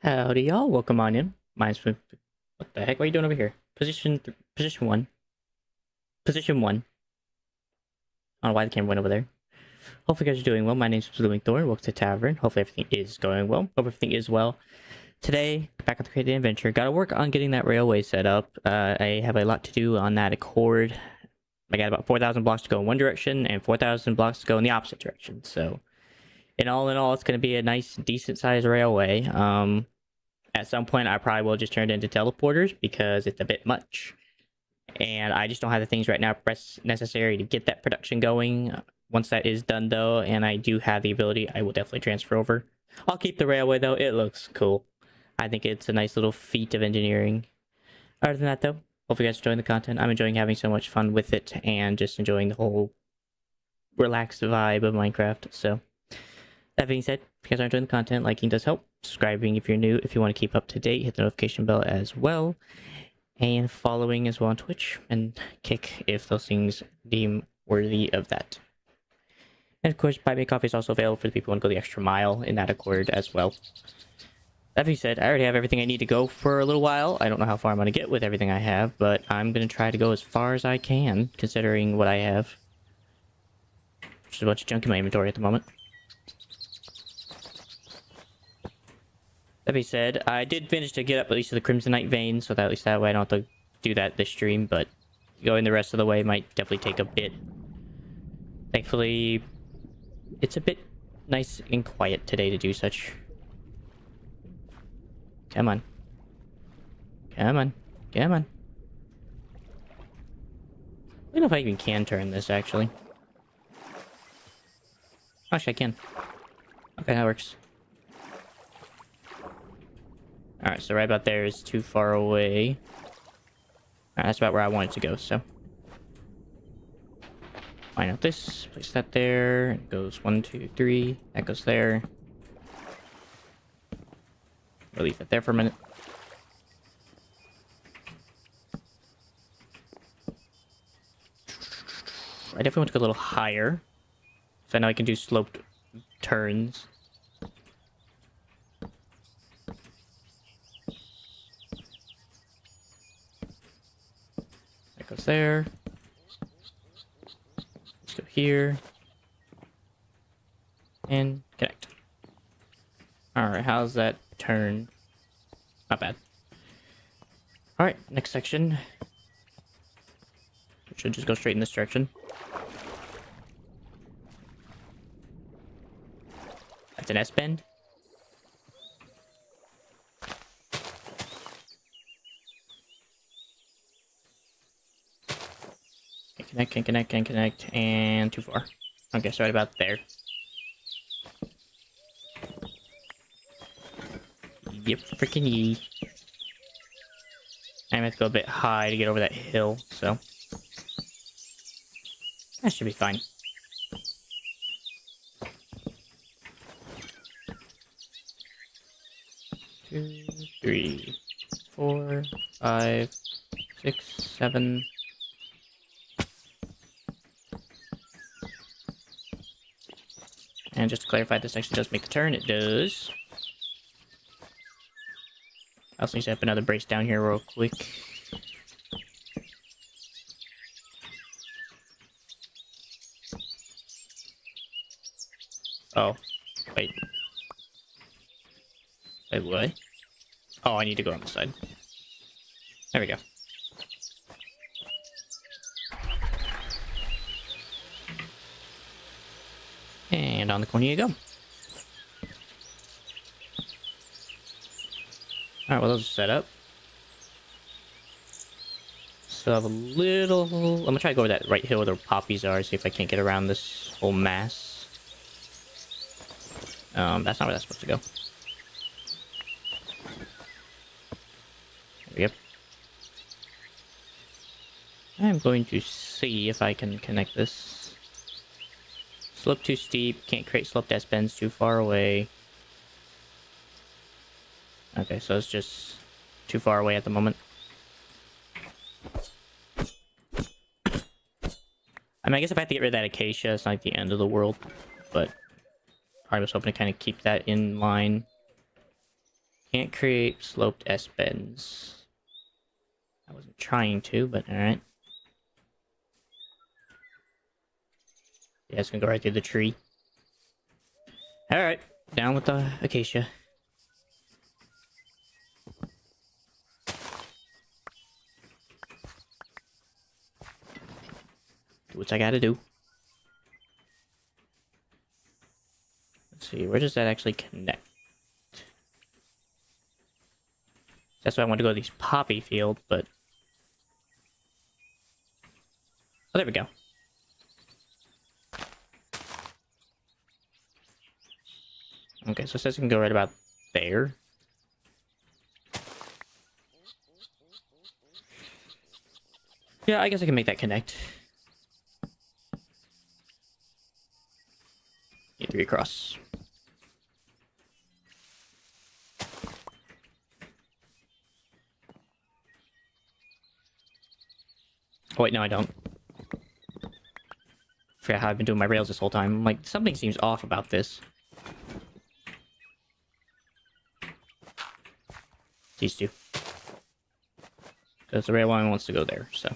Howdy, y'all. Welcome on in. Mine's what the heck? What are you doing over here? Position one. Position one. I don't know why the camera went over there. Hopefully, you guys are doing well. My name's Blooming Thorn. Welcome to Tavern. Hopefully, everything is going well. Hope everything is well. Today, back on the Creative Adventure. Got to work on getting that railway set up. I have a lot to do on that accord. I got about 4,000 blocks to go in one direction and 4,000 blocks to go in the opposite direction. So, in all, it's going to be a nice, decent-sized railway. At some point, I probably will just turn it into teleporters because it's a bit much. And I just don't have the things right now necessary to get that production going. Once that is done, though, and I do have the ability, I will definitely transfer over. I'll keep the railway, though. It looks cool. I think it's a nice little feat of engineering. Other than that, though, hope you guys are enjoying the content. I'm enjoying having so much fun with it and just enjoying the whole relaxed vibe of Minecraft. So, that being said, if you guys are enjoying the content, liking does help. Subscribing if you're new. If you want to keep up to date, hit the notification bell as well. And following as well on Twitch and Kick if those things deem worthy of that. And of course, Buy Me a Coffee is also available for the people who want to go the extra mile in that accord as well. That being said, I already have everything I need to go for a little while. I don't know how far I'm going to get with everything I have, but I'm going to try to go as far as I can, considering what I have. Which is a bunch of junk in my inventory at the moment. That being said, I did finish to get up at least to the Crimsonite vein, so that at least that way I don't have to do that this stream, but going the rest of the way might definitely take a bit. Thankfully, it's a bit nice and quiet today to do such. Come on. Come on. Come on. I don't know if I even can turn this, actually. Actually, I can. Okay, that works. Alright, so right about there is too far away. Alright, that's about where I want it to go, so. Find out this, place that there. It goes 1, 2, 3. That goes there. We'll leave it there for a minute. I definitely want to go a little higher. So I know I can do sloped turns. Goes there. Let's go here. And connect. Alright, how's that turn? Not bad. Alright, next section. It should just go straight in this direction. That's an S-bend. Can connect, and too far. Okay, so right about there. Yep, freaking ye. I'm gonna have to go a bit high to get over that hill, so that should be fine. Two, 3, 4, 5, 6, 7. And just to clarify, this actually does make the turn. It does. I also need to have another brace down here real quick. Oh, wait. Wait, what? Oh, I need to go on the side. There we go. And on the corner you go. Alright, well, those are set up. So I have a little... I'm gonna try to go over that right hill where the poppies are, see if I can't get around this whole mass. That's not where that's supposed to go. There we go. I'm going to see if I can connect this. Slope too steep, can't create sloped S-bends too far away. Okay, so it's just too far away at the moment. I mean, I guess if I have to get rid of that acacia, it's not like the end of the world, but I was hoping to kind of keep that in line. Can't create sloped S-bends. I wasn't trying to, but alright. Yeah, it's gonna go right through the tree. Alright, down with the acacia. Do what I gotta do. Let's see, where does that actually connect? That's why I want to go to these poppy field, but... Oh, there we go. Okay, so it says it can go right about there. Yeah, I guess I can make that connect. Need 3 across. Oh wait, no I don't. Forgot how I've been doing my rails this whole time. I'm like, something seems off about this. These two. Because the rail line wants to go there, so.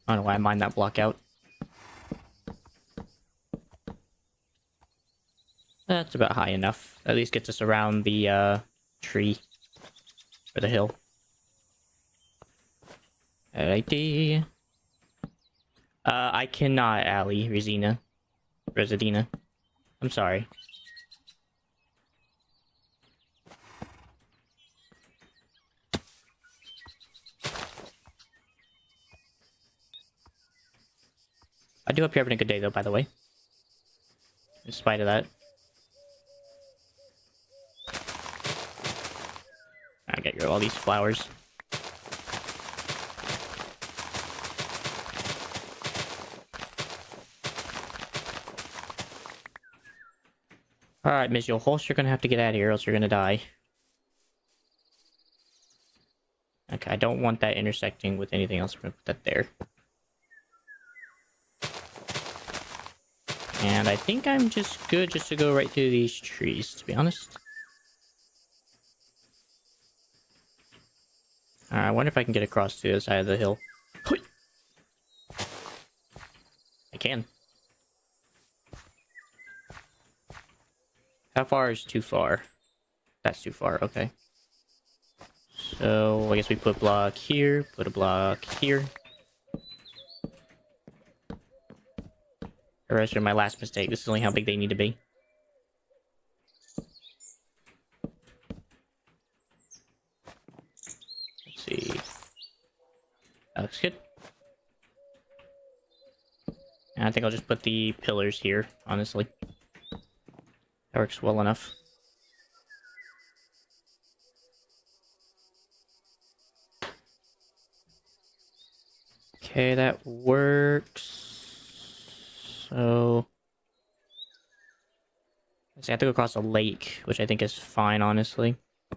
I don't know why I mined that block out. That's about high enough. At least gets us around the tree. Or the hill. Alrighty. I cannot, Ali, Residina. I'm sorry. I do hope you're having a good day, though, by the way. In spite of that. I'll get rid of all these flowers. Alright, Miss Yoholst, you're gonna have to get out of here, or else you're gonna die. Okay, I don't want that intersecting with anything else. We're gonna put that there. And I think I'm just good just to go right through these trees, to be honest. I wonder if I can get across to the other side of the hill. I can. How far is too far? That's too far, okay. So, I guess we put a block here, put a block here. The rest are my last mistake. This is only how big they need to be. Let's see. That looks good. And I think I'll just put the pillars here, honestly. That works well enough. Okay, that works. So I have to go across a lake, which I think is fine, honestly. I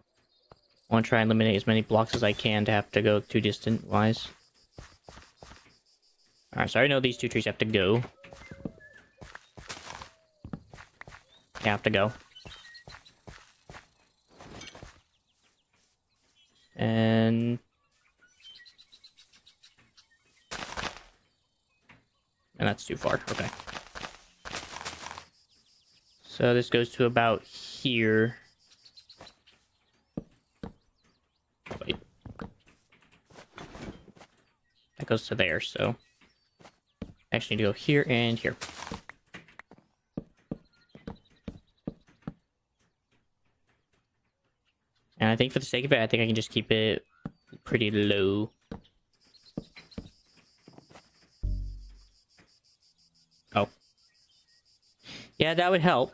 want to try and eliminate as many blocks as I can to have to go too distant wise. Alright, so I know these two trees have to go. They have to go. And that's too far. Okay. So this goes to about here. Wait. That goes to there, so I actually need to go here and here. And I think for the sake of it, I think I can just keep it pretty low. Oh. Yeah, that would help.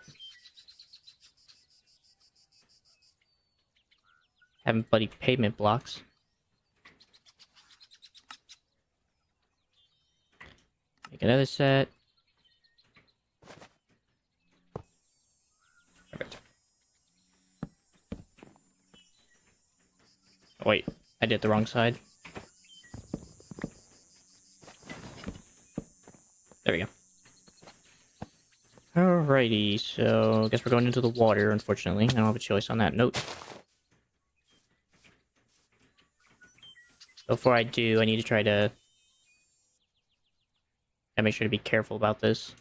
Having bloody pavement blocks. Make another set. Perfect. Oh, wait, I did the wrong side. There we go. Alrighty, so I guess we're going into the water, unfortunately. I don't have a choice on that note. Before I do, I need to try to... I make sure to be careful about this.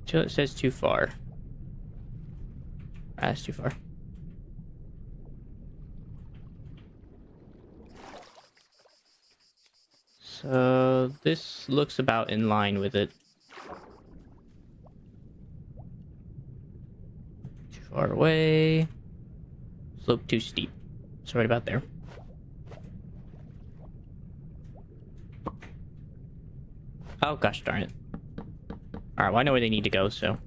Till it says too far. That's too far. So this looks about in line with it. Too far away. Slope too steep. It's right about there. Oh gosh darn it. Alright, well I know where they need to go, so.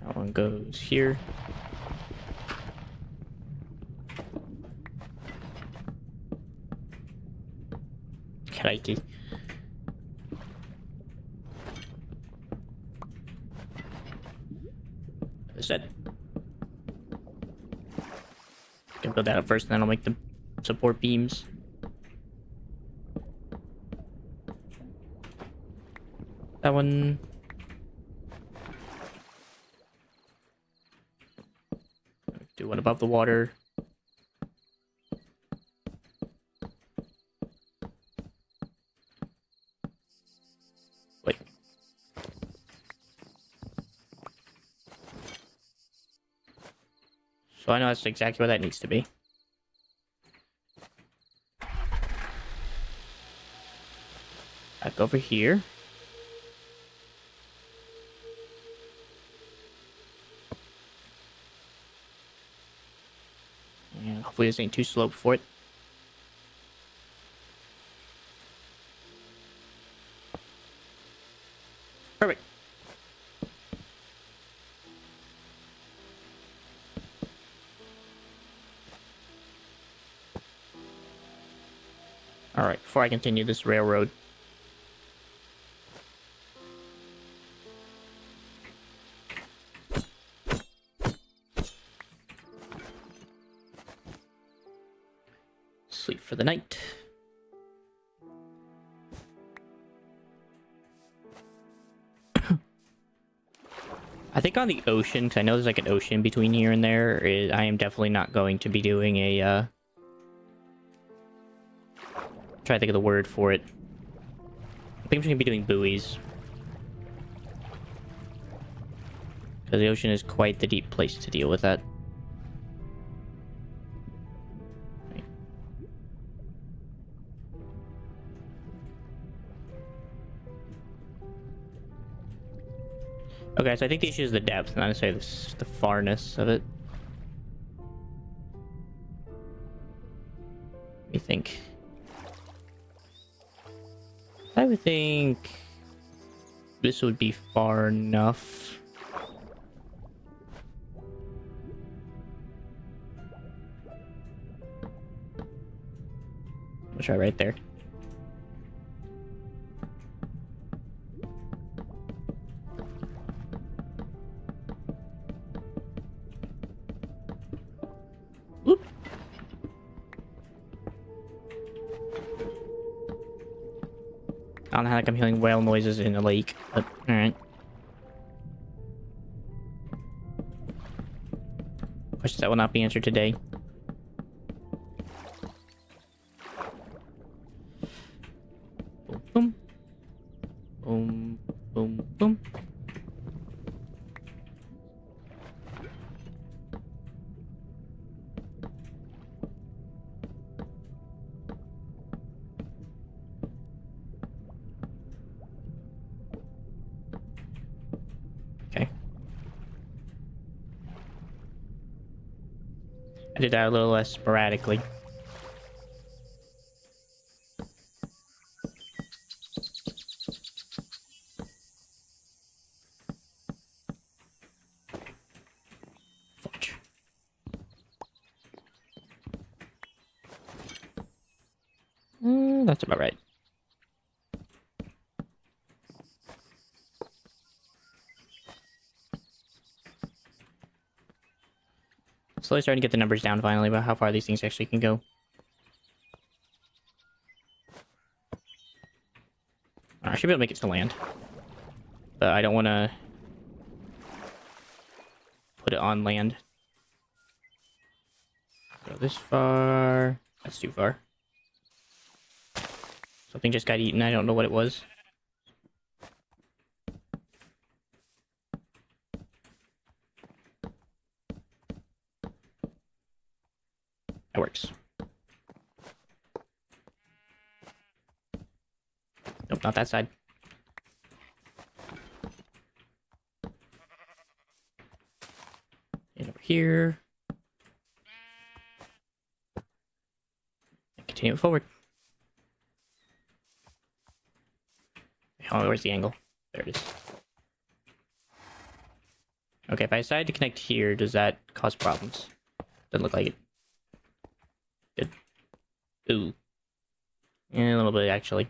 That one goes here. Crikey. Set. Can build that up first, and then I'll make the support beams. That one. Do one above the water. Wait. So I know that's exactly where that needs to be. Back over here. And hopefully this ain't too slow for it. Perfect. Alright, before I continue this railroad. Sleep for the night. I think on the ocean, because I know there's like an ocean between here and there, I am definitely not going to be doing a, try to think of the word for it. I think I'm just going to be doing buoys. Because the ocean is quite the deep place to deal with that. Okay, so I think the issue is the depth, not necessarily the farness of it. think? I would think this would be far enough. I'll try right there. Whoop. I don't know how I'm hearing whale noises in a lake, but alright. Questions that will not be answered today. Boom, boom. Boom, boom, boom. Okay. I did that a little less sporadically. Fudge. That's about right. Slowly starting to get the numbers down finally about how far these things actually can go. I should be able to make it to land. But I don't want to put it on land. Go this far. That's too far. Something just got eaten. I don't know what it was. That works. Nope, not that side. And over here. And continue it forward. Oh, where's the angle? There it is. Okay, if I decide to connect here, does that cause problems? Doesn't look like it. Good. Ooh. Yeah, a little bit, actually.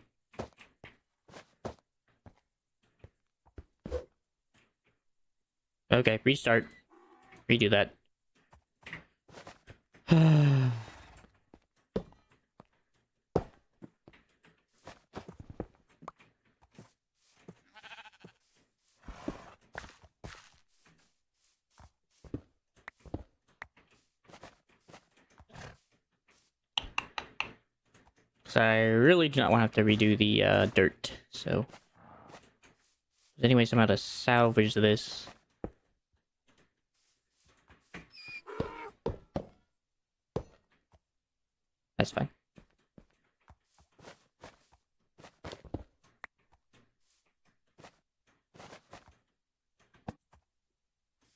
Okay, restart. Redo that. So I really do not want to have to redo the dirt, so... There's any way somehow to salvage this. That's fine.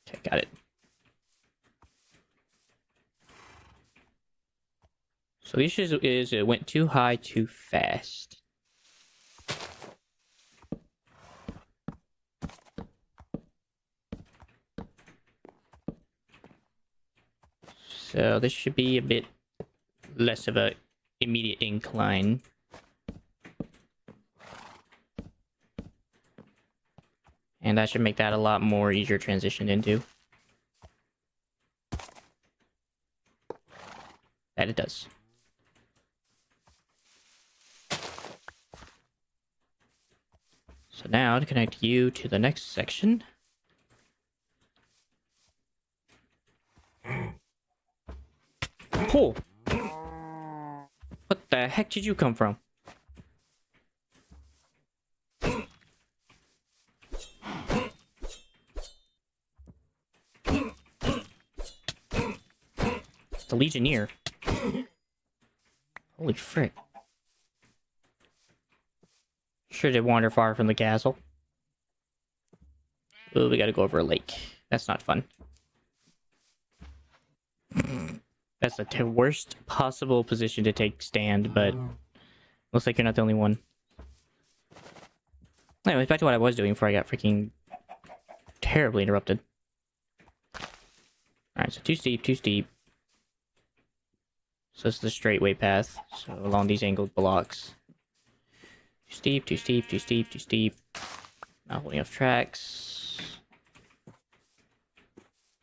Okay, got it. So the issue is it went too high too fast. So this should be a bit less of a immediate incline. And that should make that a lot more easier transitioned into. That it does. So now to connect you to the next section. Oh! What the heck did you come from? It's a Legionnaire. Holy frick. Sure did wander far from the castle. Oh, we gotta go over a lake. That's not fun. That's the worst possible position to take stand, but looks like you're not the only one. Anyways, back to what I was doing before I got freaking terribly interrupted. Alright, so too steep, too steep. So it's the straightway path. So along these angled blocks. Too steep, too steep, too steep, too steep. Not holding enough tracks.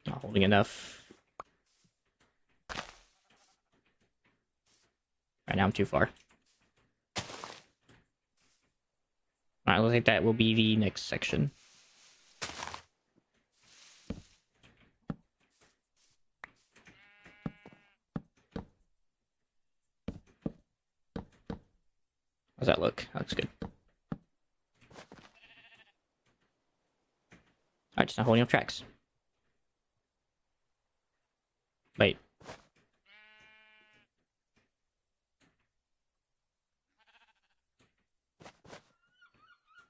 Not holding enough. Right now I'm too far. Alright, looks like that will be the next section. How's that look? That looks good. Alright, just not holding up tracks. Wait.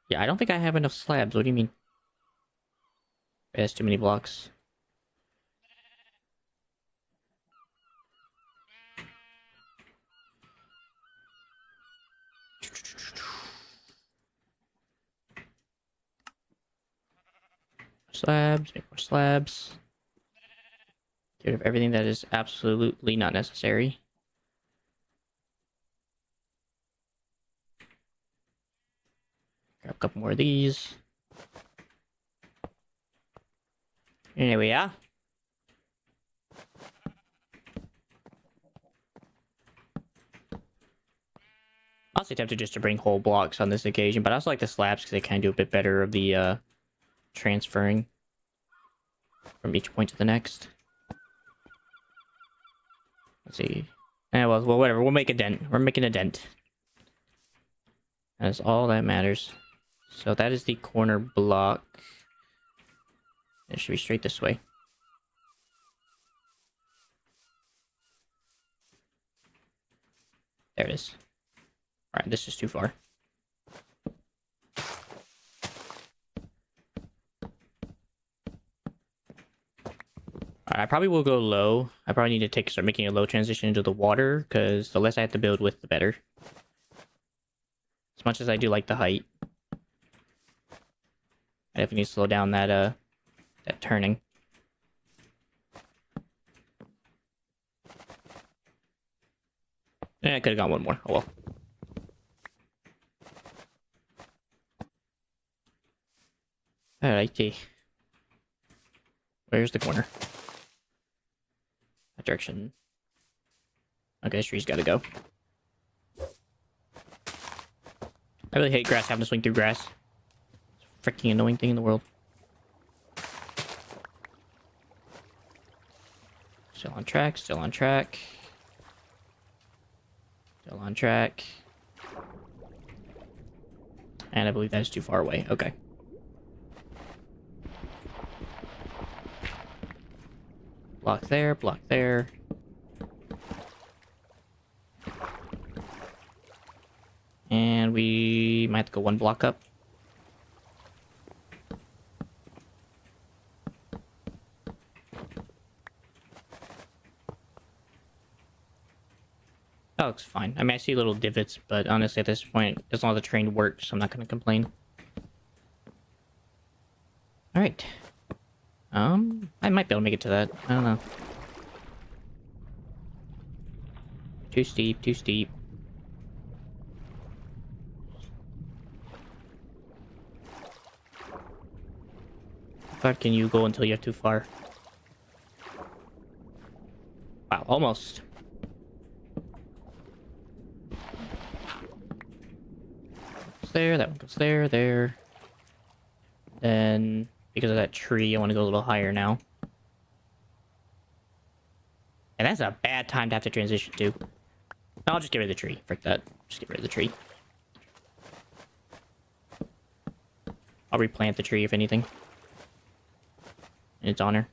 Yeah, I don't think I have enough slabs. What do you mean? That's too many blocks. Slabs, make more slabs. Get rid of everything that is absolutely not necessary. Grab a couple more of these. Anyway, yeah. Honestly tempted just to bring whole blocks on this occasion, but I also like the slabs because they kind of do a bit better of the transferring from each point to the next. Let's see. Well, whatever. We'll make a dent. We're making a dent. That's all that matters. So that is the corner block. It should be straight this way. There it is. Alright, this is too far. Alright, I probably will go low. I probably need to start making a low transition into the water, because the less I have to build with, the better. As much as I do like the height. I definitely need to slow down that turning. I could have got one more. Oh well. Alrighty. Where's the corner? That direction. Okay, this tree's gotta go. I really hate grass having to swing through grass. It's a freaking annoying thing in the world. Still on track, still on track. Still on track. And I believe that is too far away. Okay. Block there, block there. And we might have to go one block up. That looks fine. I mean, I see little divots, but honestly, at this point, as long as the train works, I'm not going to complain. Alright. I might be able to make it to that. I don't know. Too steep, too steep. How far can you go until you're too far? Wow, almost. There, that one goes there, there. Then, because of that tree, I want to go a little higher now. And that's a bad time to have to transition to. No, I'll just get rid of the tree. Frick that. Just get rid of the tree. I'll replant the tree, if anything. In its honor.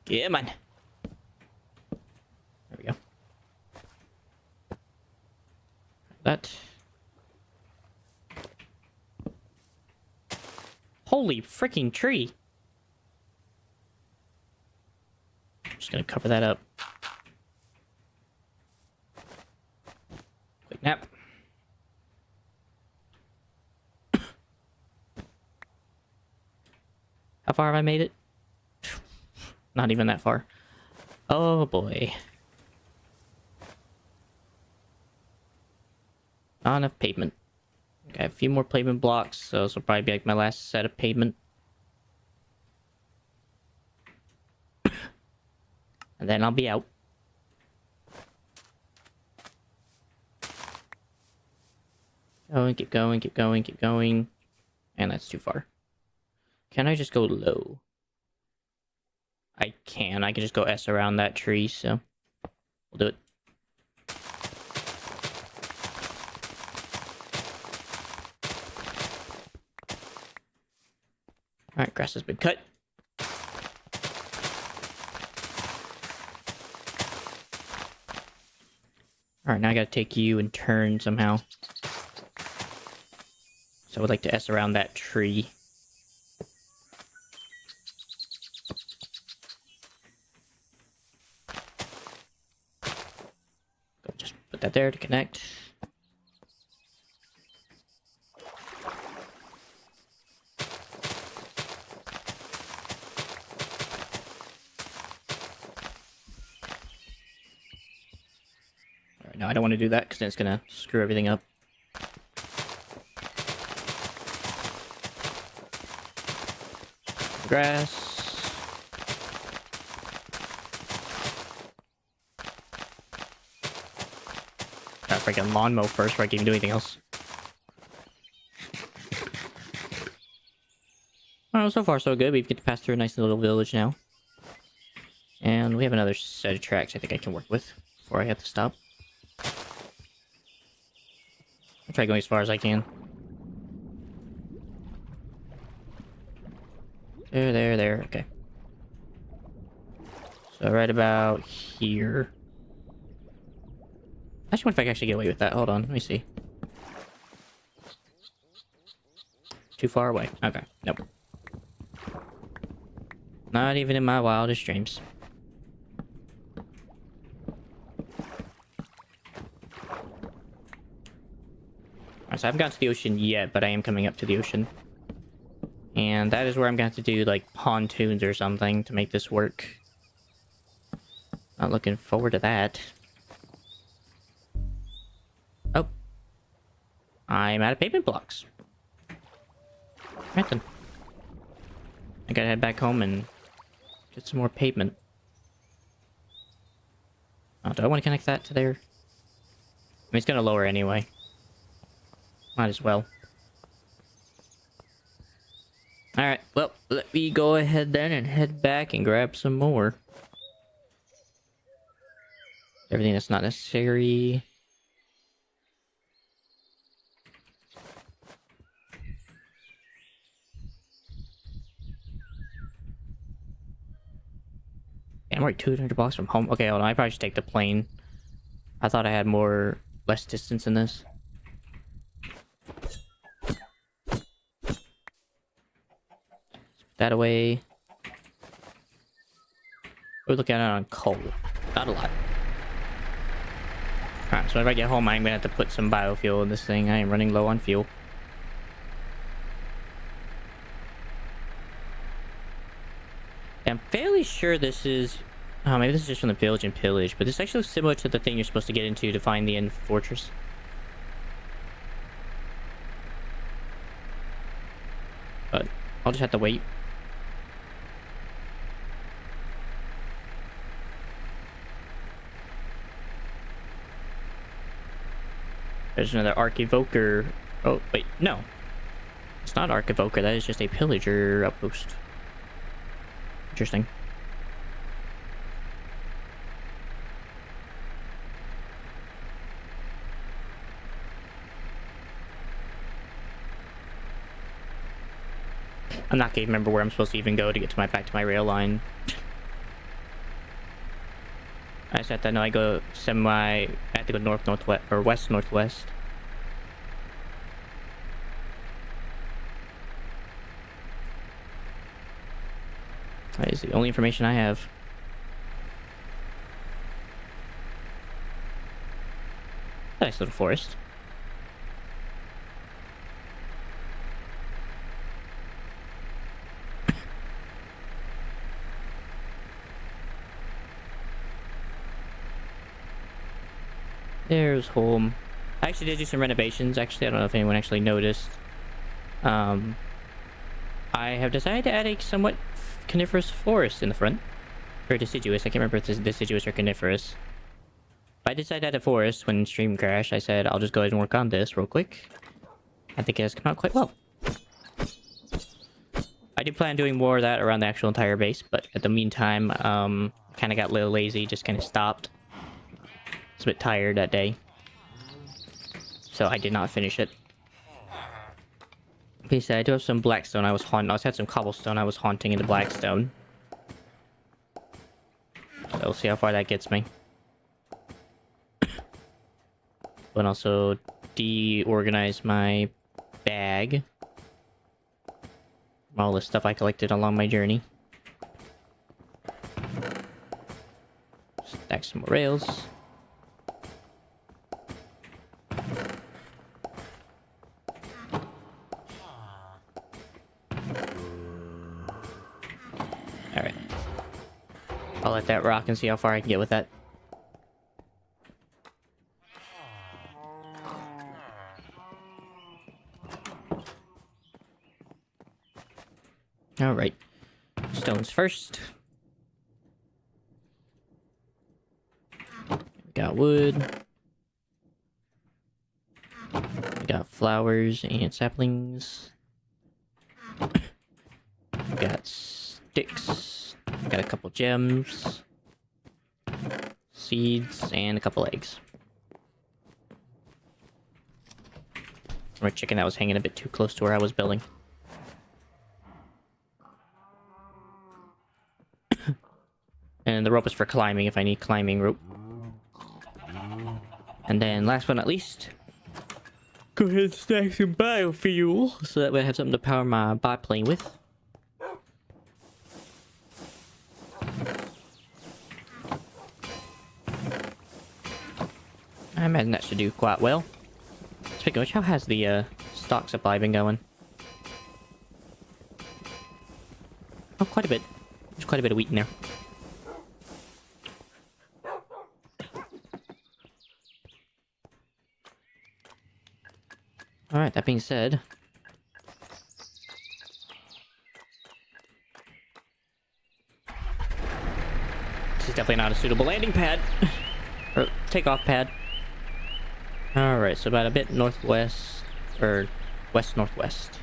Yeah, man. There we go. That. Holy freaking tree. Just gonna cover that up. Quick nap. How far have I made it? Not even that far. Oh boy. Not enough pavement. Got a few more pavement blocks, so this will probably be like my last set of pavement. And then I'll be out. Going, keep going, keep going, keep going. And that's too far. Can I just go low? I can. I can just go S around that tree, so we'll do it. Alright, grass has been cut. Alright, now I gotta take you and turn somehow. So I would like to S around that tree. Just put that there to connect. Alright, no, I don't want to do that because then it's gonna screw everything up. Grass. Got a freaking lawn mow first before I can even do anything else. Oh, so far so good. We get to pass through a nice little village now. And we have another set of tracks I think I can work with before I have to stop. I'll try going as far as I can. There. Okay. So right about here. I just wonder if I can actually get away with that. Hold on, let me see. Too far away. Okay, nope. Not even in my wildest dreams. Alright, so I haven't gotten to the ocean yet, but I am coming up to the ocean. And that is where I'm going to have to do, like, pontoons or something to make this work. Not looking forward to that. Oh. I'm out of pavement blocks. Right then. I gotta head back home and get some more pavement. Oh, do I want to connect that to there? I mean, it's gonna lower anyway. Might as well. Alright, well, let me go ahead then and head back and grab some more. Everything that's not necessary. I'm already 200 blocks from home. Okay, hold on, I probably should take the plane. I thought I had less distance in this. That away. We're looking at it on coal. Not a lot. Alright, so if I get home, I'm gonna have to put some biofuel in this thing. I am running low on fuel. I'm fairly sure this is... Oh, maybe this is just from the village and pillage, but this actually looks similar to the thing you're supposed to get into to find the end fortress. But I'll just have to wait. There's another Arc Evoker. Oh, wait, no. It's not Arc Evoker, that is just a pillager outpost. Interesting. I'm not gonna remember where I'm supposed to even go to get to back to my rail line. I just have to know I have to go northwest or west-northwest. That is the only information I have. Nice little forest. There's home. I actually did do some renovations. Actually, I don't know if anyone actually noticed. I have decided to add a somewhat coniferous forest in the front. Or deciduous. I can't remember if it's deciduous or coniferous. But I decided to add a forest when stream crashed. I said, I'll just go ahead and work on this real quick. I think it has come out quite well. I do plan on doing more of that around the actual entire base, but at the meantime, kind of got a little lazy, just kind of stopped. I was a bit tired that day. So I did not finish it. Okay, so I do have some blackstone I was haunting. I also had some cobblestone I was haunting into blackstone. So we'll see how far that gets me. But also deorganize my bag. All the stuff I collected along my journey. Stack some more rails. Alright. I'll let that rock and see how far I can get with that. Alright. Stones first. We got wood. We got flowers and saplings. We got sticks. Got a couple gems. Seeds and a couple eggs. My chicken that was hanging a bit too close to where I was building. And the rope is for climbing if I need climbing rope. And then last but not least, go ahead and stack some biofuel so that way I have something to power my biplane with. I imagine that should do quite well. Speaking of which, how has the stock supply been going? Oh, quite a bit. There's quite a bit of wheat in there. Alright, that being said... this is definitely not a suitable landing pad. Or takeoff pad. Alright, so about a bit northwest... or west-northwest.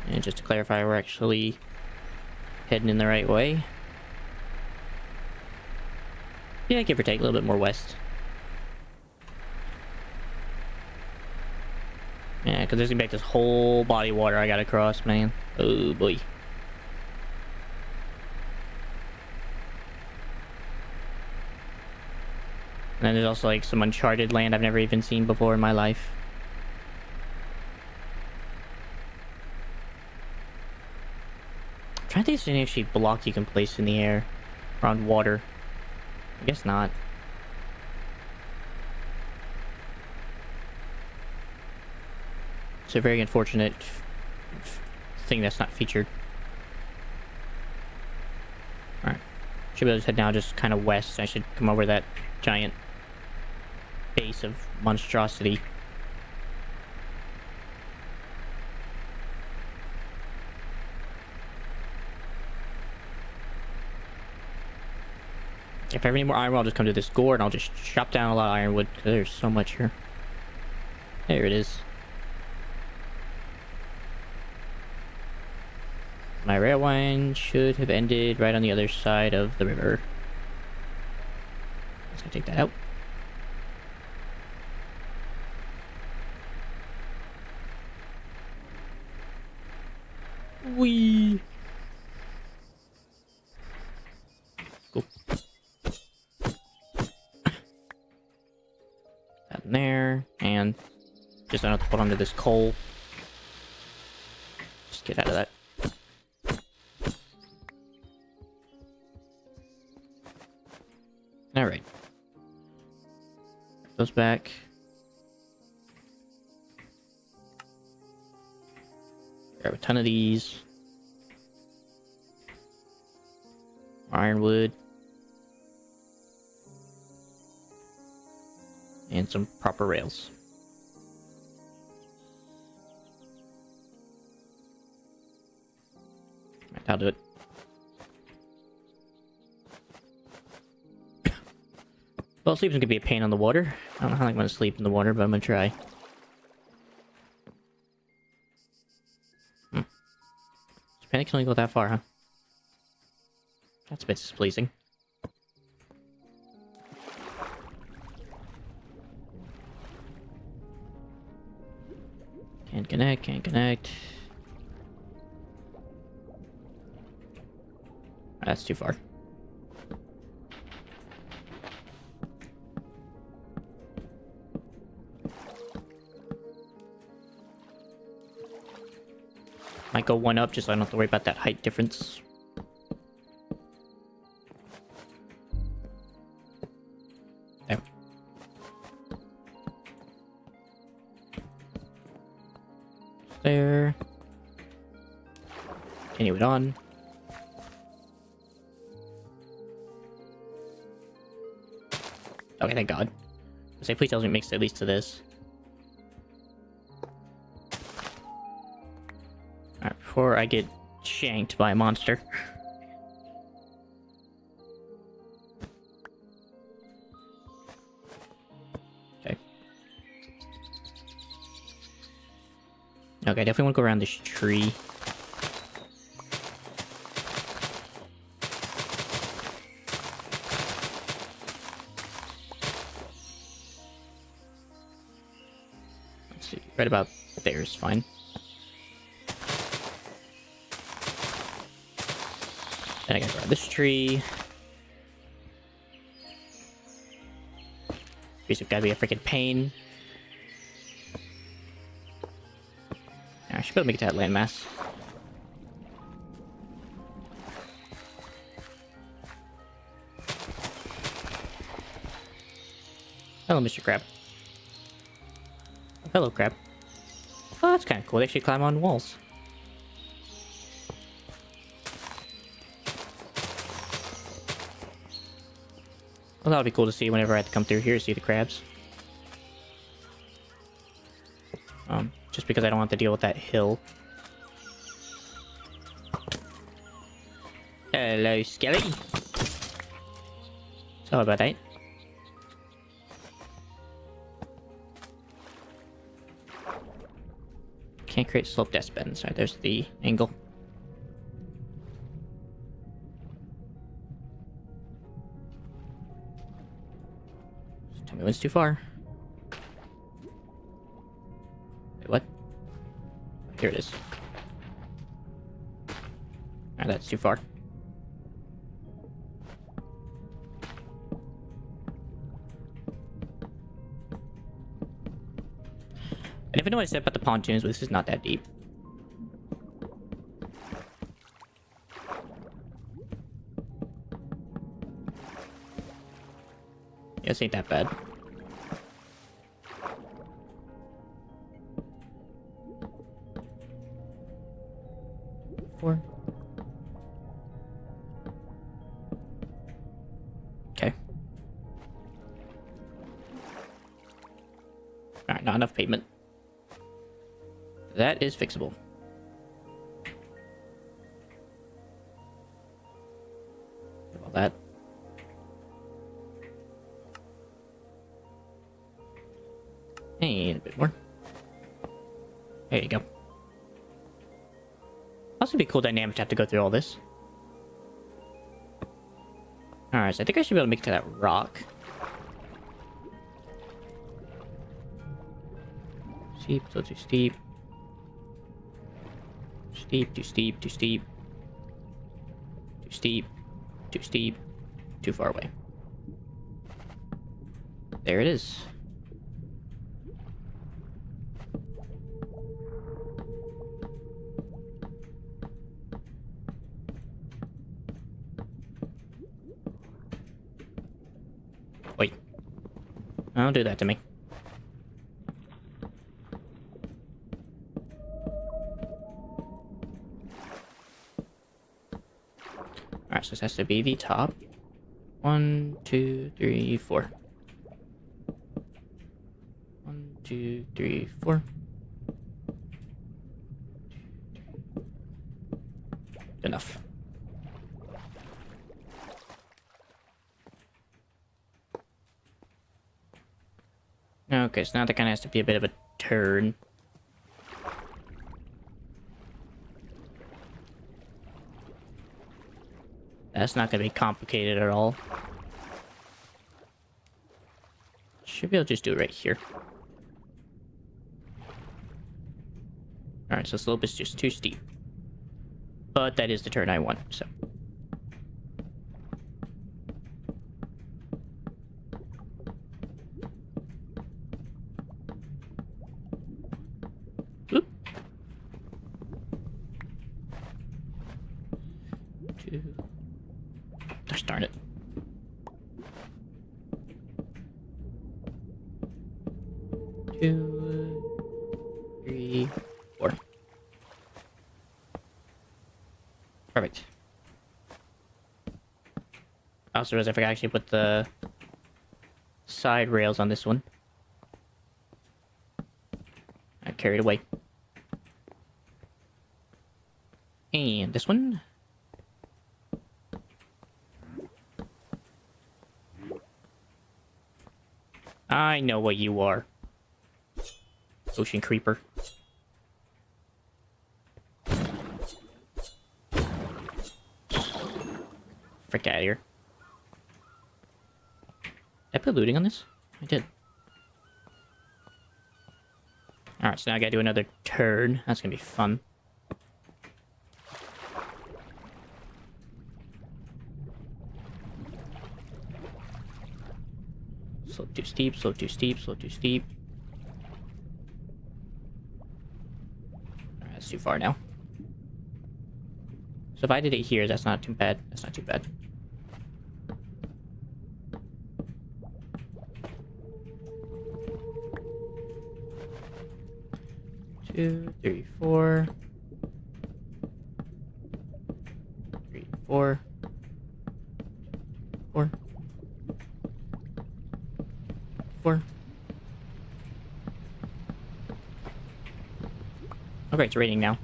And just to clarify, we're actually heading in the right way. Yeah, give or take, a little bit more west. Yeah, because there's gonna be like this whole body of water I gotta cross, man. Oh boy. And then there's also like some uncharted land I've never even seen before in my life. I'm trying to think if there's any actually block you can place in the air around water. I guess not. It's a very unfortunate thing that's not featured. Alright. Should be able to head now just kind of west. I should come over that giant base of monstrosity. If I ever need more ironwood, I'll just come to this gourd and I'll just chop down a lot of ironwood, because there's so much here. There it is. My rail line should have ended right on the other side of the river. Let's go take that out. Whee! Go. That in there. Just don't have to put under this coal. Just get out of that. Alright. Goes back. Grab a ton of these. Ironwood. And some proper rails. Right, I'll do it. Well, sleeping's gonna be a pain on the water. I don't know how I'm gonna sleep in the water, but I'm gonna try. Japan can only go that far, huh? That's a bit displeasing. Can't connect, can't connect. That's too far. Might go one up just so I don't have to worry about that height difference. There. There. Continue it on. Okay, thank God. Say, please tell me it makes it at least to this. Alright, before I get shanked by a monster. Okay. Okay, definitely want to go around this tree. Let's see, right about there is fine. Then I gotta grab this tree. These have gotta be a freaking pain. I should be able to make it to that landmass. Hello, Mr. Crab. Oh, hello, Crab. Oh, that's kind of cool. They actually climb on walls. Well, that would be cool to see whenever I have to come through here to see the crabs. Just because I don't have to deal with that hill. Hello, Skelly. Sorry about that. Can't create slope death bends. Alright, there's the angle. Just tell me when it's too far. Wait, what? Here it is. Alright, that's too far. And if I know what I said about the pontoons, but this is not that deep. Yeah, this ain't that bad. Four. Okay. Alright, not enough pavement. That is fixable. All that. And a bit more. There you go. Also be cool dynamic to have to go through all this. Alright, so I think I should be able to make it to that rock. Steep, so too steep. Steep, too steep, too steep. Too steep, too steep, too far away. There it is. Wait. Don't do that to me. Alright, so this has to be the top. 1, 2, 3, 4. 1, 2, 3, 4. Enough. Okay, so now there kind of has to be a bit of a turn. That's not going to be complicated at all. Should be able to just do it right here. Alright, so slope is just too steep. But that is the turn I want, so. Oop. 2. Gosh darn it. 2, 3, 4. Perfect. Also, as I forgot, I actually put the side rails on this one. I carried away. And this one. I know what you are. Ocean creeper. Frick out of here. Did I put looting on this? I did. Alright, so now I gotta do another turn. That's gonna be fun. Slope too steep, slope too steep, slope too steep. Alright, that's too far now. So if I did it here, that's not too bad. That's not too bad. Two, 3, 4. 3, 4. 4. 4. Okay, it's raining now.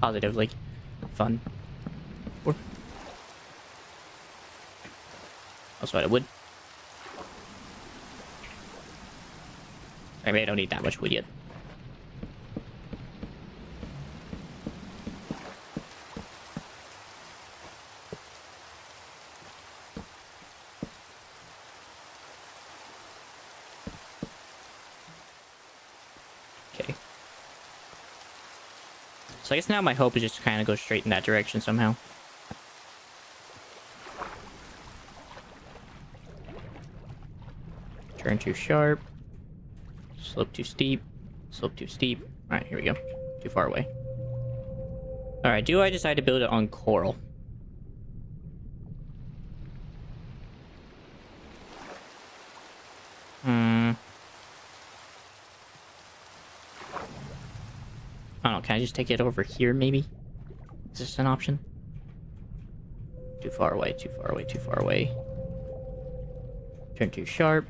Positively. Fun. 4. Also, I would. I mean, I don't need that much wood yet. Okay. So I guess now my hope is just to kind of go straight in that direction somehow. Turn too sharp. Slope too steep. Slope too steep. Alright, here we go. Too far away. Alright, do I decide to build it on coral? I don't know, can I just take it over here, maybe? Is this an option? Too far away, too far away, too far away. Turn too sharp.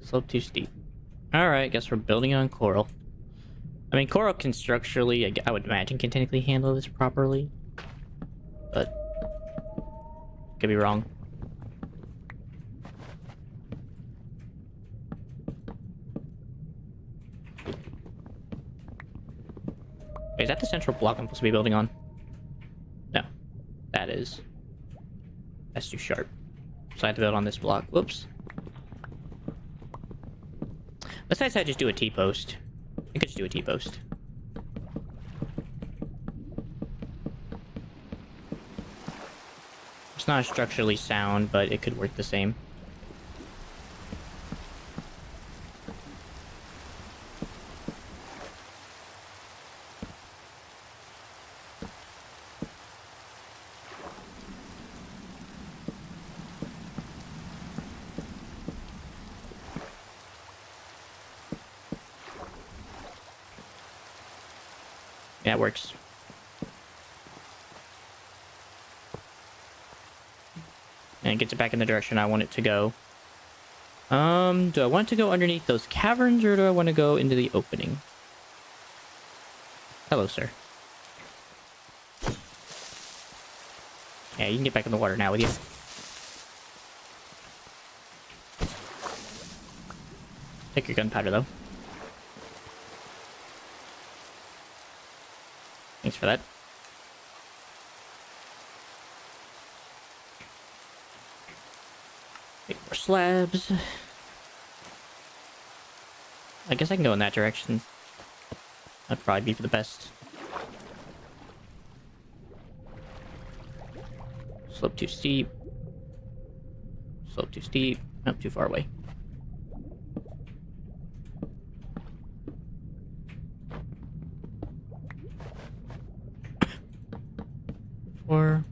Slope too steep. Alright, guess we're building on coral. I mean, coral can structurally, I would imagine, can technically handle this properly. But... could be wrong. Wait, is that the central block I'm supposed to be building on? No. That is. That's too sharp. So I have to build on this block. Whoops. Besides, I just do a T-post. I could just do a T-post. It's not structurally sound, but it could work the same. Yeah, it works. And it gets it back in the direction I want it to go. Do I want it to go underneath those caverns, or do I want to go into the opening? Hello, sir. Yeah, you can get back in the water now with you. Take your gunpowder, though. Thanks for that. Make more slabs. I guess I can go in that direction. That'd probably be for the best. Slope too steep. Slope too steep. Nope, too far away. Four.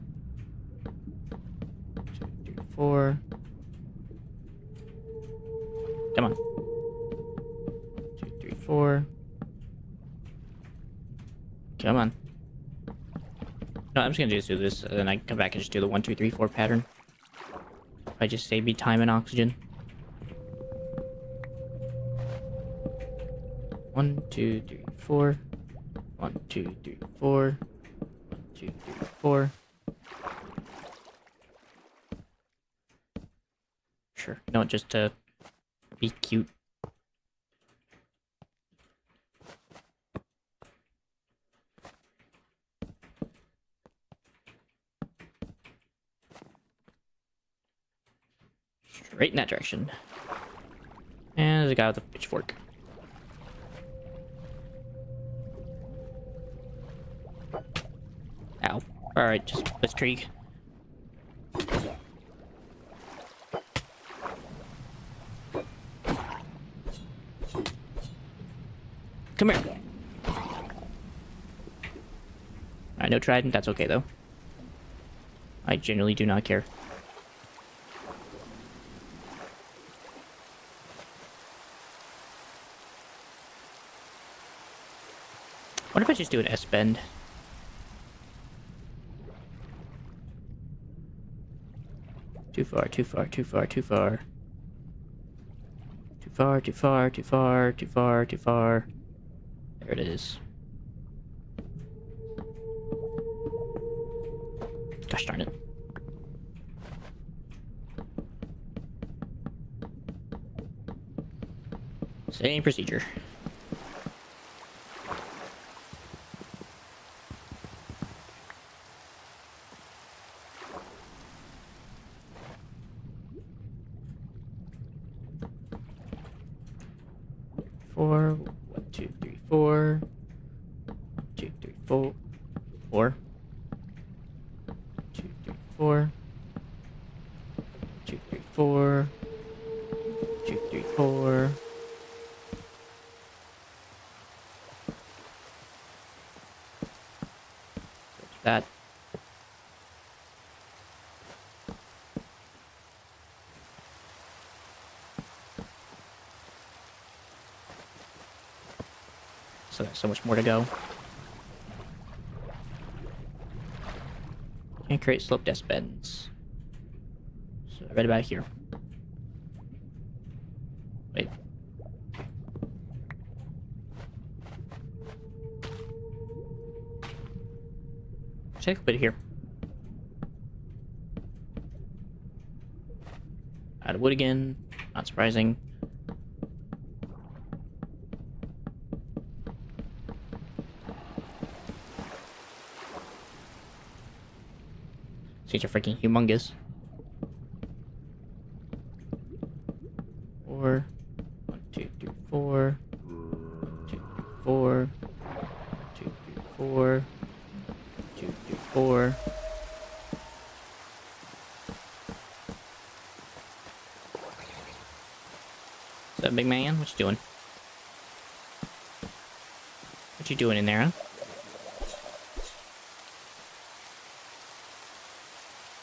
2, 3, 4. Come on. 2, 3, 4. Come on. No, I'm just gonna just do this, and then I can come back and just do the 1, 2, 3, 4 pattern. I just save me time and oxygen. 1, 2, 3, 4. 1, 2, 3, 4. 1, 2, 3, 4. Sure. No, just to be cute. Straight in that direction. And there's a guy with a pitchfork. Ow. Alright, just blitzkrieg. Come here. Alright, no trident, that's okay though. I generally do not care. What if I just do an S-bend? Too far, too far, too far, too far. Too far, too far, too far, too far, too far. There it is. Gosh darn it. Same procedure. Four. 1, 2, 3, 4. 2, 3, 4. 4. 2, 3, 4. 2, 3, 4. 2, 3, 4. That. So there's so much more to go. Can't create slope desk bends. So right about here. Wait. Check a bit here. Out of wood again. Not surprising. These are freaking humongous. 4. 1, 2, 3, 4. 2, 3, 4. 2, 3, 4. 2, 3, 4. What's up, big man? What you doing? What you doing in there, huh?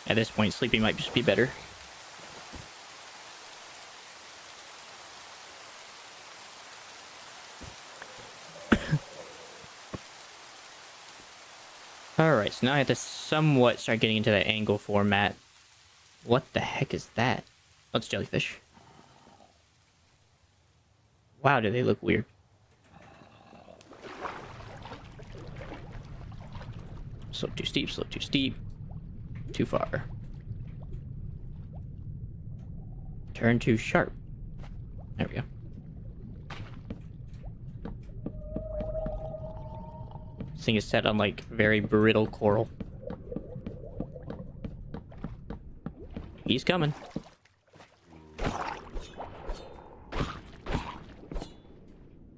At this point, sleeping might just be better. so now I have to somewhat start getting into the angle format. What the heck is that? Oh, it's jellyfish. Wow, do they look weird. Slope too steep, slope too steep. Too far. Turn too sharp. There we go. This thing is set on like very brittle coral. He's coming.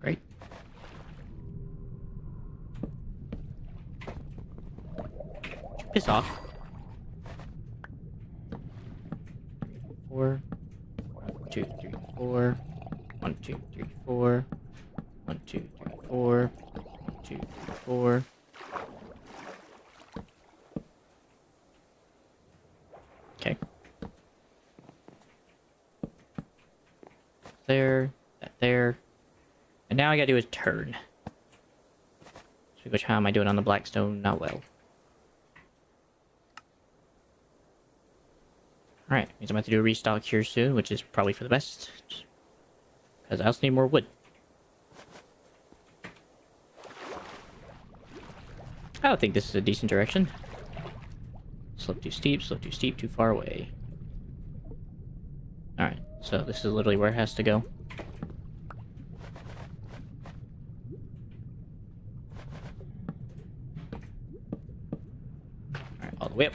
Great. Piss off. 4. 1, 2, 3, 4. 1, 2, 3, 4. 1, 2, 3, 4. 1, 2, 3, 4. Okay. There, that there. And now I gotta do is turn. Which how am I doing on the blackstone? Not well. Alright, means I'm about to do a restock here soon, which is probably for the best. Because I also need more wood. I don't think this is a decent direction. Slope too steep, too far away. Alright, so this is literally where it has to go. Alright, all the way up.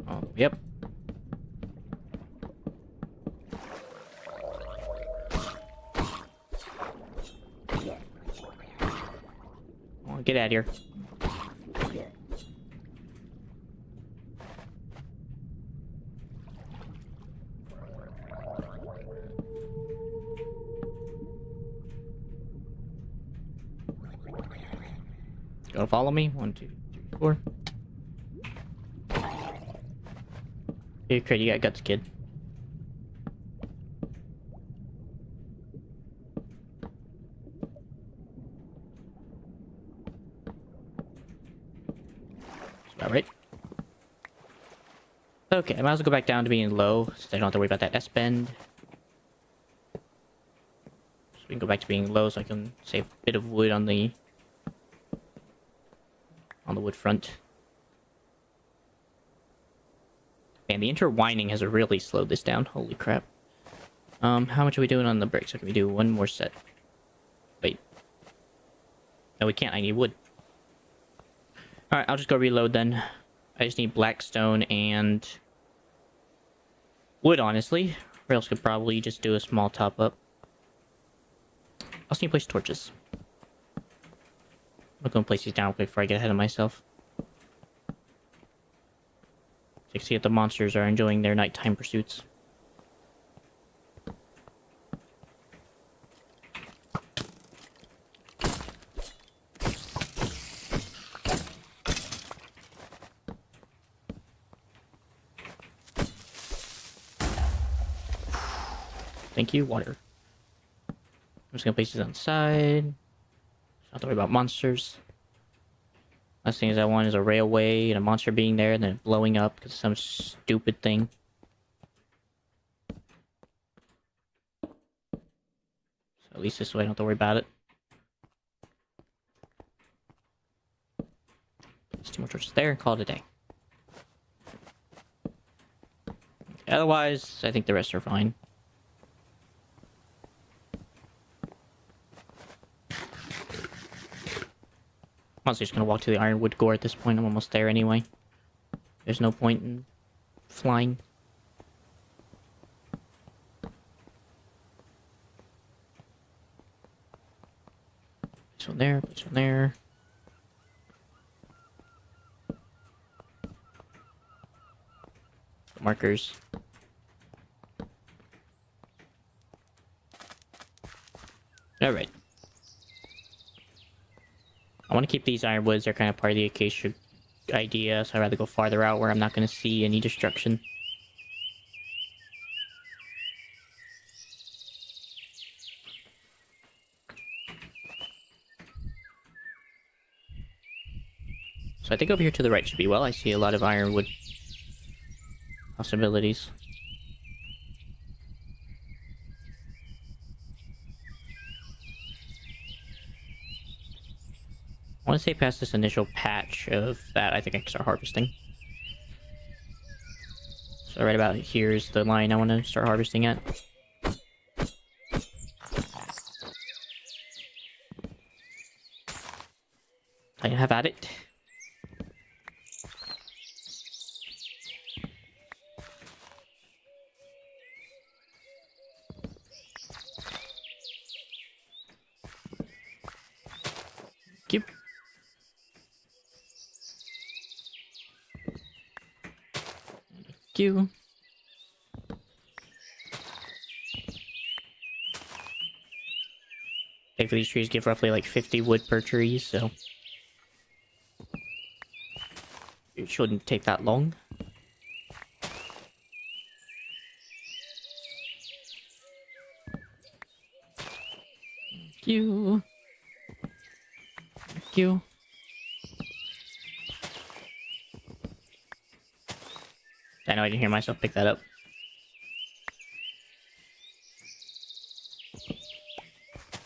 All the way up. Get out of here. Gonna follow me? 1, 2, 3, 4. Hey, Craig, you got guts, kid. Alright. Okay, I might as well go back down to being low, since I don't have to worry about that S-bend. So we can go back to being low so I can save a bit of wood on the wood front. Man, the intertwining has really slowed this down. Holy crap. How much are we doing on the bricks? So can we do one more set? Wait. No, we can't. I need wood. Alright, I'll just go reload then. I just need blackstone and wood, honestly. Or else could probably just do a small top up. I also need to place torches. I'm gonna place these down quick before I get ahead of myself. So you can see if the monsters are enjoying their nighttime pursuits. Thank you, water. I'm just gonna place these on the side. Don't have to worry about monsters. Last thing is I want is a railway and a monster being there and then blowing up because of some stupid thing. So at least this way I don't have to worry about it. There's 2 more torches there and call it a day. Okay, otherwise, I think the rest are fine. I'm honestly just gonna walk to the ironwood gore at this point. I'm almost there anyway. There's no point in flying. This one there, this one there. Markers. Alright. I want to keep these ironwoods. They're kind of part of the acacia idea, so I'd rather go farther out where I'm not going to see any destruction. So I think over here to the right should be well. I see a lot of ironwood possibilities. I want to say past this initial patch of that, I think I can start harvesting. So right about here is the line I want to start harvesting at. I have at it. Thank you. Thankfully, these trees give roughly like 50 wood per tree, so it shouldn't take that long. Thank you. Thank you. I know I didn't hear myself pick that up.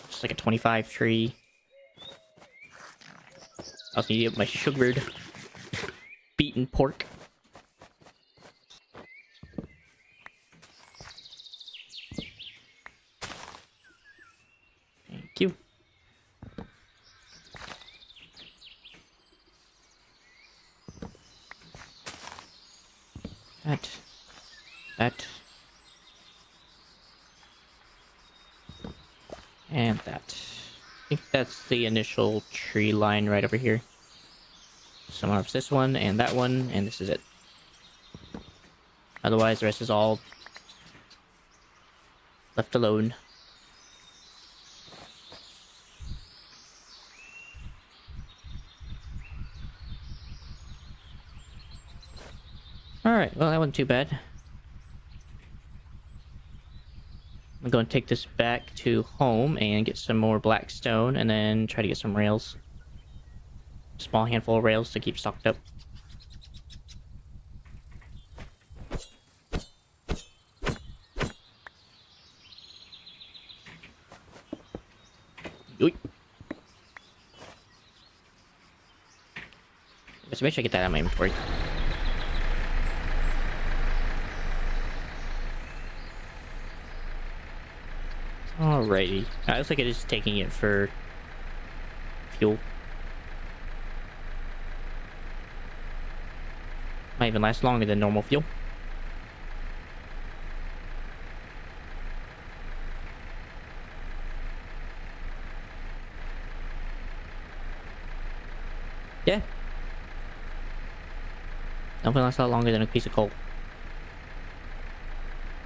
Just like a 25 tree. I also need to get my sugared beaten pork. Thank you. That. And that. I think that's the initial tree line right over here. So I'm gonna harvest this one, and that one, and this is it. Otherwise, the rest is all left alone. Alright, well that wasn't too bad. I'm going to take this back to home and get some more black stone, and then try to get some rails. Small handful of rails to keep stocked up. Oy. So make sure I get that out of my inventory. Alrighty. I looks like it is taking it for fuel. Might even last longer than normal fuel. Yeah. Definitely lasts a lot longer than a piece of coal.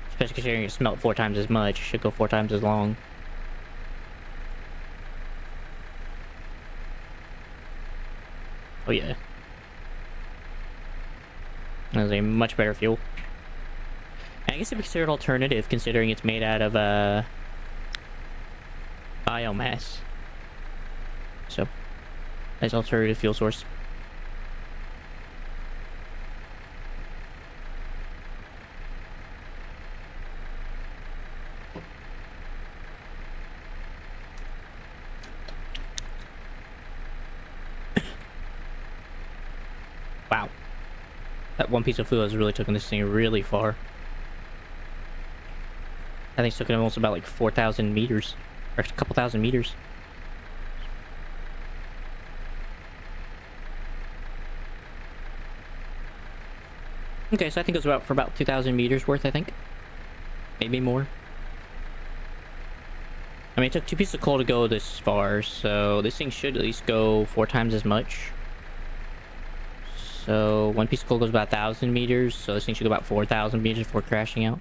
Especially considering it smelt 4 times as much, it should go 4 times as long. Oh yeah. That is a much better fuel. And I guess it'd be considered alternative considering it's made out of biomass. So, nice alternative fuel source. Wow. That one piece of fuel has really taken this thing really far. I think it's taken almost about like 4,000 meters. Or a couple thousand meters. Okay, so I think it was for about 2,000 meters worth, I think. Maybe more. I mean, it took 2 pieces of coal to go this far, so this thing should at least go 4 times as much. So 1 piece of coal goes about 1,000 meters, so this thing should go about 4,000 meters before crashing out.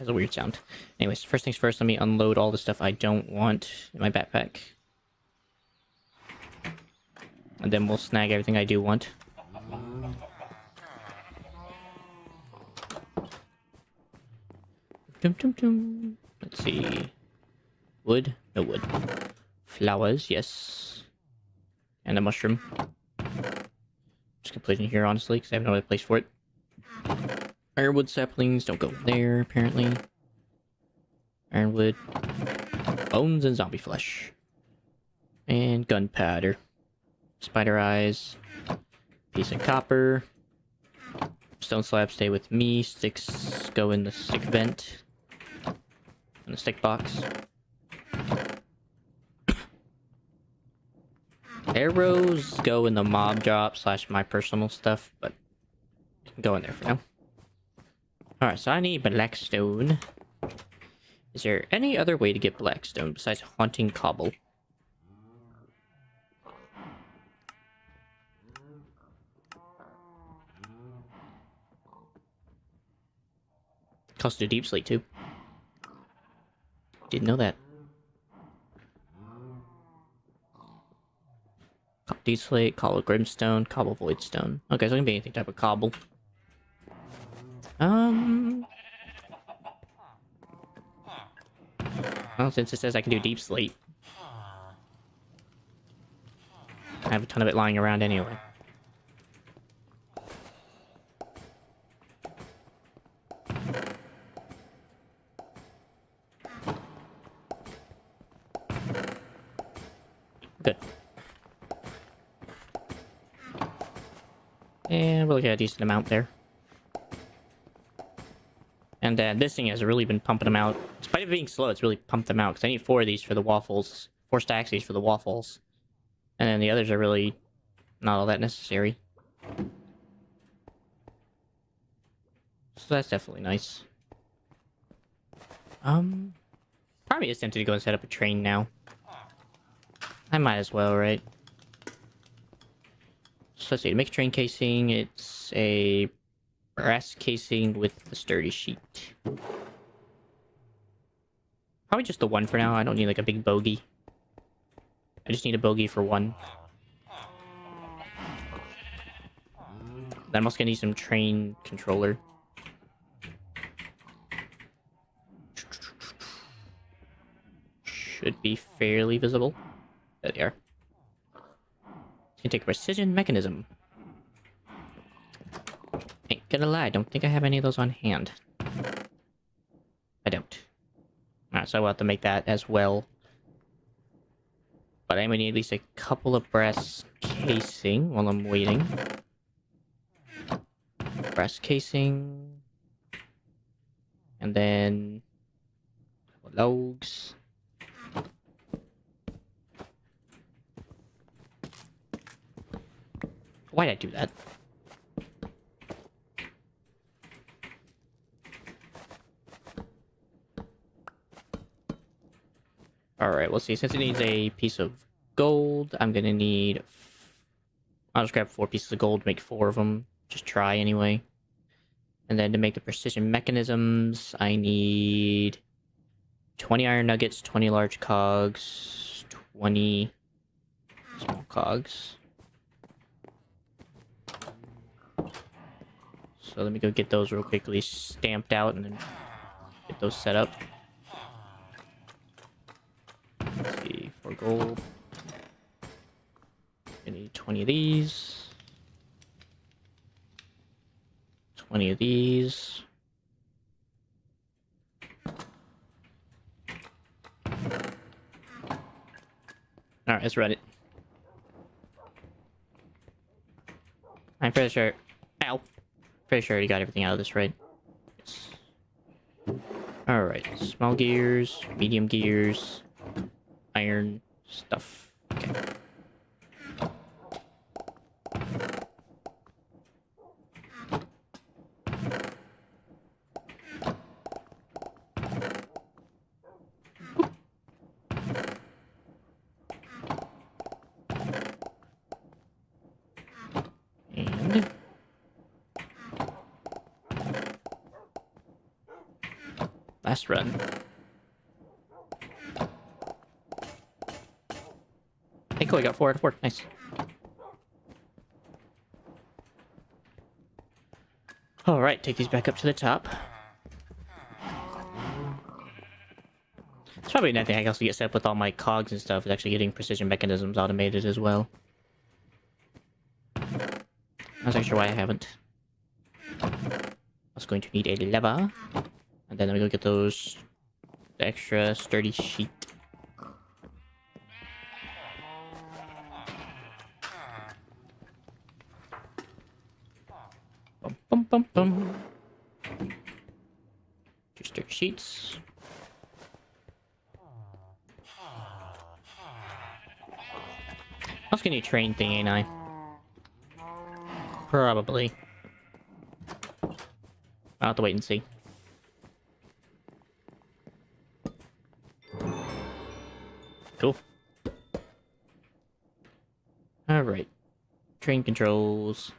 That's a weird sound. Anyways, first things first, let me unload all the stuff I don't want in my backpack. And then we'll snag everything I do want. Let's see. Wood? No wood. Flowers, yes. And a mushroom. Just gonna put it in here, honestly, because I have no other place for it. Ironwood saplings don't go there, apparently. Ironwood. Bones and zombie flesh. And gunpowder. Spider eyes. Piece of copper. Stone slabs stay with me. Sticks go in the stick vent. In the stick box. Arrows go in the mob drop / my personal stuff, but go in there for now. Alright, so I need blackstone. Is there any other way to get blackstone besides haunting cobble? Costs a deep slate too. Didn't know that. Deep slate, cobble grimstone, cobble voidstone. Okay, so it can be anything type of cobble. Well, since it says I can do deep slate, I have a ton of it lying around anyway. Good. And we'll get a decent amount there. And this thing has really been pumping them out. Despite it being slow, it's really pumped them out. Because I need 4 of these for the waffles. 4 stacks of these for the waffles. And then the others are really not all that necessary. So that's definitely nice. Probably is tempted to go and set up a train now. I might as well, right? So let's see, to make a train casing, it's a brass casing with the sturdy sheet. Probably just the one for now. I don't need like a big bogey. I just need a bogey for one. Then I'm also gonna need some train controller. Should be fairly visible. There they are. It's gonna take a precision mechanism. Ain't gonna lie, I don't think I have any of those on hand. I don't. Alright, so I'll have to make that as well. But I'm gonna need at least a couple of brass casing while I'm waiting. Brass casing. And then logs. Why'd I do that? Alright, we'll see. Since it needs a piece of gold, I'm gonna need... I'll just grab 4 pieces of gold, make 4 of them. Just try anyway. And then to make the precision mechanisms, I need 20 iron nuggets, 20 large cogs, 20 small cogs. So let me go get those real quickly stamped out and then get those set up. Let's see, for gold. I need 20 of these. 20 of these. Alright, let's run it. I'm pretty sure... Ow! Pretty sure I already got everything out of this, right? Yes. Alright, small gears, medium gears, iron stuff. Okay. Last run. Hey, cool, I got 4 out of 4. Nice. Alright, take these back up to the top. It's probably nothing I can also get set up with all my cogs and stuff, is actually getting precision mechanisms automated as well. I'm not sure why I haven't. I was going to need a lever. And then I'm gonna go get those extra sturdy sheet. Bum bum bum bum. 2 sturdy sheets. I was gonna need a train thing, ain't I? Probably. I'll have to wait and see. Cool. Alright. Train controls.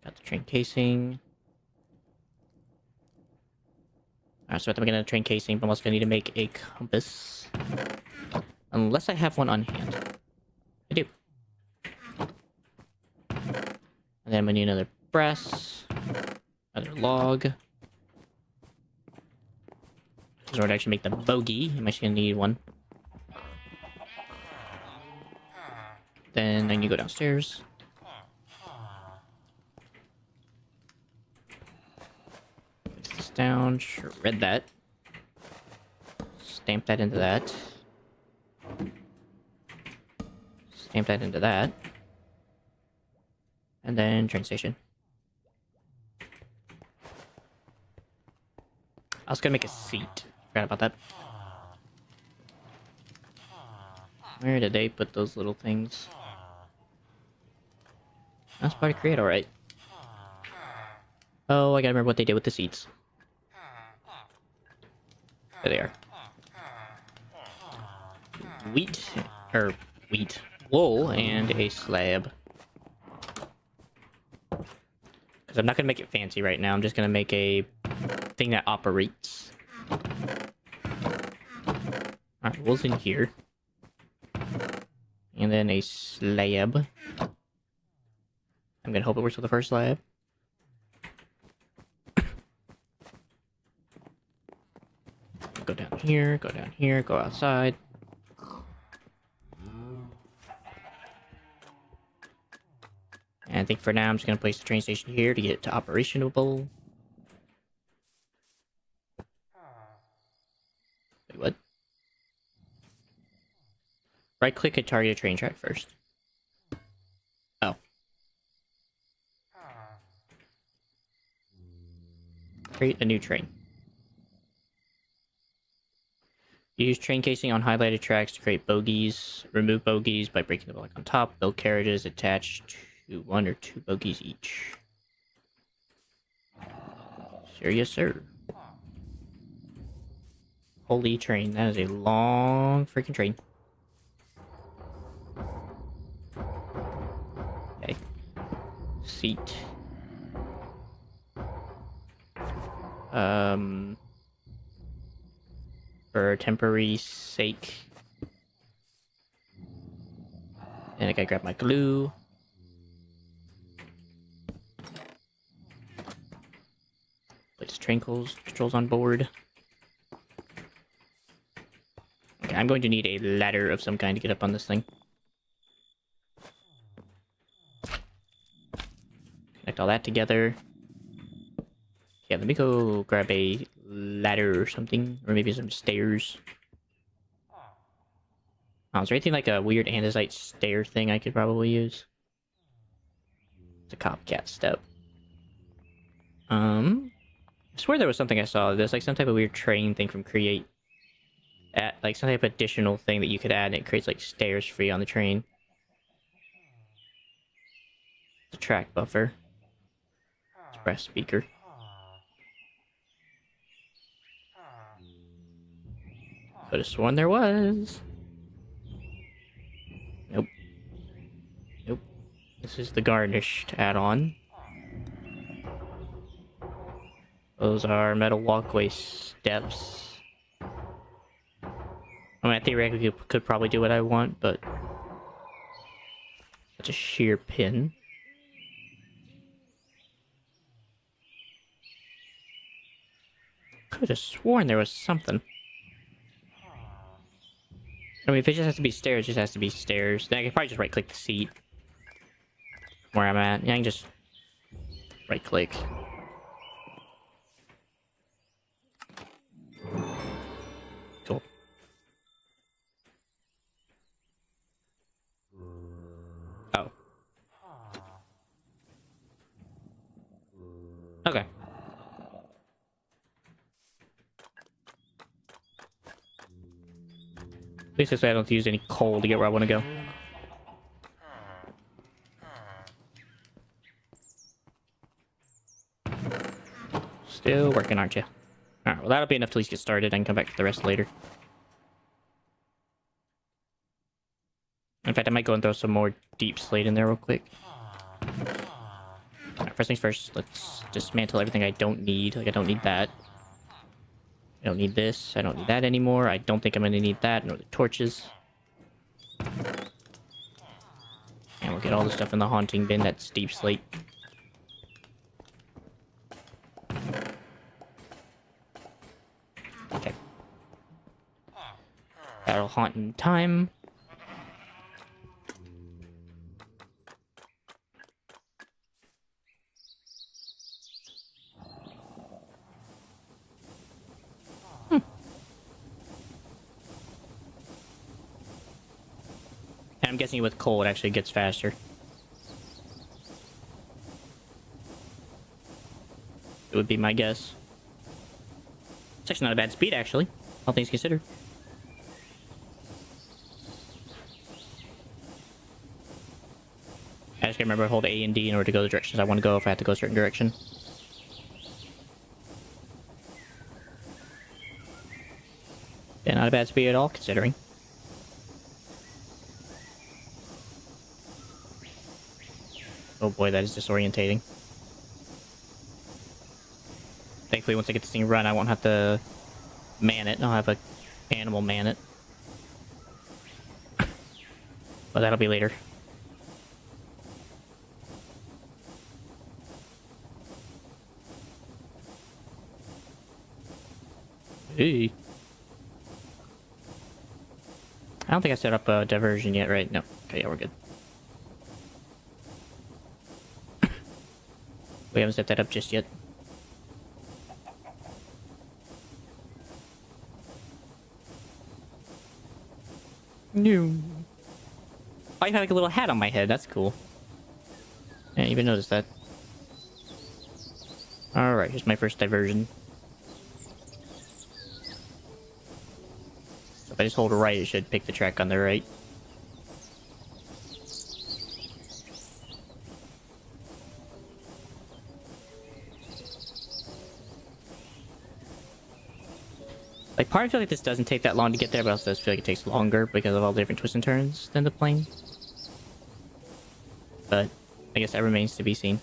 Got the train casing. Alright, so I'm gonna train casing, but I'm also gonna need to make a compass. Unless I have one on hand. I do. And then I'm gonna need another brass. Another log. In order to actually make the bogey, I'm actually gonna need one. Then I need to go downstairs. Put this down, shred that. Stamp that into that. Stamp that into that. And then train station. I was gonna make a seat. Forgot about that. Where did they put those little things? That's part of create, alright. Oh, I gotta remember what they did with the seats. There they are. Wheat. Wool and a slab. Because I'm not gonna make it fancy right now. I'm just gonna make a thing that operates. Alright, wool's in here. And then a slab. I'm gonna hope it works with the first slab. Go down here, go outside. And I think for now I'm just gonna place the train station here to get it to operationable. Wait, what? Right click and target a train track first. Oh. Create a new train. Use train casing on highlighted tracks to create bogies. Remove bogies by breaking the block on top. Build carriages attached to 1 or 2 bogies each. Sure, yes, sir. Holy train, that is a long freaking train. Okay. Seat. For temporary sake. And I gotta grab my glue. Place train controls on board. Okay, I'm going to need a ladder of some kind to get up on this thing. Connect all that together. Yeah, let me go grab a ladder or something, or maybe some stairs. Oh, is there anything like a weird andesite stair thing I could probably use? It's a copycat step. I swear there was something I saw. There's like some type of weird train thing from Create. Like some type of additional thing that you could add, and it creates like stairs for you on the train. The track buffer. Express speaker. Could have sworn there was. Nope. Nope. This is the garnished add-on. Those are metal walkway steps. I mean, I theoretically could probably do what I want, but it's a sheer pin. Could have sworn there was something. I mean, if it just has to be stairs, it just has to be stairs. Then I could probably just right-click the seat. Where I'm at. Yeah, I can just right-click. Cool. Oh. Okay. At least this way I don't have to use any coal to get where I want to go. Still working, aren't you? Alright, well that'll be enough to at least get started. I can come back to the rest later. In fact, I might go and throw some more deep slate in there real quick. Right, first things first, let's dismantle everything I don't need. Like, I don't need that. I don't need this. I don't need that anymore. I don't think I'm going to need that, nor the torches. And we'll get all the stuff in the haunting bin. That's deep slate. Okay. Battle haunting time. And I'm guessing with coal it actually gets faster. It would be my guess. It's actually not a bad speed, actually, all things considered. I just gotta remember to hold A and D in order to go the directions I want to go if I have to go a certain direction. Yeah, not a bad speed at all, considering. Oh boy, that is disorientating. Thankfully, once I get this thing run, I won't have to man it. I'll have an animal man it. But that'll be later. Hey. I don't think I set up a diversion yet, right? No. Okay, yeah, we're good. We haven't set that up just yet. No. I have like a little hat on my head. That's cool. I didn't even notice that. Alright, here's my first diversion. So if I just hold right, it should pick the track on the right. Like, part of me feels like this doesn't take that long to get there, but also does feel like it takes longer because of all the different twists and turns than the plane. But I guess that remains to be seen.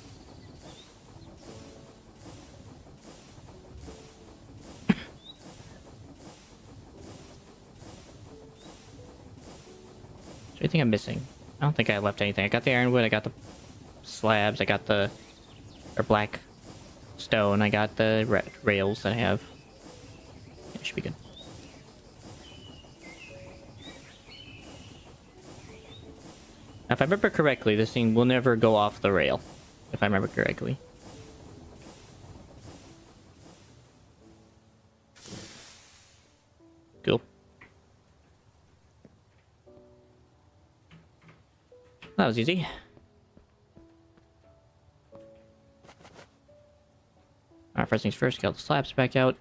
So anything I'm missing? I don't think I left anything. I got the ironwood, I got the slabs, I got the black stone, I got the red rails that I have. Yeah, it should be good. Now, if I remember correctly, this thing will never go off the rail. If I remember correctly. Cool. That was easy. Alright, first things first, get all the slabs back out.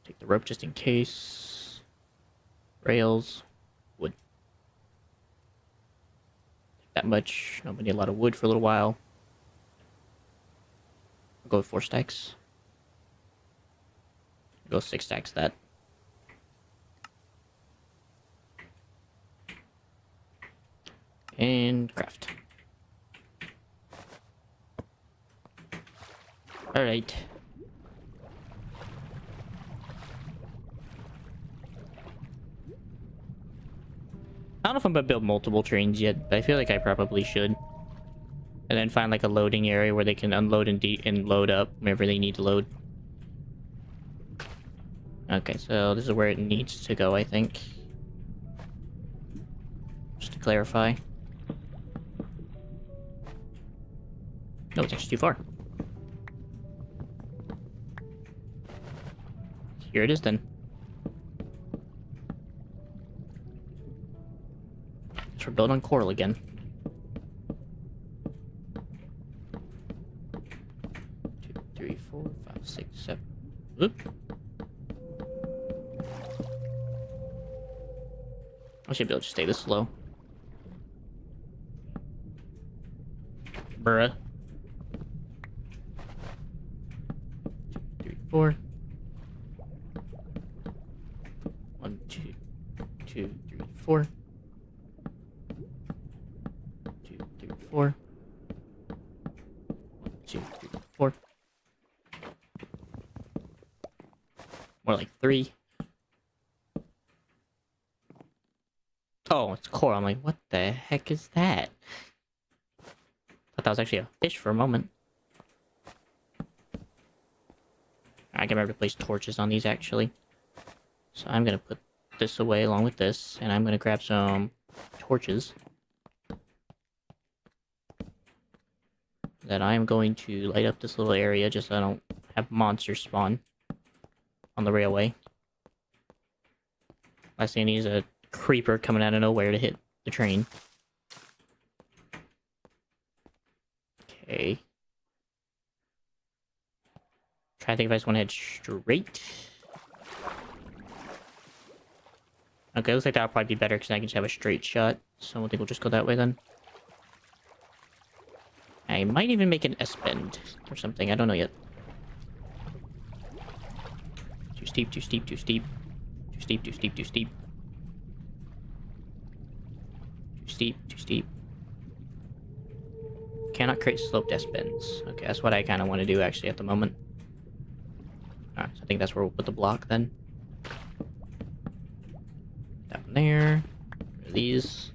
Take the rope just in case. Rails. Wood. That much. No, we need a lot of wood for a little while. I'll go with 4 stacks. I'll go 6 stacks that. And craft. Alright. I don't know if I'm gonna build multiple trains yet, but I feel like I probably should. And then find like a loading area where they can unload and load up whenever they need to load. Okay, so this is where it needs to go, I think. Just to clarify. No, it's actually too far. Here it is then. So we're building on coral again. 2, 3, 4, 5, 6, 7. Oop. I should be able to stay this slow. Bruh. 2, 3, 4. 1, 2, 2, 3, 4. 2, 3, 4. 1, 2, 3, 4. More like 3. Oh, it's coral. I'm like, what the heck is that? Thought that was actually a fish for a moment. I can remember to place torches on these actually. So I'm gonna put this away along with this, and I'm gonna grab some torches. Then I'm going to light up this little area just so I don't have monsters spawn on the railway. Last thing I need is a creeper coming out of nowhere to hit the train. Okay. Try to think if I just want to head straight. Okay, looks like that'll probably be better because I can just have a straight shot. So I think we'll just go that way then. I might even make an S-bend or something. I don't know yet. Too steep, too steep, too steep. Too steep, too steep, too steep. Too steep, too steep. Cannot create sloped S-bends. Okay, that's what I kind of want to do actually at the moment. Alright, so I think that's where we'll put the block then. Down there. These.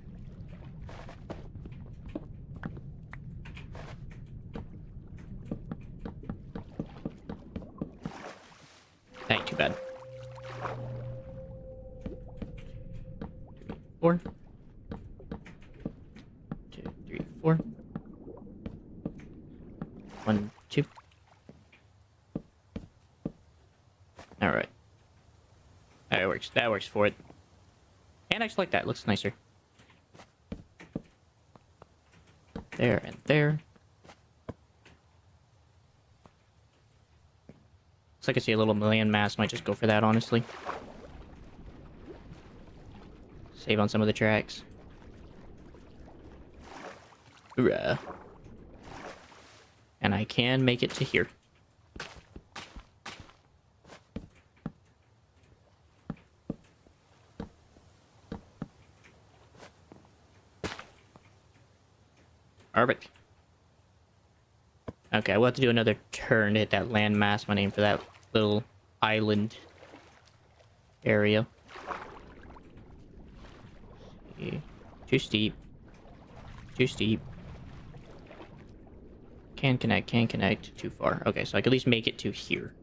That ain't too bad. 3, 4. 2, 3, 4. 1, 2. Alright. That works. That works for it. And I actually like that. It looks nicer. There and there. Looks like I see a little land mass. Might just go for that, honestly. Save on some of the tracks. Hoorah. And I can make it to here. Perfect. Okay, I will have to do another turn to hit that landmass. My name for that little island area. Too steep. Too steep. Can connect, can connect. Too far. Okay, so I can at least make it to here.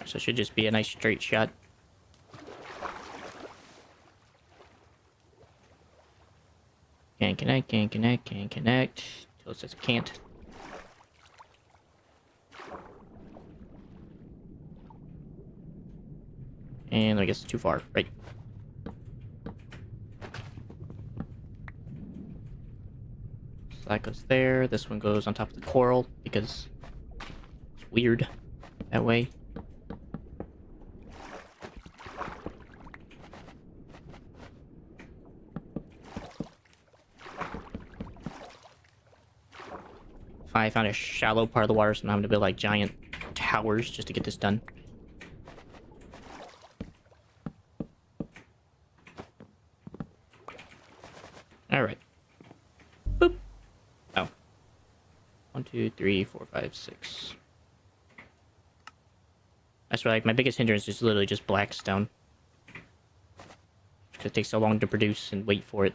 So it should just be a nice straight shot. Can connect, can connect, can connect. Till it says can't. And I guess it's too far, right? So that goes there. This one goes on top of the coral because it's weird that way. I found a shallow part of the water, so now I'm gonna build like giant towers just to get this done. Alright. Boop. Oh. 1, 2, 3, 4, 5, 6. I swear, like, my biggest hindrance is literally just black stone. Because it takes so long to produce and wait for it.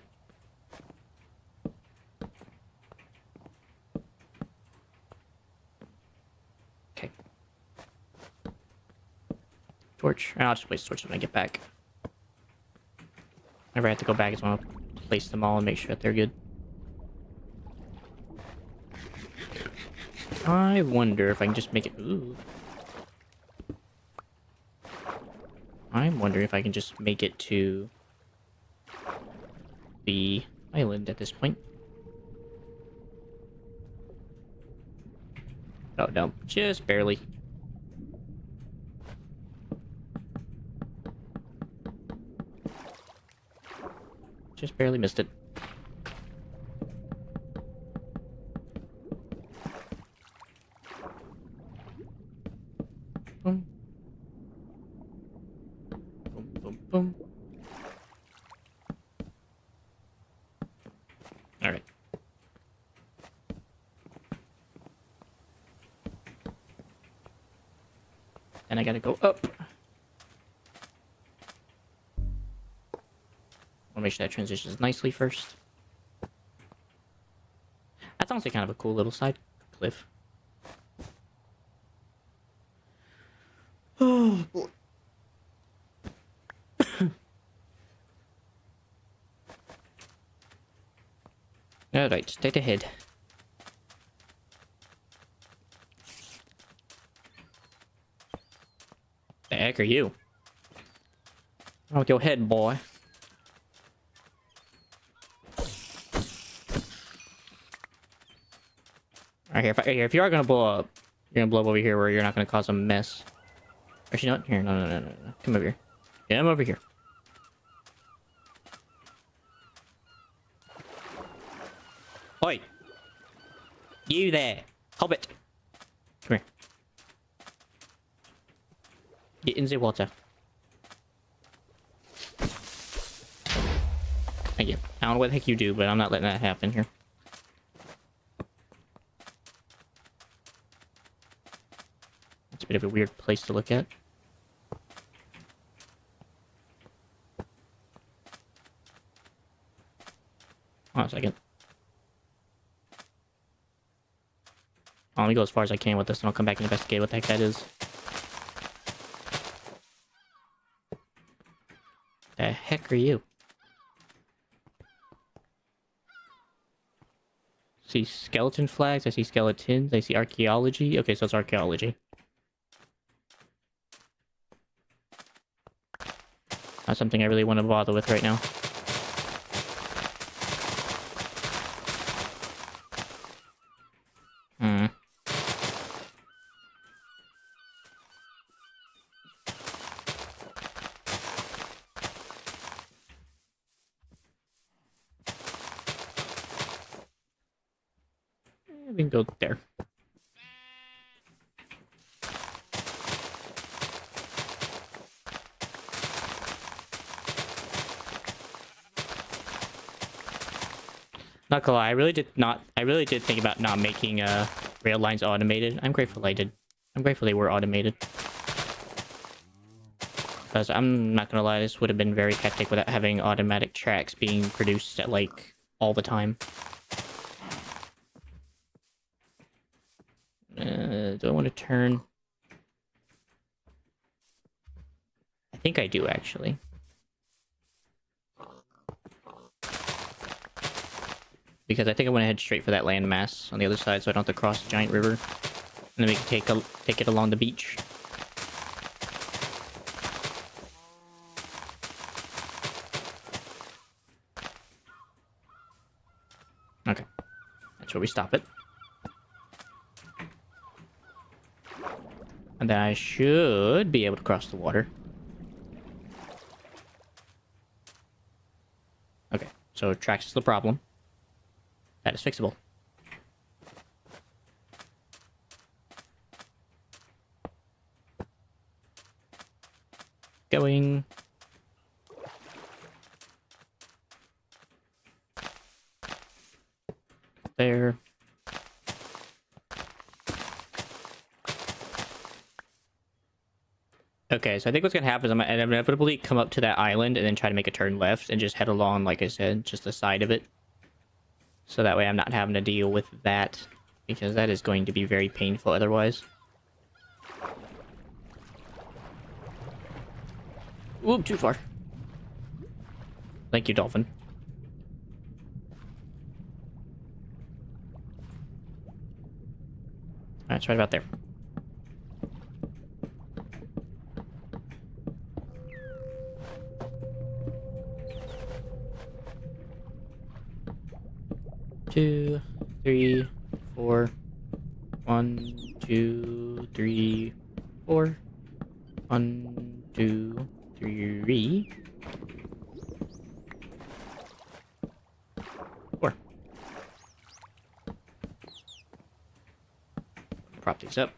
Okay. Torch. And I'll just place torches when I get back. Whenever I have to go back, I just want to place them all and make sure that they're good. I wonder if I can just make it... Ooh. I'm wondering if I can just make it to the island at this point. Oh, no. Just barely. Just barely missed it. Boom. Boom, boom, boom. Alright. And I gotta go up. I'll make sure that transitions nicely first. That's honestly kind of a cool little side cliff. Oh, boy. Alright, straight ahead. The heck are you? What's with your head, boy? Alright, if you are gonna blow up, you're gonna blow up over here where you're not gonna cause a mess. Actually, not here. No. Come over here. Come over here. Oi! You there! Hobbit! Come here. Get in the water. Thank you. I don't know what the heck you do, but I'm not letting that happen here. It's a bit of a weird place to look at. Hold on a second. Let me go as far as I can with this, and I'll come back and investigate what the heck that is. The heck are you? See skeleton flags, I see skeletons, I see archaeology. Okay, so it's archaeology. Not something I really want to bother with right now. We can go there. Not gonna lie, I really did think about not making rail lines automated. I'm grateful I did. I'm grateful they were automated. Because I'm not gonna lie, this would have been very hectic without having automatic tracks being produced at like all the time. Do I want to turn? I think I do, actually. Because I think I want to head straight for that landmass on the other side so I don't have to cross the giant river. And then we can take it along the beach. Okay. That's where we stop it. And then I should be able to cross the water. Okay, so tracks is the problem. That is fixable. going. There. Okay, so I think what's gonna happen is I'm gonna inevitably come up to that island and then try to make a turn left and just head along, like I said, just the side of it. So that way I'm not having to deal with that, because that is going to be very painful otherwise. Ooh, too far. Thank you, dolphin. Alright, it's right about there. Two, three, four. 1, 2, 3, 4. 1, 2, 3, 4. Prop these up.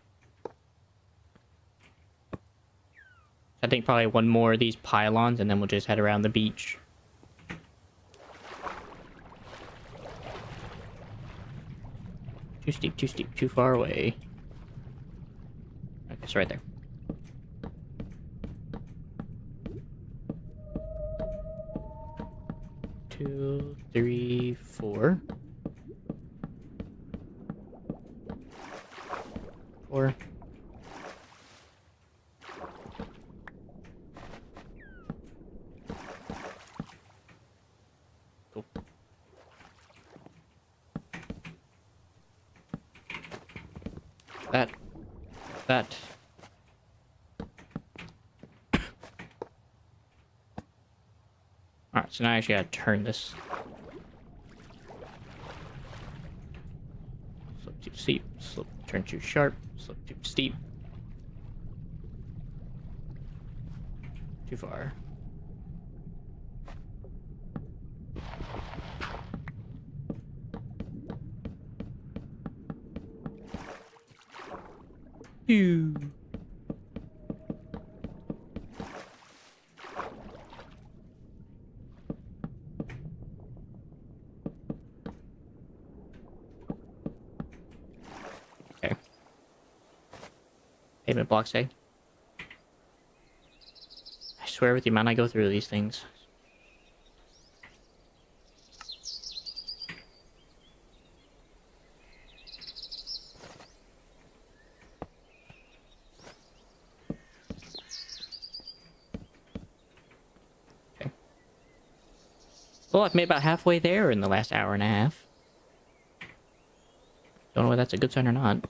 I think probably one more of these pylons and then we'll just head around the beach. Too steep, too far away. Okay, it's right there. Two, three, four. 4. Cool. That. Alright, so now I actually gotta turn this. Slope too steep, slope turn too sharp, slope too steep. Too far. Ew. Okay. Pavement blocks, eh? I swear with you, man, I go through these things. Well, I've made about halfway there in the last hour and a half. Don't know whether that's a good sign or not.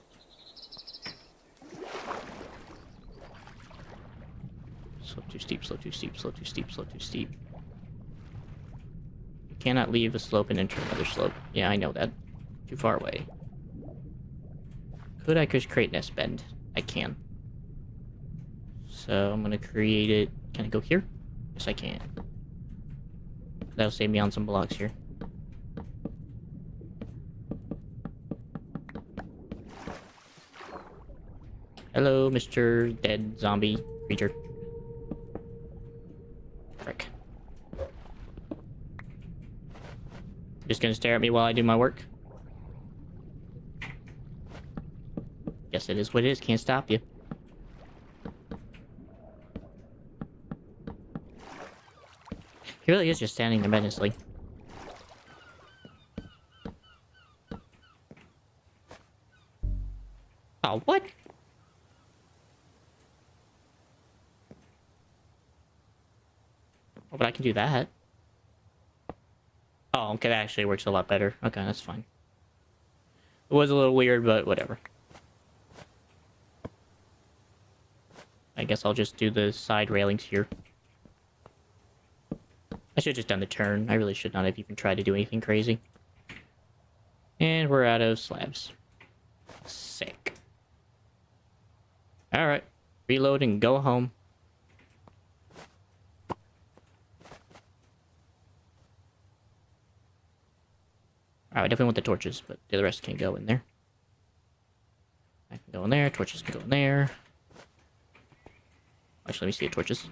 Slope too steep, slope too steep, slope too steep, slope too steep. You cannot leave a slope and enter another slope. Yeah, I know that. Too far away. Could I just create nest bend? I can. So I'm gonna create it. Can I go here? Yes, I can. That'll save me on some blocks here. Hello, Mr. Dead Zombie Creature. Frick. Just gonna stare at me while I do my work? Guess it is what it is, can't stop you. He really is just standing there menacingly. Oh, what? Oh, but I can do that. Oh, okay, that actually works a lot better. Okay, that's fine. It was a little weird, but whatever. I guess I'll just do the side railings here. I should have just done the turn. I really should not have even tried to do anything crazy. And we're out of slabs. Sick. Alright. Reload and go home. Alright, I definitely want the torches, but the rest can go in there. I can go in there, torches can go in there. Actually, let me see the torches.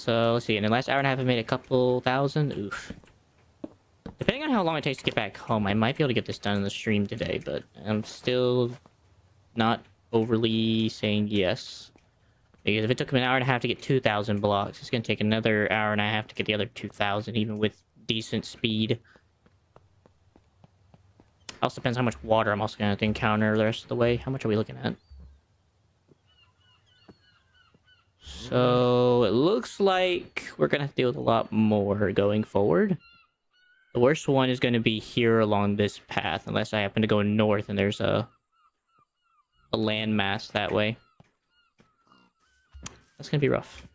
So, let's see. In the last hour and a half, I made a couple thousand. Oof. Depending on how long it takes to get back home, I might be able to get this done in the stream today, but I'm still not overly saying yes. Because if it took me an hour and a half to get 2,000 blocks, it's going to take another hour and a half to get the other 2,000, even with decent speed. Also depends how much water I'm also going to have to encounter the rest of the way. How much are we looking at? So, it looks like we're going to have to deal with a lot more going forward. The worst one is going to be here along this path, unless I happen to go north and there's a landmass that way. That's going to be rough.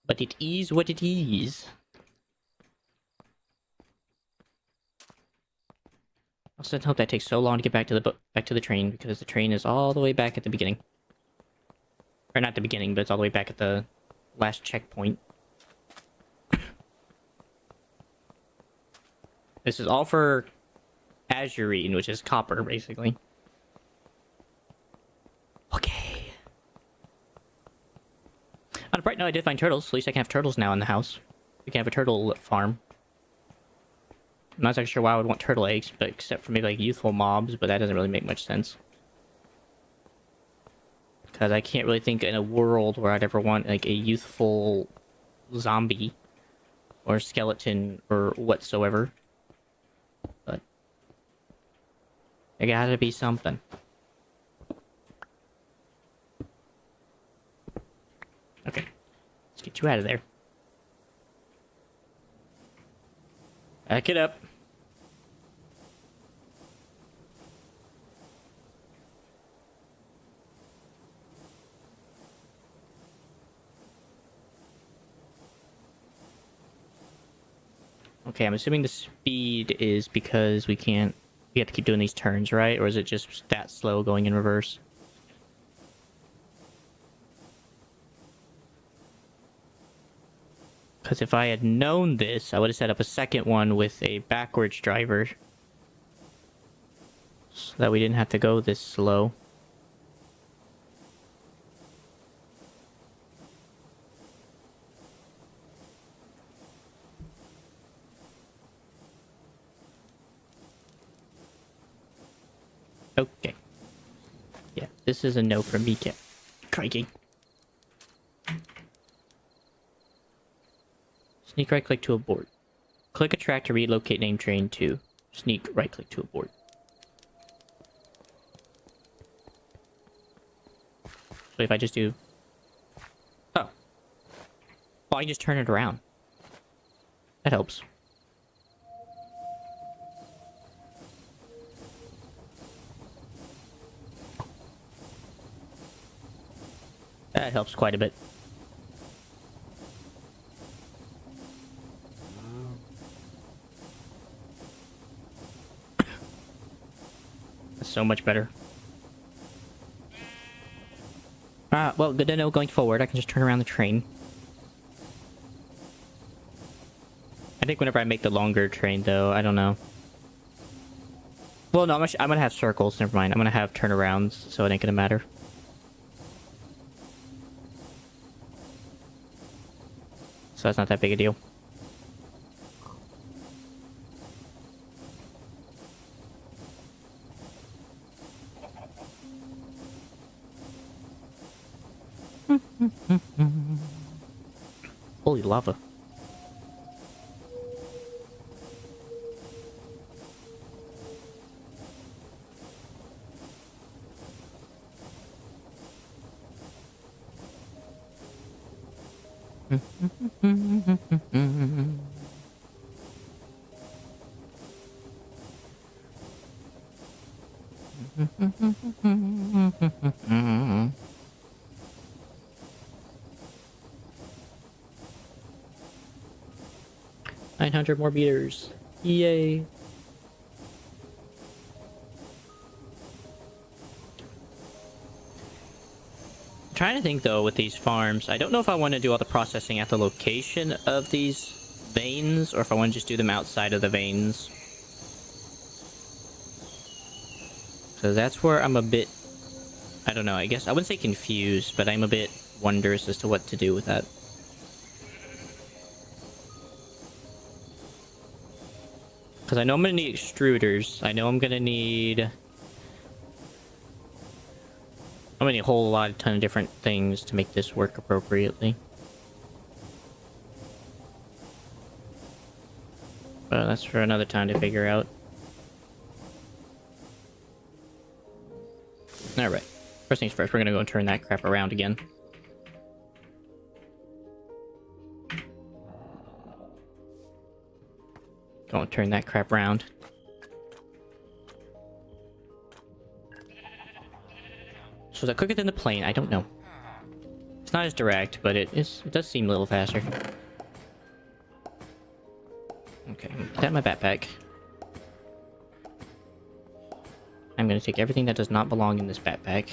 But it is what it is. I also hope that takes so long to get back to the train, because the train is all the way back at the beginning. Or not the beginning, but it's all the way back at the last checkpoint. This is all for azurine, which is copper, basically. Okay. On a bright note, I did find turtles. At least I can have turtles now in the house. We can have a turtle farm. I'm not exactly sure why I would want turtle eggs, but except for maybe like youthful mobs, but that doesn't really make much sense. Because I can't really think in a world where I'd ever want like a youthful zombie or skeleton or whatsoever. But there gotta be something. Okay, let's get you out of there. Back it up. Okay, I'm assuming the speed is because we have to keep doing these turns, right? Or is it just that slow going in reverse? Because if I had known this, I would have set up a second one with a backwards driver. So that we didn't have to go this slow. Okay. Yeah, this is a no from me, Cat. Crikey. Sneak right click to abort. Click a track to relocate name train to. Sneak right click to abort. So if I just do... Oh. Oh, I can just turn it around. That helps. That helps quite a bit. That's so much better. Well, good to know going forward. I can just turn around the train. I think whenever I make the longer train, though, I don't know. Well, no, I'm gonna have circles. Never mind. I'm gonna have turnarounds, so it ain't gonna matter. So that's not that big a deal. Holy lava. $900 more meters. Yay. I'm trying to think though with these farms. I don't know if I want to do all the processing at the location of these veins or if I want to just do them outside of the veins. So that's where I'm a bit I don't know, I guess I wouldn't say confused, but I'm a bit wondrous as to what to do with that. Because I know I'm going to need extruders. I know I'm going to need... I'm going to need a whole ton of different things to make this work appropriately. But that's for another time to figure out. Alright. First things first, we're going to go and turn that crap around again. Go and turn that crap around. So is that quicker than the plane? I don't know. It's not as direct, but it does seem a little faster. Okay, put that in my backpack. I'm gonna take everything that does not belong in this backpack.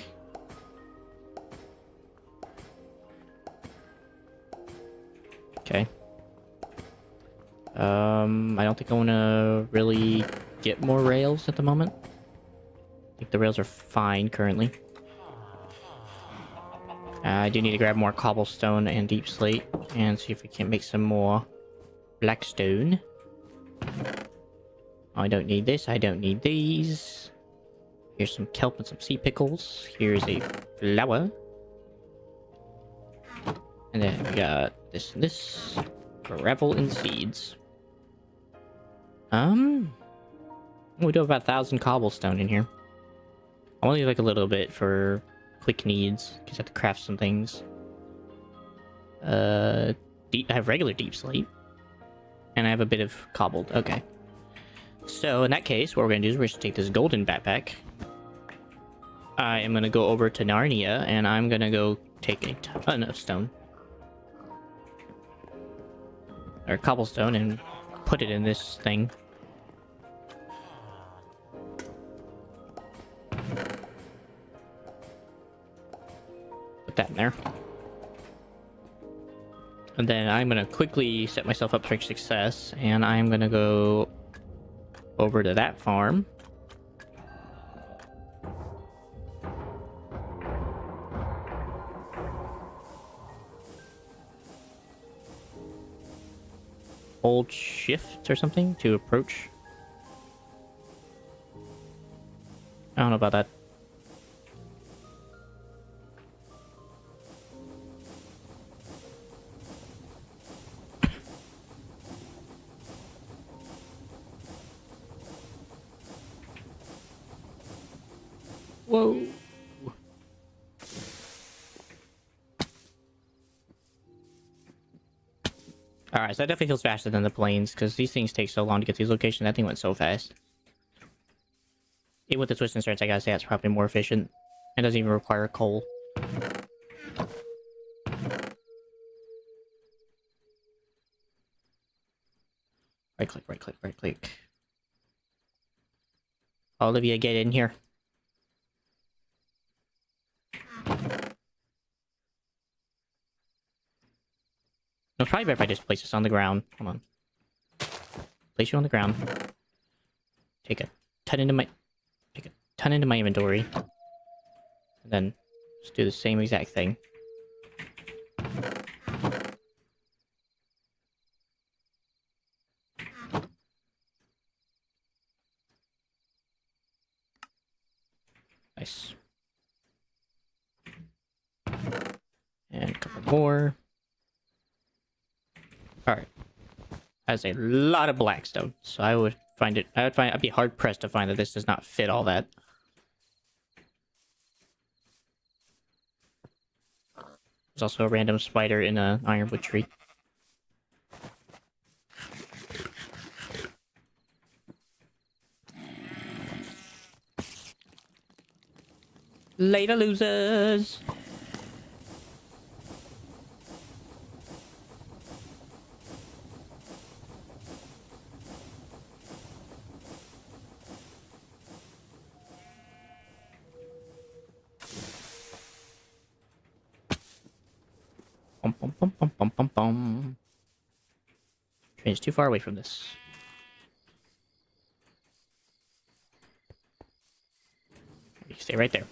Okay. I don't think I want to really get more rails at the moment. I think the rails are fine currently. I do need to grab more cobblestone and deep slate and see if we can make some more blackstone. I don't need this. I don't need these. Here's some kelp and some sea pickles. Here's a flower. And then we got this and this. Gravel and seeds. We do have about 1,000 cobblestone in here. I want to leave like a little bit for quick needs, because I have to craft some things. I have regular deep slate. And I have a bit of cobbled. Okay. So in that case, what we're going to do is we're going to take this golden backpack. I am going to go over to Narnia, and I'm going to go take a ton of stone. Or cobblestone, and put it in this thing. Put that in there. And then I'm going to quickly set myself up for success, and I'm going to go over to that farm. Hold shift or something to approach. I don't know about that. Whoa. Alright, so that definitely feels faster than the planes, because these things take so long to get to these locations. That thing went so fast. Even with the twist and turns, I gotta say that's probably more efficient. It doesn't even require coal. Right click, right click, right click. Olivia, get in here. No, probably better if I just place this on the ground. Hold on. Place you on the ground. Take a ton into my inventory. And then just do the same exact thing. Nice. And a couple more. Alright. That's a lot of blackstone. So I'd be hard pressed to find that this does not fit all that. There's also a random spider in an ironwood tree. Later, losers! Bum, bum, bum, bum, bum, bum, bum. Train's too far away from this. You stay right there.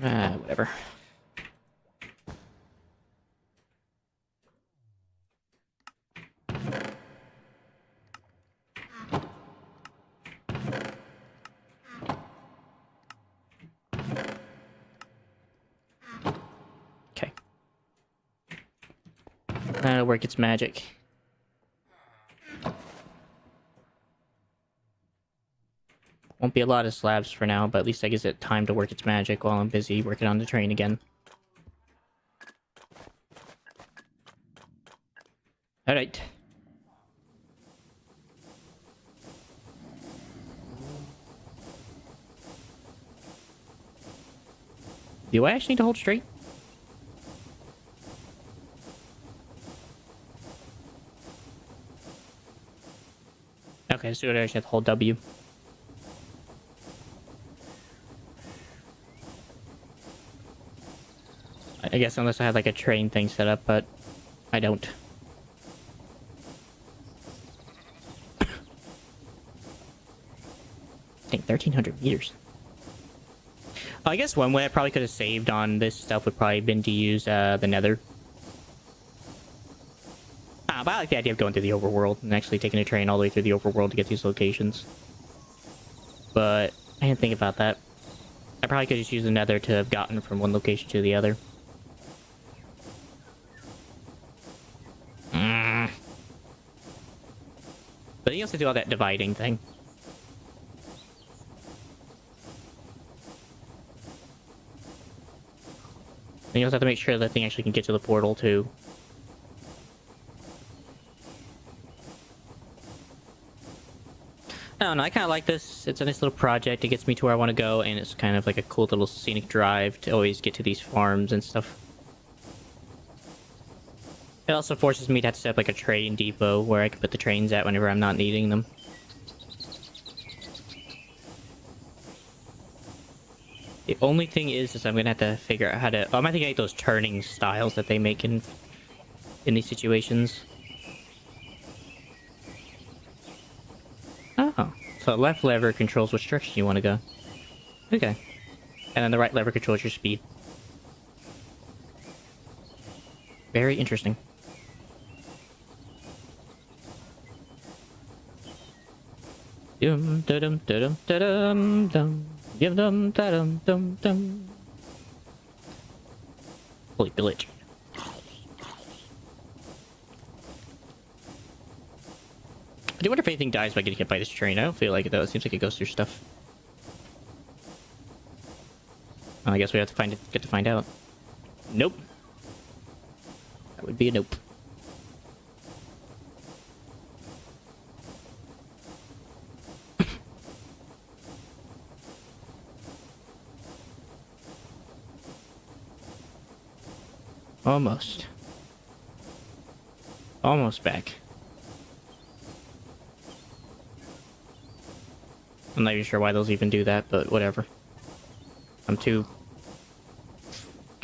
Whatever. Okay. That'll work its magic. Won't be a lot of slabs for now, but at least that gives it time to work its magic while I'm busy working on the train again. Alright. Do I actually need to hold straight? Okay, so I actually have to hold W. I guess unless I had like a train thing set up, but I don't. Dang, 1,300 meters. I guess one way I probably could have saved on this stuff would probably been to use the nether. But I like the idea of going through the overworld and actually taking a train all the way through the overworld to get these locations. But I didn't think about that. I probably could just use the nether to have gotten from one location to the other. But you also do all that dividing thing. And you also have to make sure that thing actually can get to the portal too. I don't know, I kind of like this. It's a nice little project. It gets me to where I want to go, and it's kind of like a cool little scenic drive to always get to these farms and stuff. It also forces me to have to set up like a train depot where I can put the trains at whenever I'm not needing them. The only thing is I'm gonna have to figure out how to... I'm thinking like those turning styles that they make in these situations. Oh, so left lever controls which direction you want to go. Okay. And then the right lever controls your speed. Very interesting. Dum da dum da dum da dum dum. Give them da dum dum dum. Holy village. I do wonder if anything dies by getting hit by this train. I don't feel like it though. It seems like it goes through stuff. Well, I guess we have to get to find out. Nope. That would be a nope. Almost. Almost back. I'm not even sure why those even do that, but whatever. I'm too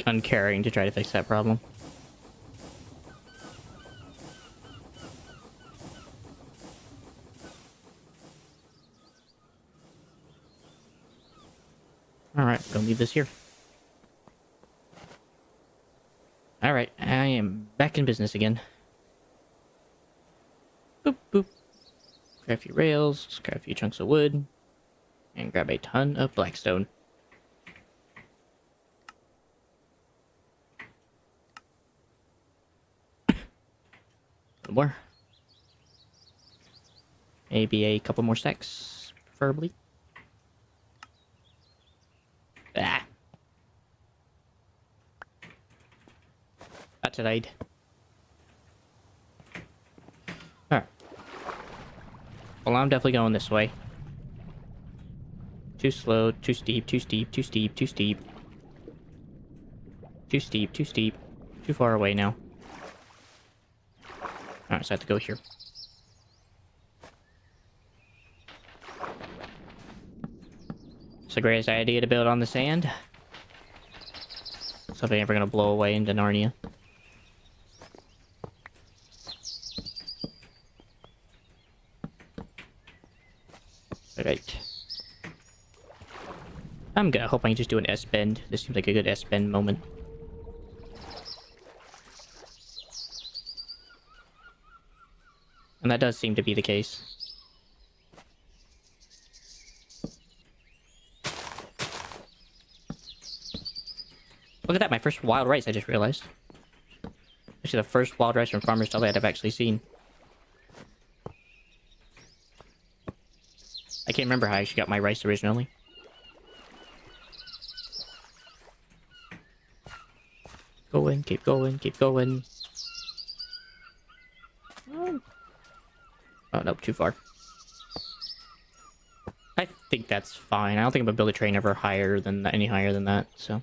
uncaring to try to fix that problem. Alright, don't leave this here. Alright, I am back in business again. Boop, boop. Grab a few rails, grab a few chunks of wood, and grab a ton of blackstone. One more. Maybe a couple more stacks, preferably. Ah. That's what I'd. Alright. Well, I'm definitely going this way. Too slow, too steep, too steep, too steep, too steep. Too steep, too steep. Too far away now. Alright, so I have to go here. It's the greatest idea to build on the sand. Something ever gonna blow away into Narnia. Alright. I'm good. I hope I can just do an S-bend. This seems like a good S-bend moment. And that does seem to be the case. Look at that, my first wild rice, I just realized. Actually, the first wild rice from Farmer's Delight I've actually seen. I can't remember how I actually got my rice originally. Going, keep going, keep going. Oh, nope, too far. I think that's fine. I don't think I'm gonna build a train ever higher than that, any higher than that, so.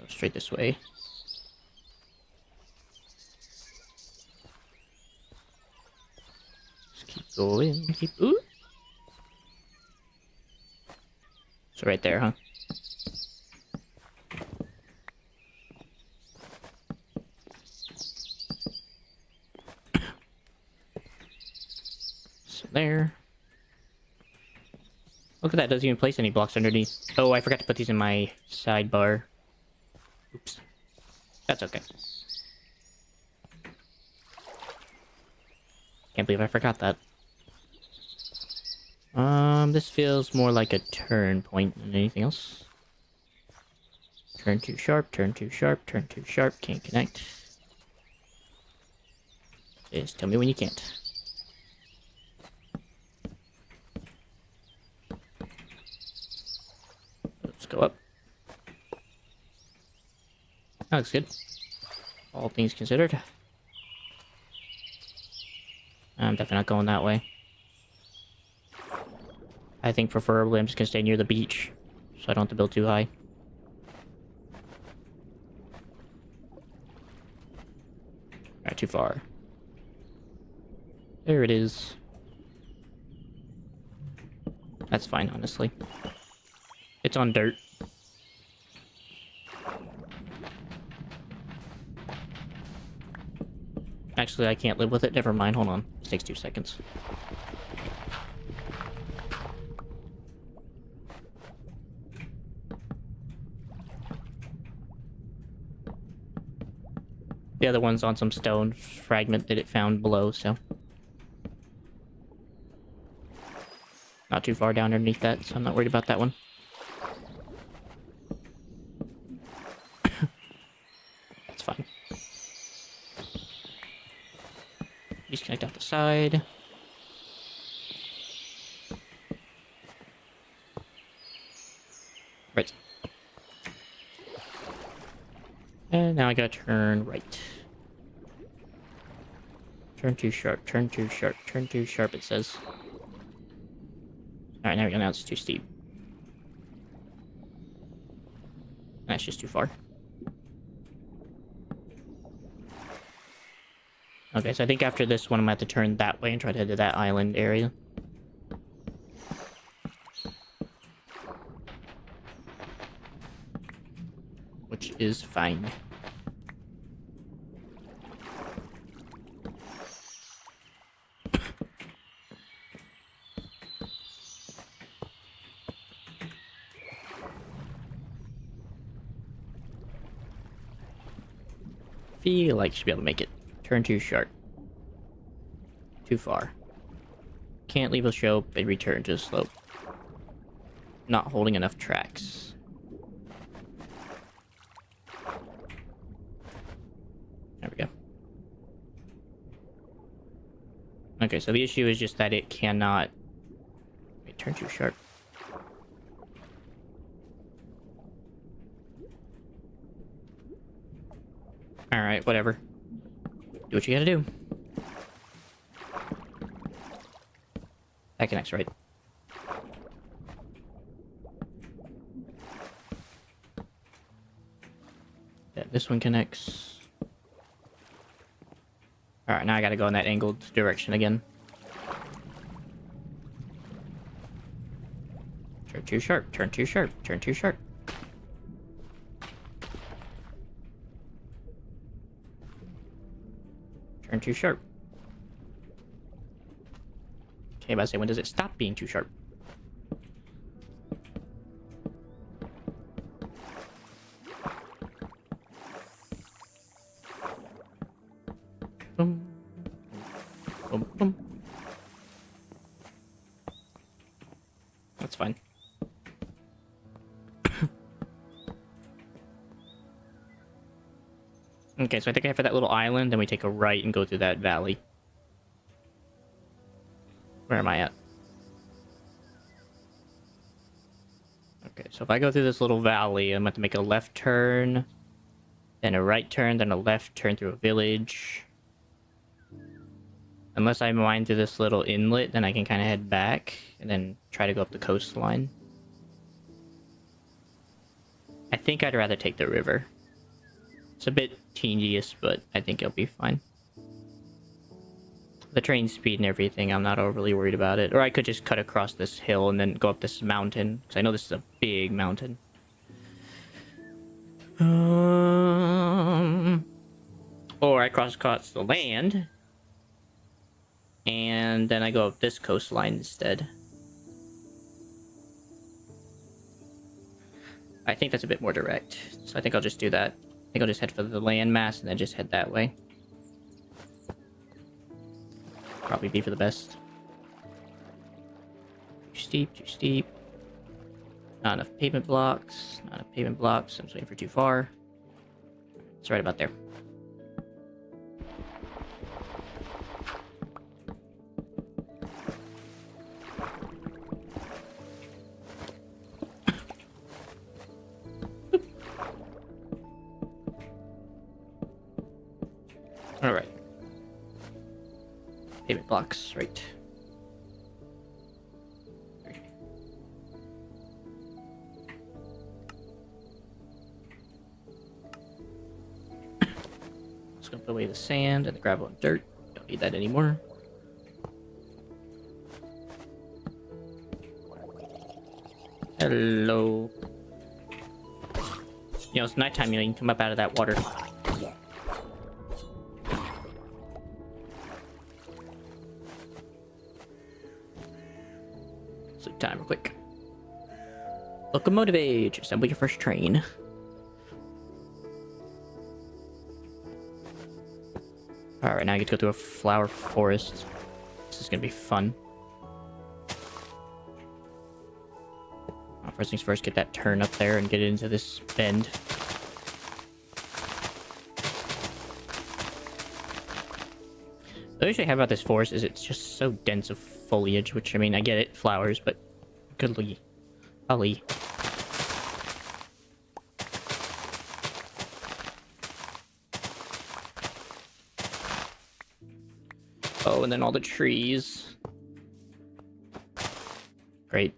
Straight this way. Just keep going, keep... Ooh! So right there, huh? So there. Look at that, doesn't even place any blocks underneath. Oh, I forgot to put these in my sidebar. Oops. That's okay. Can't believe I forgot that. This feels more like a turn point than anything else. Turn too sharp, turn too sharp, turn too sharp, can't connect. Just tell me when you can't. Let's go up. That looks good. All things considered. I'm definitely not going that way. I think preferably I'm just gonna stay near the beach, so I don't have to build too high. Not too far. There it is. That's fine, honestly. It's on dirt. Actually, I can't live with it. Never mind. Hold on. It takes 2 seconds. The other one's on some stone fragment that it found below, so... Not too far down underneath that, so I'm not worried about that one. That's fine. Just connect out the side. Right. And now I gotta turn right. Turn too sharp, turn too sharp, turn too sharp, it says. Alright, now we go. Now it's too steep. That's just too far. Okay, so I think after this one, I'm gonna have to turn that way and try to head to that island area. Which is fine. Feel like should be able to make it. Turn too sharp. Too far. Can't leave a slope and return to the slope. Not holding enough tracks. There we go. Okay, so the issue is just that it cannot... Wait, turn too sharp. Alright, whatever. Do what you gotta do. That connects, right? Yeah, this one connects. Alright, now I gotta go in that angled direction again. Turn too sharp, turn too sharp, turn too sharp. Turn too sharp. Okay, about to say, when does it stop being too sharp? Boom. Boom, boom. That's fine. Okay, so I think after that little island, then we take a right and go through that valley. Where am I at? Okay, so if I go through this little valley, I'm going to make a left turn, then a right turn, then a left turn through a village. Unless I mine through this little inlet, then I can kind of head back and then try to go up the coastline. I think I'd rather take the river. It's a bit tedious, but I think it'll be fine. The train speed and everything, I'm not overly worried about it. Or I could just cut across this hill and then go up this mountain, because I know this is a big mountain. Or I cross across the land, and then I go up this coastline instead. I think that's a bit more direct, so I think I'll just do that. I think I'll just head for the landmass and then just head that way. Probably be for the best. Too steep, too steep. Not enough pavement blocks. Not enough pavement blocks. I'm just waiting for too far. It's right about there. Alright. Pavement blocks, right. Just gonna put away the sand and the gravel and dirt. Don't need that anymore. Hello. You know, it's nighttime, you can come up out of that water. Sleep time real quick. Locomotive age. Assemble your first train. Alright, now I get to go through a flower forest. This is gonna be fun. First things first, get that turn up there and get into this bend. The issue I have about this forest is it's just so dense of foliage, which, I mean, I get it, flowers, but goodly. Golly. Oh, and then all the trees. Great.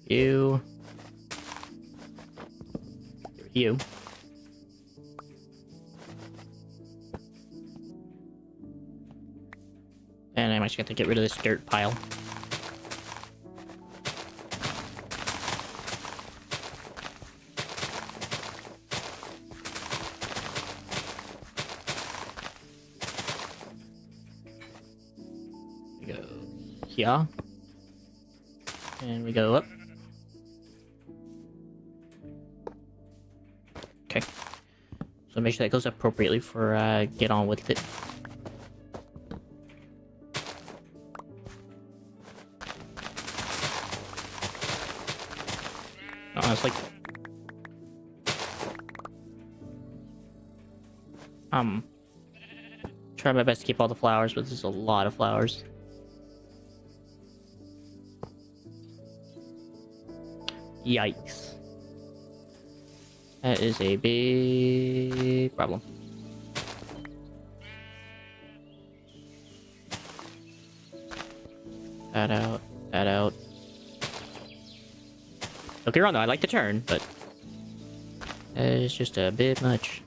You. You. And I'm actually going to get rid of this dirt pile. We go here. And we go up. Okay. So make sure that goes appropriately for get on with it. Honestly. Try my best to keep all the flowers, but this is a lot of flowers. Yikes. That is a big problem. That out, that out. Don't get me wrong though, I like the turn, but it's just a bit much.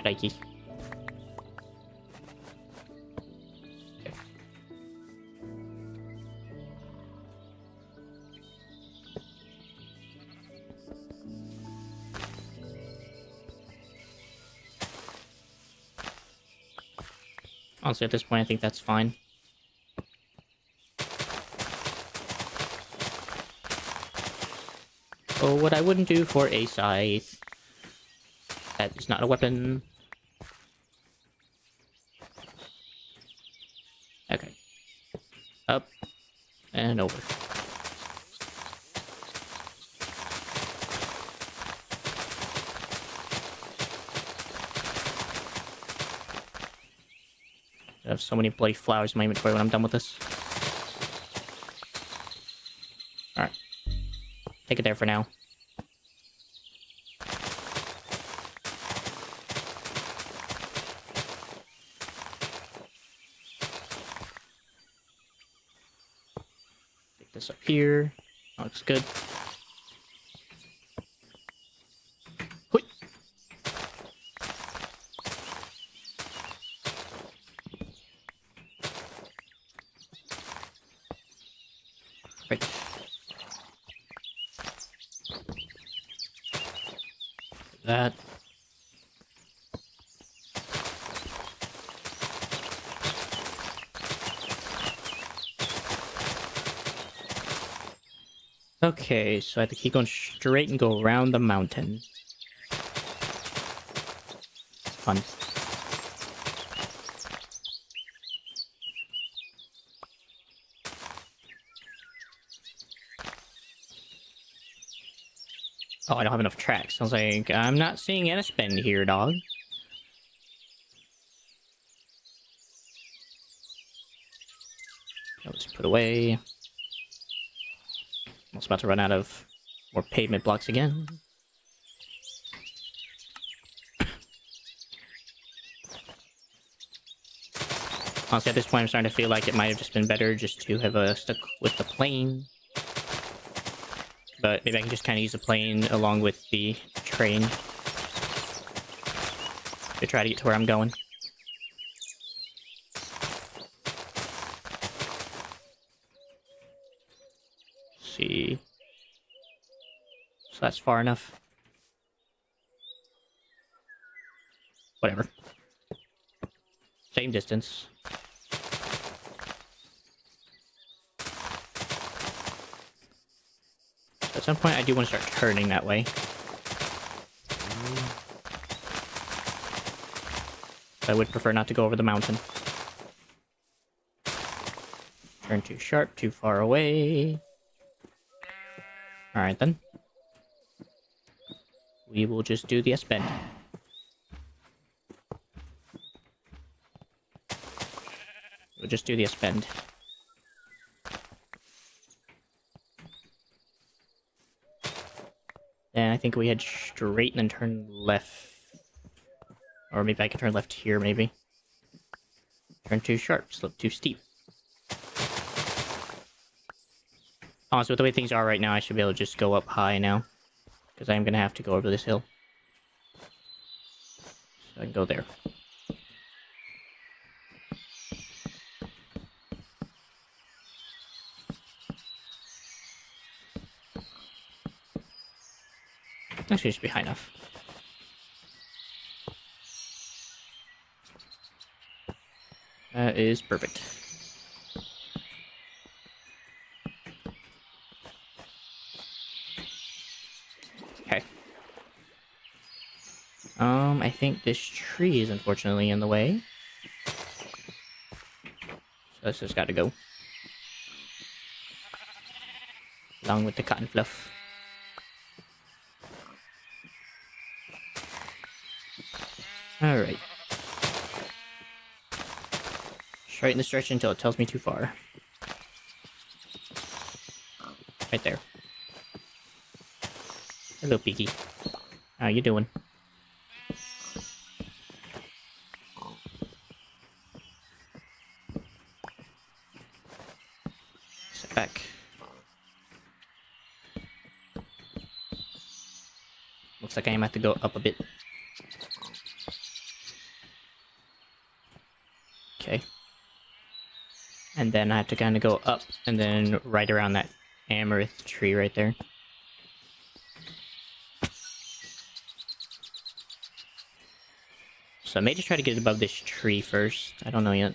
Crikey. Honestly, at this point, I think that's fine. Oh, what I wouldn't do for a scythe. That is not a weapon. Okay. Up and over. I have so many bloody flowers in my inventory when I'm done with this. Alright. Take it there for now. Take this up here. That looks good. Hoi! Right. That. Okay, so I have to keep going straight and go around the mountain. Fun. Oh, I don't have enough tracks. I was like, I'm not seeing any spend here, dog. Let's put away. Almost about to run out of more pavement blocks again. Honestly, at this point, I'm starting to feel like it might have just been better just to have stuck with the plane. But maybe I can just kind of use the plane along with the train to try to get to where I'm going. Let's see. So that's far enough. Whatever. Same distance. At some point, I do want to start turning that way. I would prefer not to go over the mountain. Turn too sharp, too far away. Alright then. We will just do the S-bend. We'll just do the S-bend. And I think we head straight and then turn left. Or maybe I can turn left here, maybe. Turn too sharp, slope too steep. Honestly, with the way things are right now, I should be able to just go up high now. Because I am going to have to go over this hill. So I can go there. Actually, it should be high enough. That is perfect. Okay. I think this tree is unfortunately in the way. So this has got to go. Along with the cotton fluff. Alright. Straighten the stretch until it tells me too far. Right there. Hello, Peaky. How you doing? Sit back. Looks like I might have to go up a bit. Okay. And then I have to kind of go up and then right around that amaranth tree right there. So I may just try to get above this tree first. I don't know yet.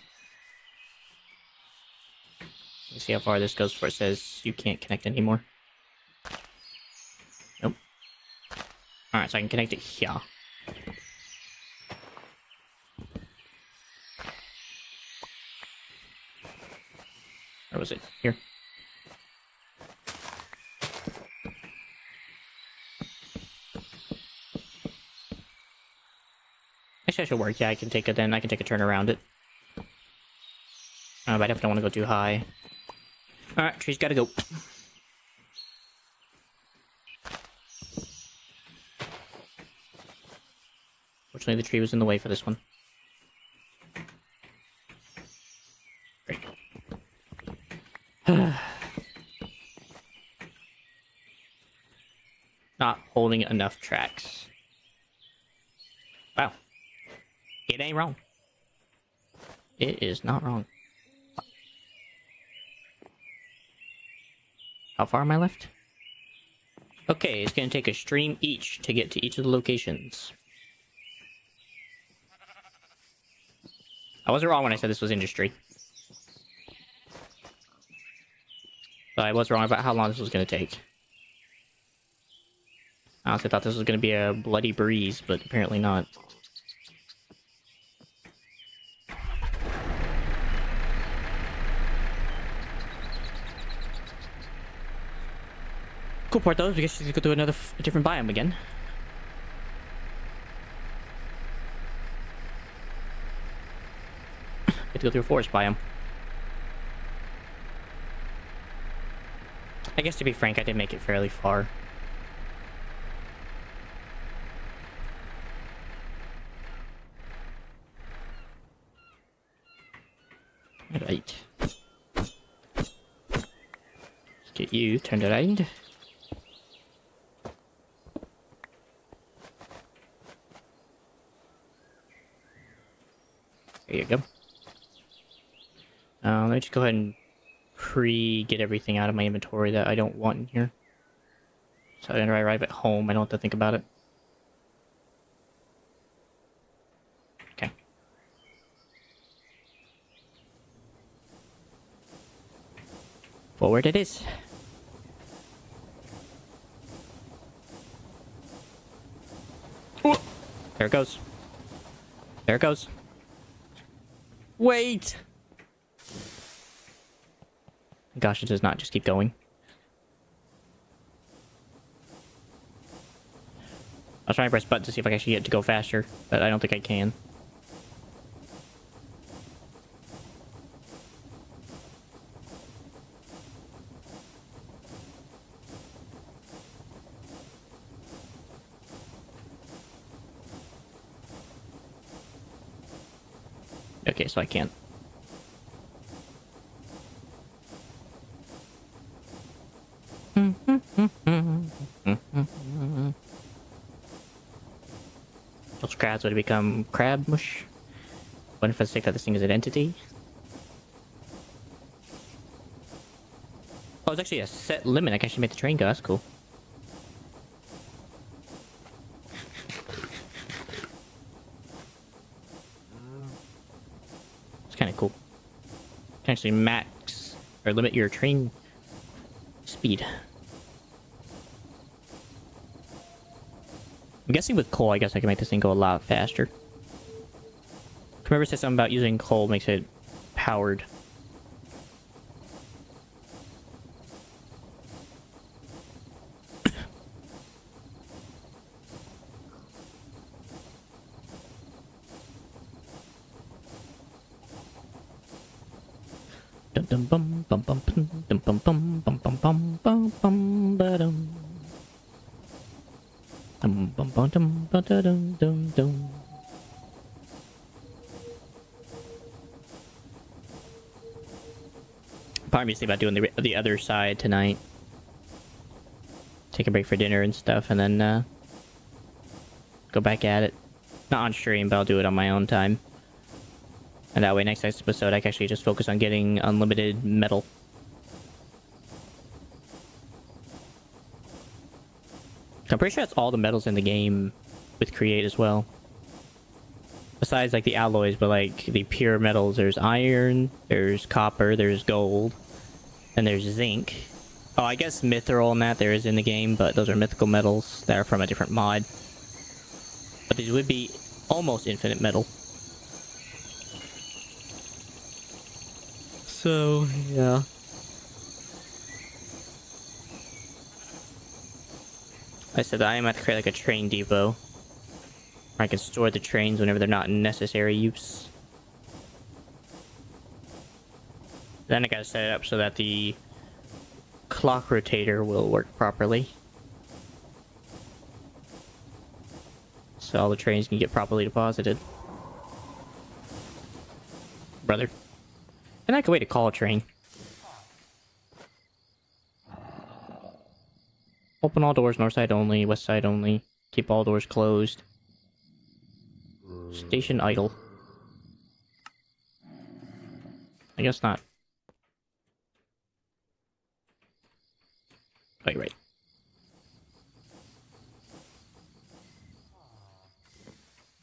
Let's see how far this goes before it says you can't connect anymore. Nope. Alright, so I can connect it here. Where was it? Here. Actually, that should work. Yeah, I can take it then. I can take a turn around it. But I definitely don't want to go too high. Alright, tree's gotta go. Fortunately, the tree was in the way for this one. Great. Not holding enough tracks. Wow. It ain't wrong. It is not wrong. How far am I left? Okay, it's gonna take a stream each to get to each of the locations. I wasn't wrong when I said this was industry. But I was wrong about how long this was gonna take. I honestly thought this was gonna be a bloody breeze, but apparently not. Cool part though is we get to go to a different biome again. Get to go through a forest biome. I guess to be frank, I did make it fairly far. Alright. Let's get you turned around. There you go. Let me just go ahead and get everything out of my inventory that I don't want in here. So when I arrive at home, I don't have to think about it. Okay. Forward it is. Ooh. There it goes. There it goes. Wait! Gosh, it does not just keep going. I was trying to press button to see if I can actually get it to go faster, but I don't think I can. Okay, so I can't. Those crabs would become crab mush. What if I take that this thing is an entity? Oh, it's actually a set limit. I can actually make the train go. That's cool. It's kind of cool. You can actually max or limit your train speed. I'm guessing with coal, I guess I can make this thing go a lot faster. Remember, it said something about using coal makes it powered. Dum dum bum bum bum dum bum bum bum bum bum bum bum ba dum. Dum bum bum dum ba da dum dum dum. Part of me is thinking about doing the other side tonight. Take a break for dinner and stuff, and then go back at it. Not on stream, but I'll do it on my own time. And that way, next episode, I can actually just focus on getting unlimited metal. I'm pretty sure that's all the metals in the game with Create as well. besides like the alloys, but like the pure metals, there's iron, there's copper, there's gold, and there's zinc. Oh, I guess mithril and that there is in the game, but those are mythical metals that are from a different mod. But these would be almost infinite metal. So, yeah. I said I am at to create like a train depot. Where I can store the trains whenever they're not in necessary use. Then I gotta set it up so that the clock rotator will work properly. So all the trains can get properly deposited. Brother. And I can wait to call a train. Open all doors, north side only, west side only. Keep all doors closed. Station idle. I guess not. Oh, you're right.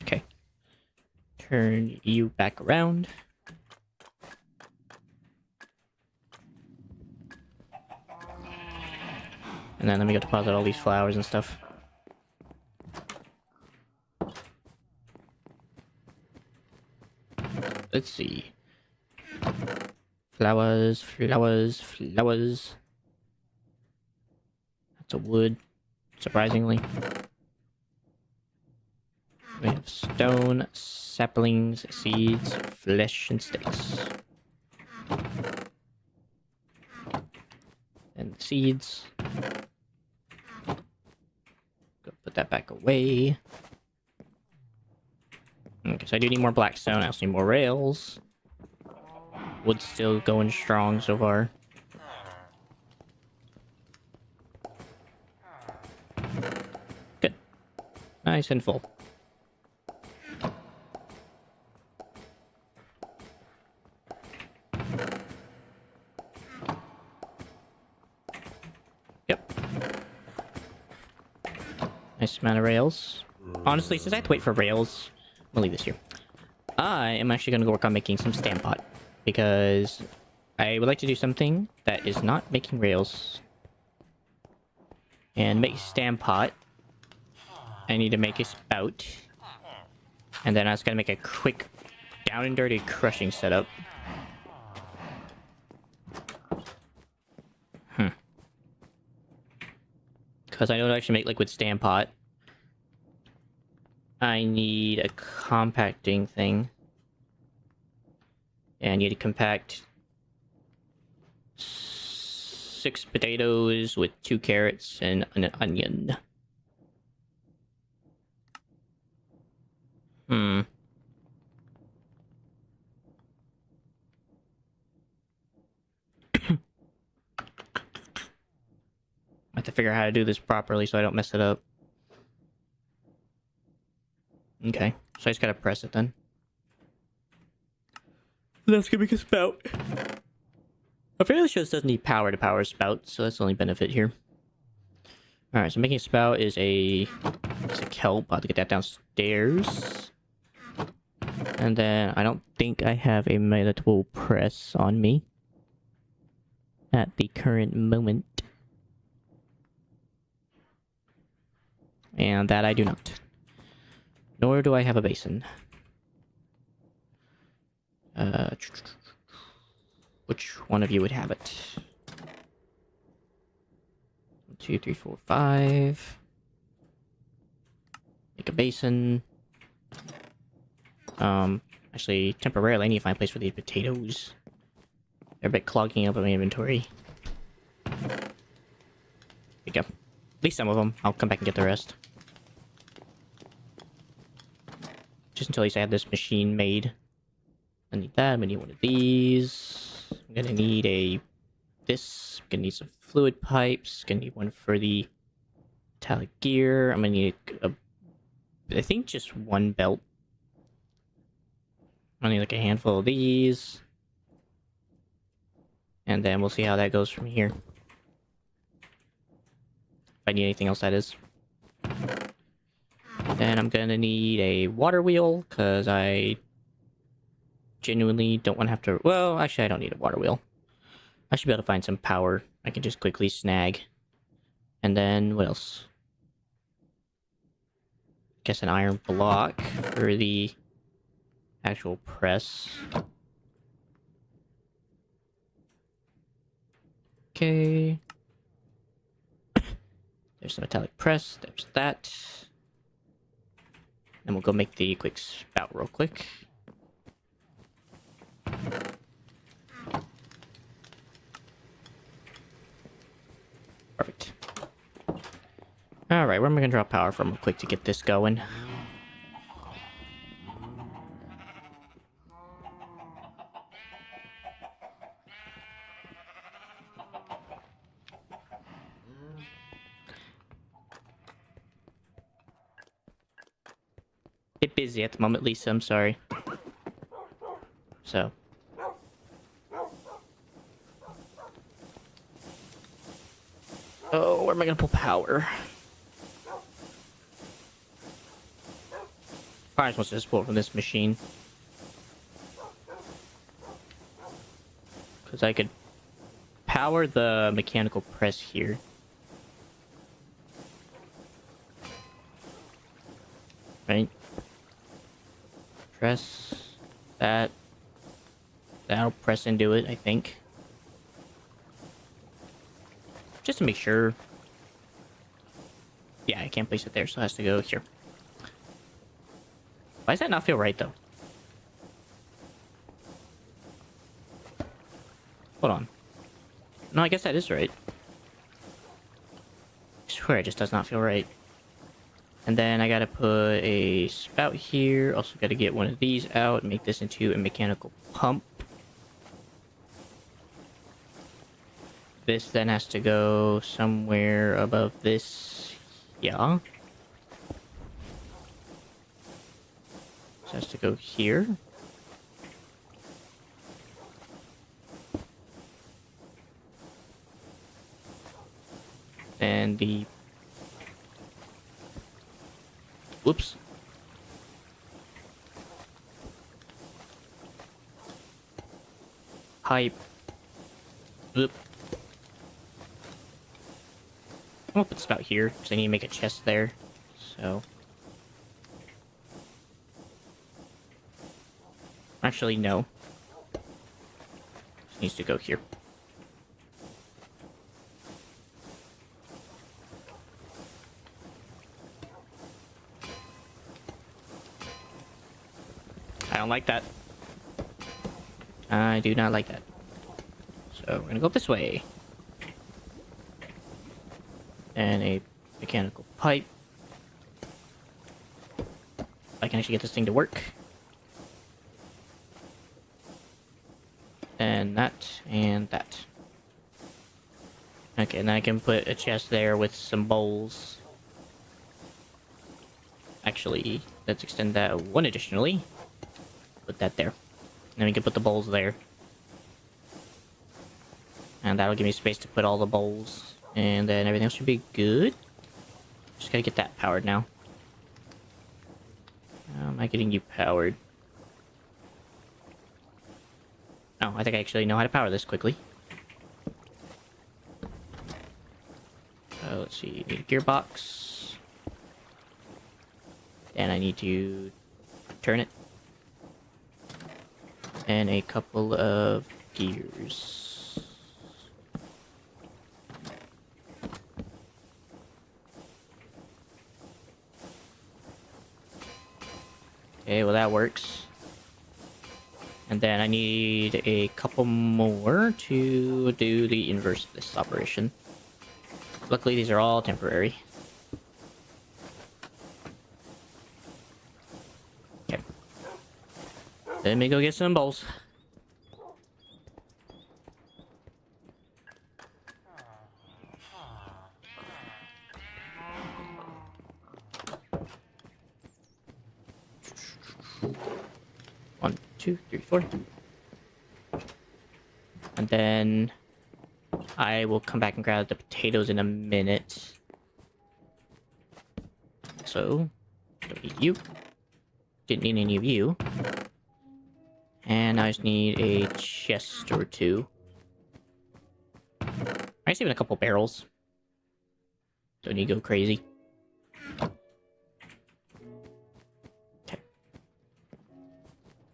Okay. Turn you back around. And then let me go deposit all these flowers and stuff. Let's see. Flowers, flowers, flowers. That's a wood, surprisingly. We have stone, saplings, seeds, flesh, and sticks. And seeds. Go put that back away. Okay, so I do need more black stone. I also need more rails. Wood's still going strong so far. Good. Nice and full. Yep. Nice amount of rails. Honestly, since I have to wait for rails, we'll leave this here. I am actually going to go work on making some stamp pot. Because I would like to do something that is not making rails. And make stamp pot. I need to make a spout. And then I was going to make a quick down and dirty crushing setup. Because I know to actually make liquid stamp pot, I need a compacting thing. And I need to compact 6 potatoes with 2 carrots and an onion. I have to figure out how to do this properly so I don't mess it up. Okay, so I just gotta press it then. That's gonna make a spout. I'm fairly sure this doesn't need power to power a spout, so that's the only benefit here. Alright, so making a spout is a kelp. I'll have to get that downstairs. And then I don't think I have a multiple press on me at the current moment. And that I do not. Nor do I have a basin. Which one of you would have it? 1, 2, 3, 4, 5. Make a basin. Actually, temporarily, I need to find a place for these potatoes. They're a bit clogging up my inventory. There you go. At least some of them. I'll come back and get the rest. Just until at least I have this machine made. I need that. I'm gonna need one of these. I'm gonna need this. I'm gonna need some fluid pipes. Gonna need one for the metallic gear. I'm gonna need I think just one belt. I need like a handful of these. And then we'll see how that goes from here. If I need anything else, that is. And Then I'm gonna need a water wheel, because I genuinely don't want to have to... Well, actually, I don't need a water wheel. I should be able to find some power I can just quickly snag. And then, what else? Guess an iron block for the actual press. Okay. There's the metallic press. There's that. Then we'll go make the quick spout real quick. Perfect. Alright, where am I going to draw power from real quick to get this going? Bit busy at the moment, Lisa, I'm sorry. So. Oh, where am I going to pull power? Probably supposed to just pull it from this machine. Because I could power the mechanical press here. Right? Press that. That'll press into it, I think. Just to make sure. Yeah, I can't place it there, so it has to go here. Why does that not feel right, though? Hold on. No, I guess that is right. I swear it just does not feel right. And then I gotta put a spout here. Also gotta get one of these out and make this into a mechanical pump. This then has to go somewhere above this. Yeah. This has to go here. And the... Whoops. Pipe. Oop. I'm gonna put the spout here, because I need to make a chest there. So... Actually, no. This needs to go here. I don't like that. I do not like that. So we're gonna go up this way. And a mechanical pipe. I can actually get this thing to work. And that, and that. Okay, and then I can put a chest there with some bowls. Actually, let's extend that one additionally. Put that there. Then we can put the bowls there. And that'll give me space to put all the bowls. And then everything else should be good. Just gotta get that powered now. How am I getting you powered? Oh, I think I actually know how to power this quickly. Let's see, need a gearbox. And I need to turn it. And a couple of gears. Okay, well that works. And then I need a couple more to do the inverse of this operation. Luckily, these are all temporary. Okay. Let me go get some bowls. One, two, three, four. And then I will come back and grab the potatoes in a minute. So, Don't need you. Didn't need any of you. And I just need a chest or two. I just even a couple barrels. Don't need to go crazy. Okay.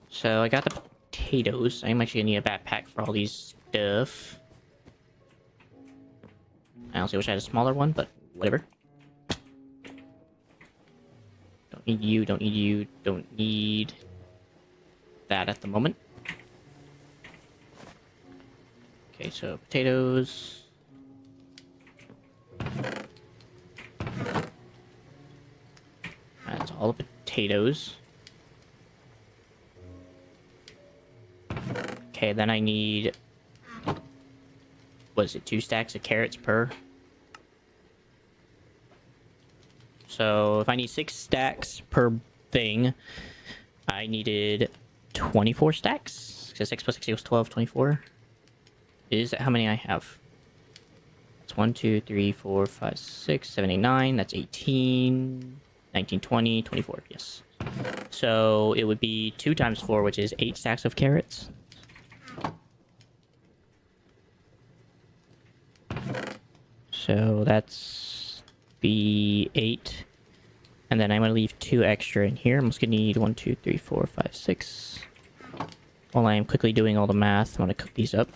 So I got the potatoes. I'm actually gonna need a backpack for all these stuff. I honestly wish I had a smaller one, but whatever. Don't need you, don't need you, don't need that at the moment. Okay, so potatoes. That's all the potatoes. Okay, then I need... what is it, 2 stacks of carrots per? So if I need 6 stacks per thing, I needed 24 stacks. So 6 plus 6 equals 12, 24. Is that how many I have? It's 1, 2, 3, 4, 5, 6, 7, 8, 9. That's 18, 19, 20, 24. Yes. So it would be 2 times 4, which is 8 stacks of carrots. So that's the 8. And then I'm going to leave 2 extra in here. I'm just going to need 1, 2, 3, 4, 5, 6. While I am quickly doing all the math, I'm going to cook these up.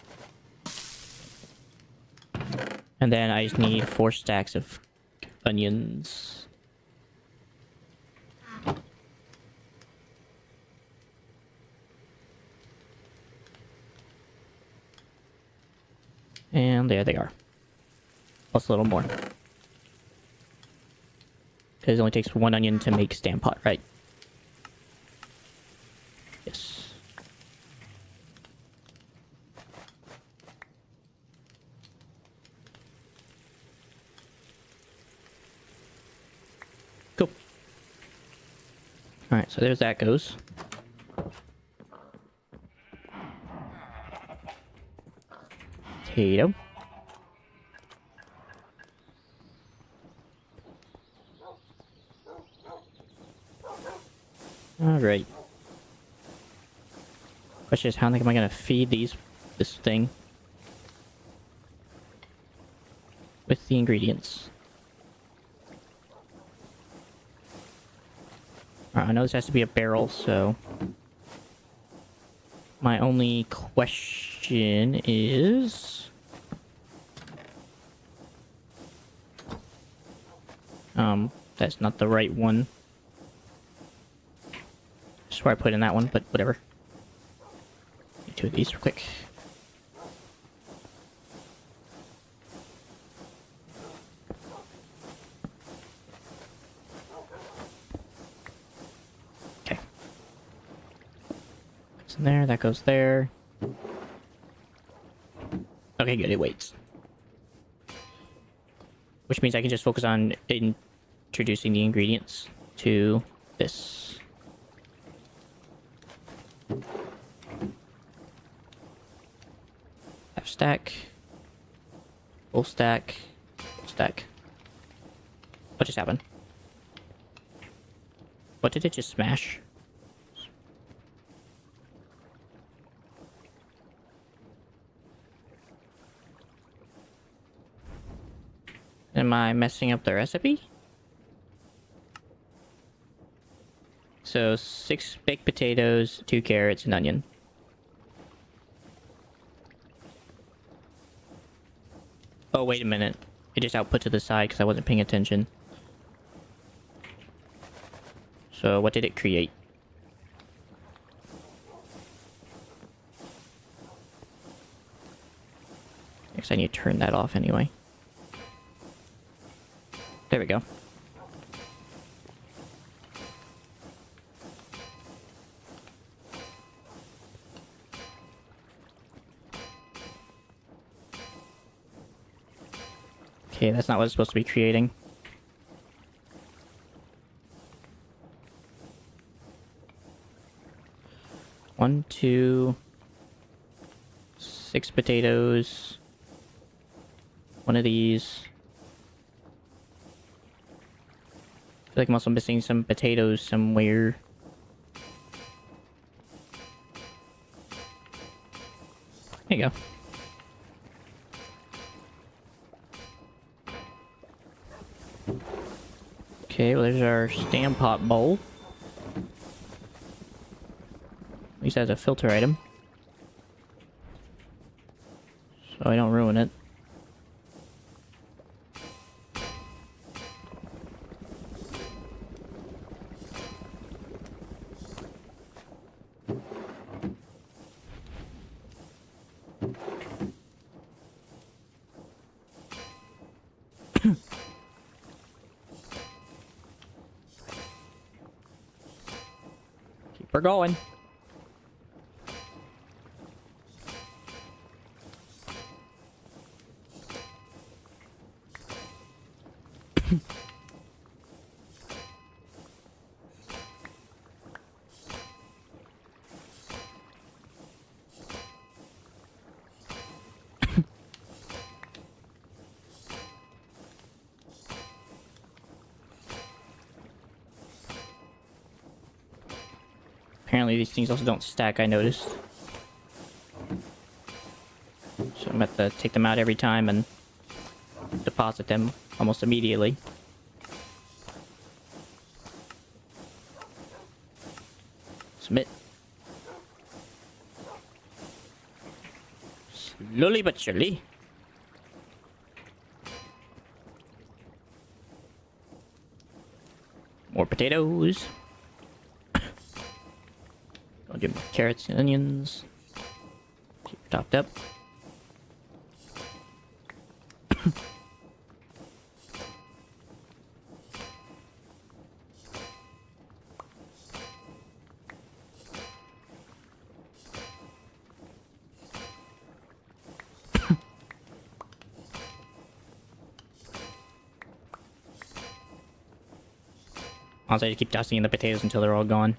And then I just need 4 stacks of onions. And there they are. Plus a little more. Because it only takes 1 onion to make Stand Pot, right? Yes. Cool. Alright, so there's that goes. Potato. Alright. Question is, how am I gonna feed this thing with the ingredients? Alright, I know this has to be a barrel, so my only question is... that's not the right one. That's where I put in that one, but whatever. Get 2 of these real quick. Okay. That's in there, that goes there. Okay, good, it waits. Which means I can just focus on introducing the ingredients to this. Half stack. Full stack. Full stack. What just happened? What did it just smash? Am I messing up the recipe? So 6 baked potatoes, 2 carrots, and onion. Oh, wait a minute. It just output to the side because I wasn't paying attention. So what did it create? I guess I need to turn that off anyway. There we go. Okay, that's not what it's supposed to be creating. One, 2, 6 potatoes. 1 of these. feel like I'm also missing some potatoes somewhere. There you go. Okay, well there's our stand pot bowl. At least as a filter item. So I don't ruin it. Keep her going. Apparently these things also don't stack, I noticed. So I'm about to take them out every time and deposit them almost immediately. Submit. Slowly but surely. More potatoes. I'll do more carrots and onions. Keep it topped up. Also, I just keep tossing in the potatoes until they're all gone.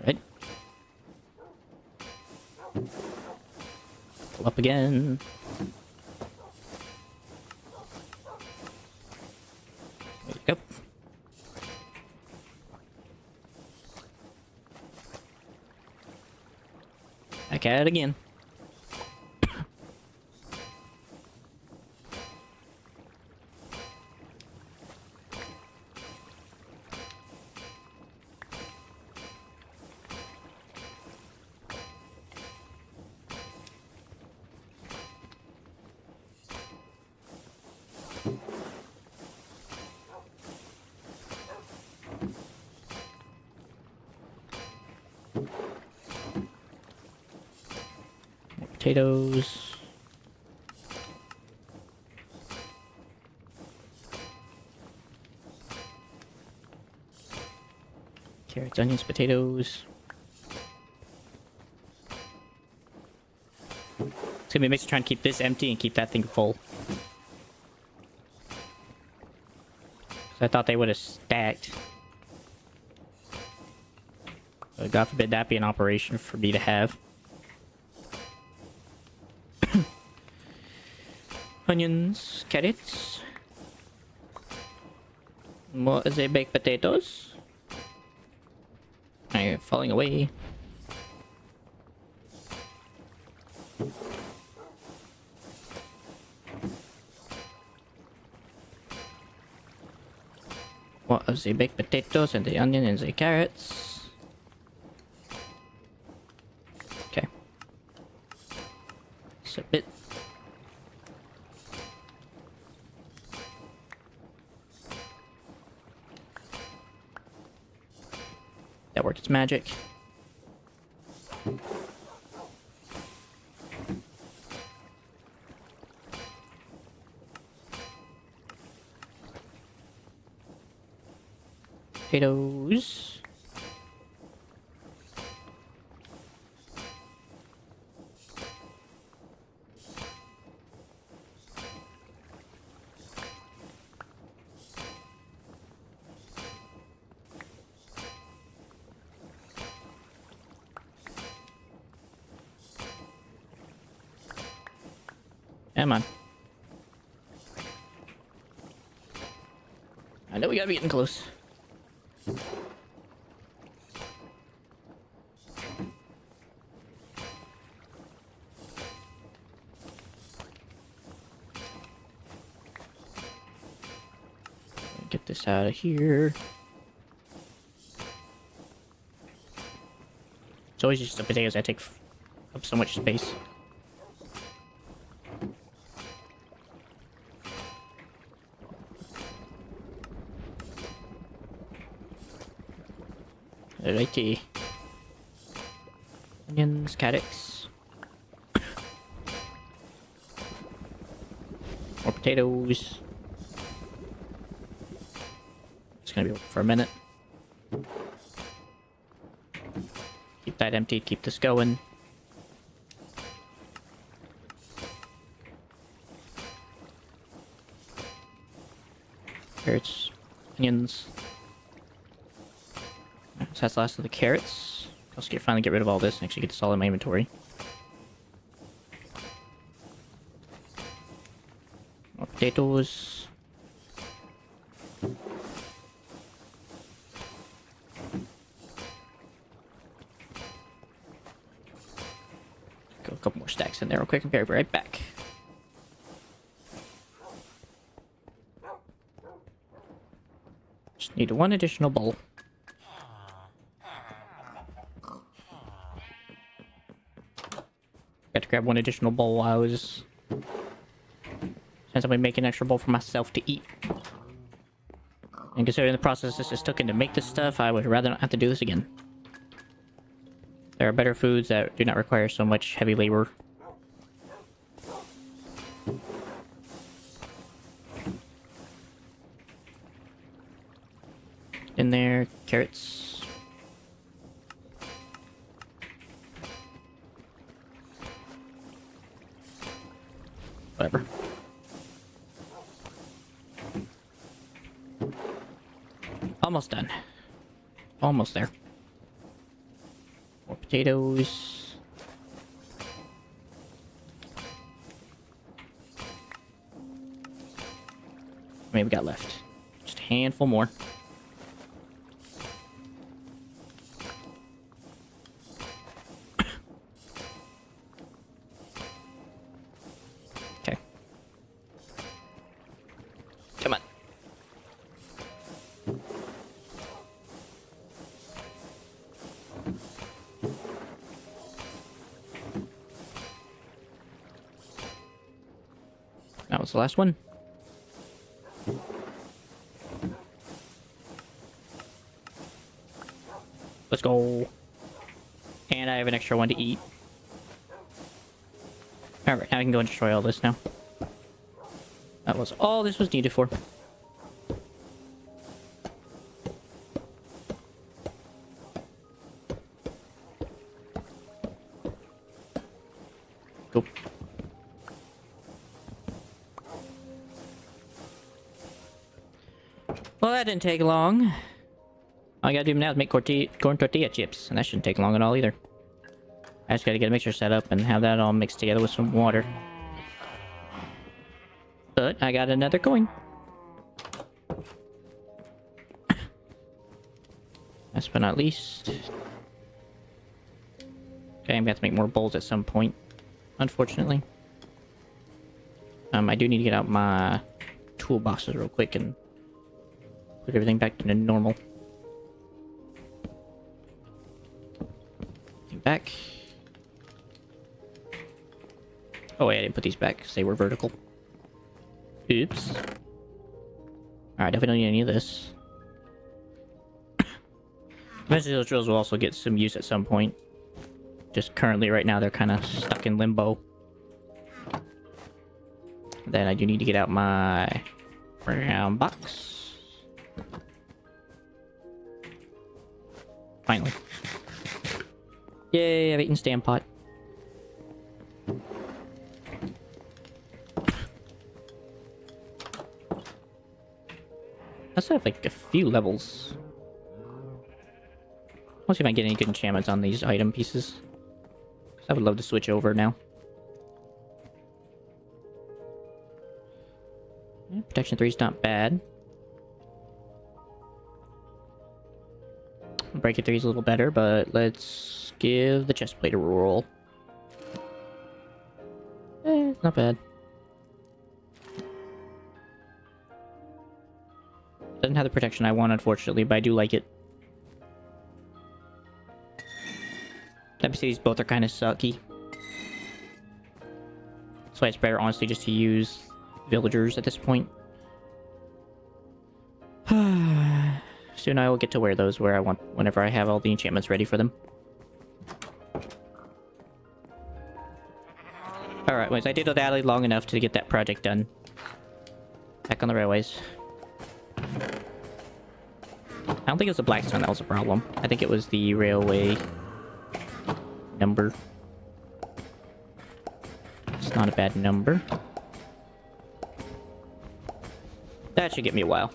Alright. Pull up again. There you go. Back at it again. Potatoes. Carrots, onions, potatoes. It's gonna be a mix of trying to keep this empty and keep that thing full. I thought they would have stacked. But God forbid that be an operation for me to have. Onions, carrots. More the baked potatoes. I'm falling away. What of the baked potatoes and the onion and the carrots. Okay. Submit. That worked its magic. Potatoes. Come on. I know we gotta be getting close. Get this out of here. It's always just the potatoes that take up so much space. Alrighty. Onions, carrots. More potatoes. It's gonna be open for a minute. Keep that empty, keep this going. Carrots, onions. So that's the last of the carrots. I'll finally get rid of all this and actually get this all in my inventory. More potatoes. Go a couple more stacks in there real quick and be right back. Just need one additional bowl. Got to grab one additional bowl while I was... Since I'm making an extra bowl for myself to eat. And considering the process this just took in to make this stuff, I would rather not have to do this again. There are better foods that do not require so much heavy labor. In there, carrots. Whatever. Almost done. Almost there. More potatoes. How many we got left? Just a handful more. Okay. Come on. That was the last one. Let's go. And I have an extra one to eat. Alright, now I can go and destroy all this now. That was all this was needed for. Cool. Well, that didn't take long. All I gotta do now is make corn tortilla chips, and that shouldn't take long at all either. I just gotta get a mixture set up and have that all mixed together with some water. But I got another coin. Last but not least. Okay, I'm gonna have to make more bowls at some point, unfortunately. I do need to get out my toolboxes real quick and put everything back to normal. Back. Oh wait, I didn't put these back because they were vertical. Oops. Alright, definitely don't need any of this. Eventually those drills will also get some use at some point. Just currently, right now, they're kind of stuck in limbo. Then I do need to get out my brown box. Finally. Yay, I've eaten Stand Pot. I still have like a few levels. I'll see if I can get any good enchantments on these item pieces. I would love to switch over now. Protection 3 is not bad. Breaking 3 is a little better, but let's give the chest plate a roll. It's not bad. Doesn't have the protection I want, unfortunately, but I do like it. These both are kind of sucky. That's why it's better, honestly, just to use villagers at this point. Soon I will get to wear those where I want, whenever I have all the enchantments ready for them. Alright, once I did the alley long enough to get that project done. Back on the railways. I don't think it was the blackstone that was a problem. I think it was the railway number. It's not a bad number. That should get me a while.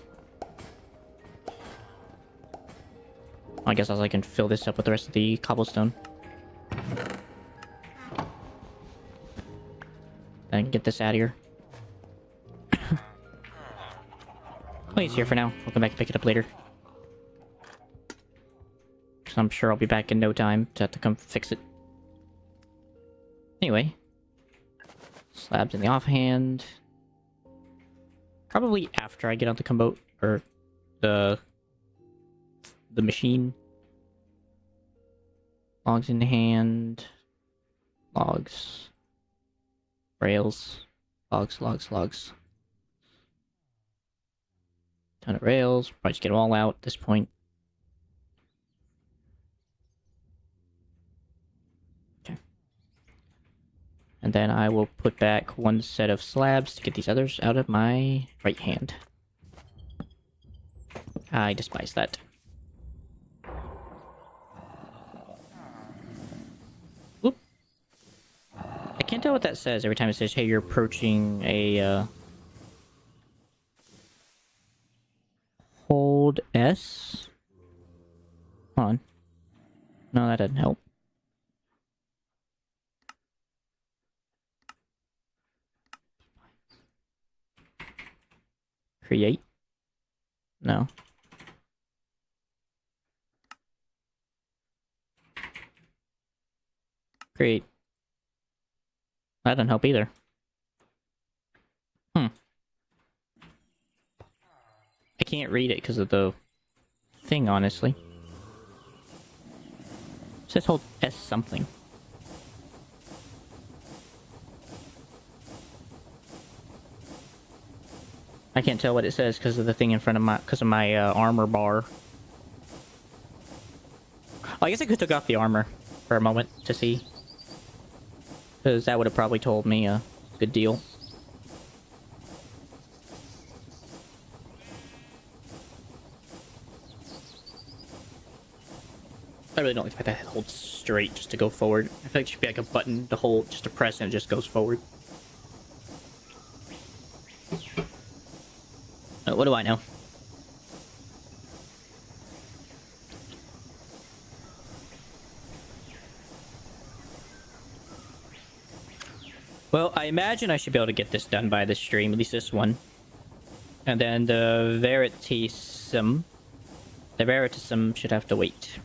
I guess I can fill this up with the rest of the cobblestone. I can get this out of here. Well, he's here for now. I'll come back and pick it up later. So I'm sure I'll be back in no time to have to come fix it. Anyway. Slabs in the offhand. Probably after I get on the combo or the machine. Logs in hand. Logs. Rails. Logs. Ton of rails. Probably just get them all out at this point. Okay. And then I will put back one set of slabs to get these others out of my right hand. I despise that. Whoop. I can't tell what that says every time it says, hey, you're approaching a, Hold S? Hold on. No, that doesn't help. Create? No. Create. That doesn't help either. I can't read it because of the thing, honestly. It says hold S something. I can't tell what it says because of the thing in front of my, armor bar. Oh, I guess I could have took off the armor for a moment to see. Because that would have probably told me a good deal. I really don't expect that to hold straight just to go forward. I feel like it should be like a button to hold, just to press, and it just goes forward. What do I know? Well, I imagine I should be able to get this done by this stream, at least this one. And then the Veritism should have to wait.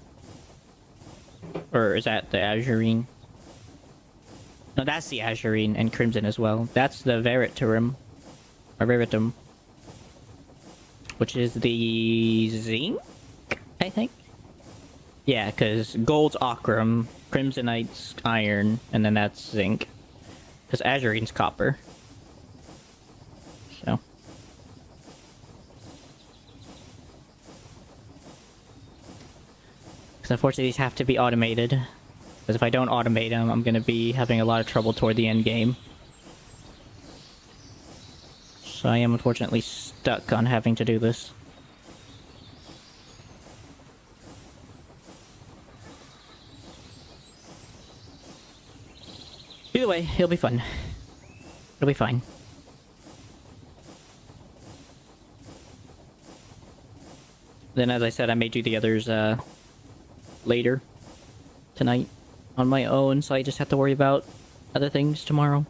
Or is that the Azurine? No, that's the Azurine and Crimson as well. That's the Veritarum. Or Veritum. Which is the zinc, I think? Yeah, because gold's ochrum, crimsonite's iron, and then that's zinc. Because Azurine's copper. So. Because unfortunately these have to be automated. Because if I don't automate them, I'm going to be having a lot of trouble toward the end game. So I am unfortunately stuck on having to do this. Either way, it'll be fun. It'll be fine. Then, as I said, I may do the others later tonight on my own, so I just have to worry about other things tomorrow.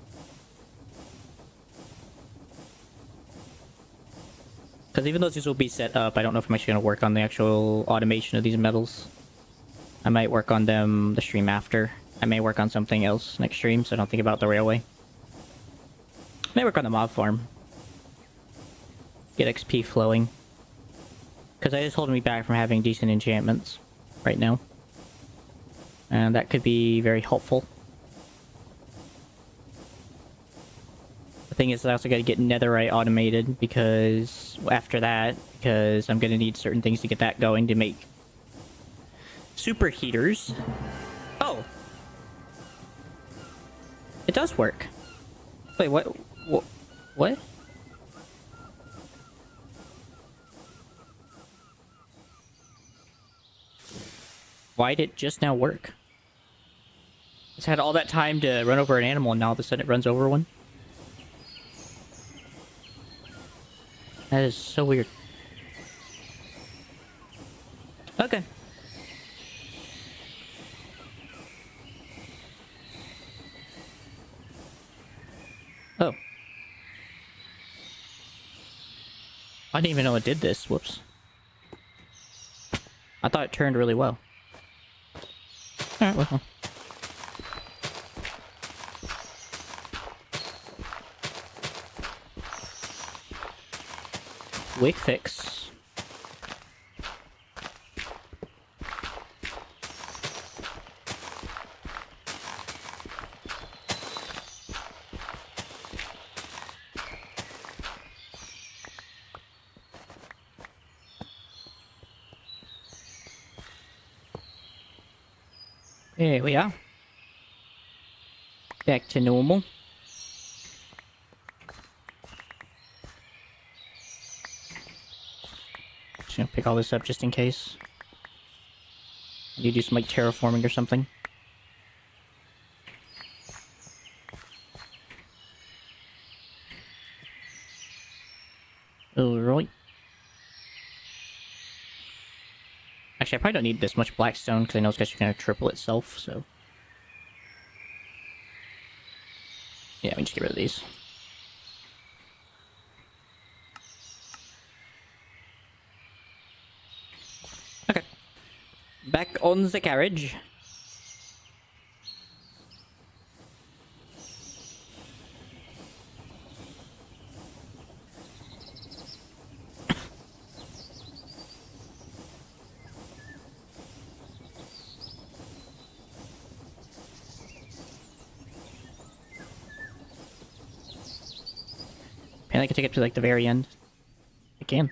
Because even though these will be set up, I don't know if I'm actually going to work on the actual automation of these metals. I might work on them the stream after. I may work on something else next stream, so don't think about the railway. I may work on the mob farm. Get XP flowing. Because that is holding me back from having decent enchantments right now. And that could be very helpful. The thing is, I also got to get netherite automated because after that, because I'm going to need certain things to get that going to make superheaters. Oh! It does work. Wait, what? What? Why did it just now work? It's had all that time to run over an animal and now all of a sudden it runs over one? That is so weird. Okay. Oh. I didn't even know it did this. Whoops. I thought it turned really well. Alright, well. Quick fix. There we are. Back to normal. Just gonna pick all this up just in case. You do some like terraforming or something. Alright. Actually, I probably don't need this much blackstone because I know it's actually going to triple itself, so. Yeah, we can just get rid of these. Okay. Back on the carriage. And I can take it to like the very end. I can.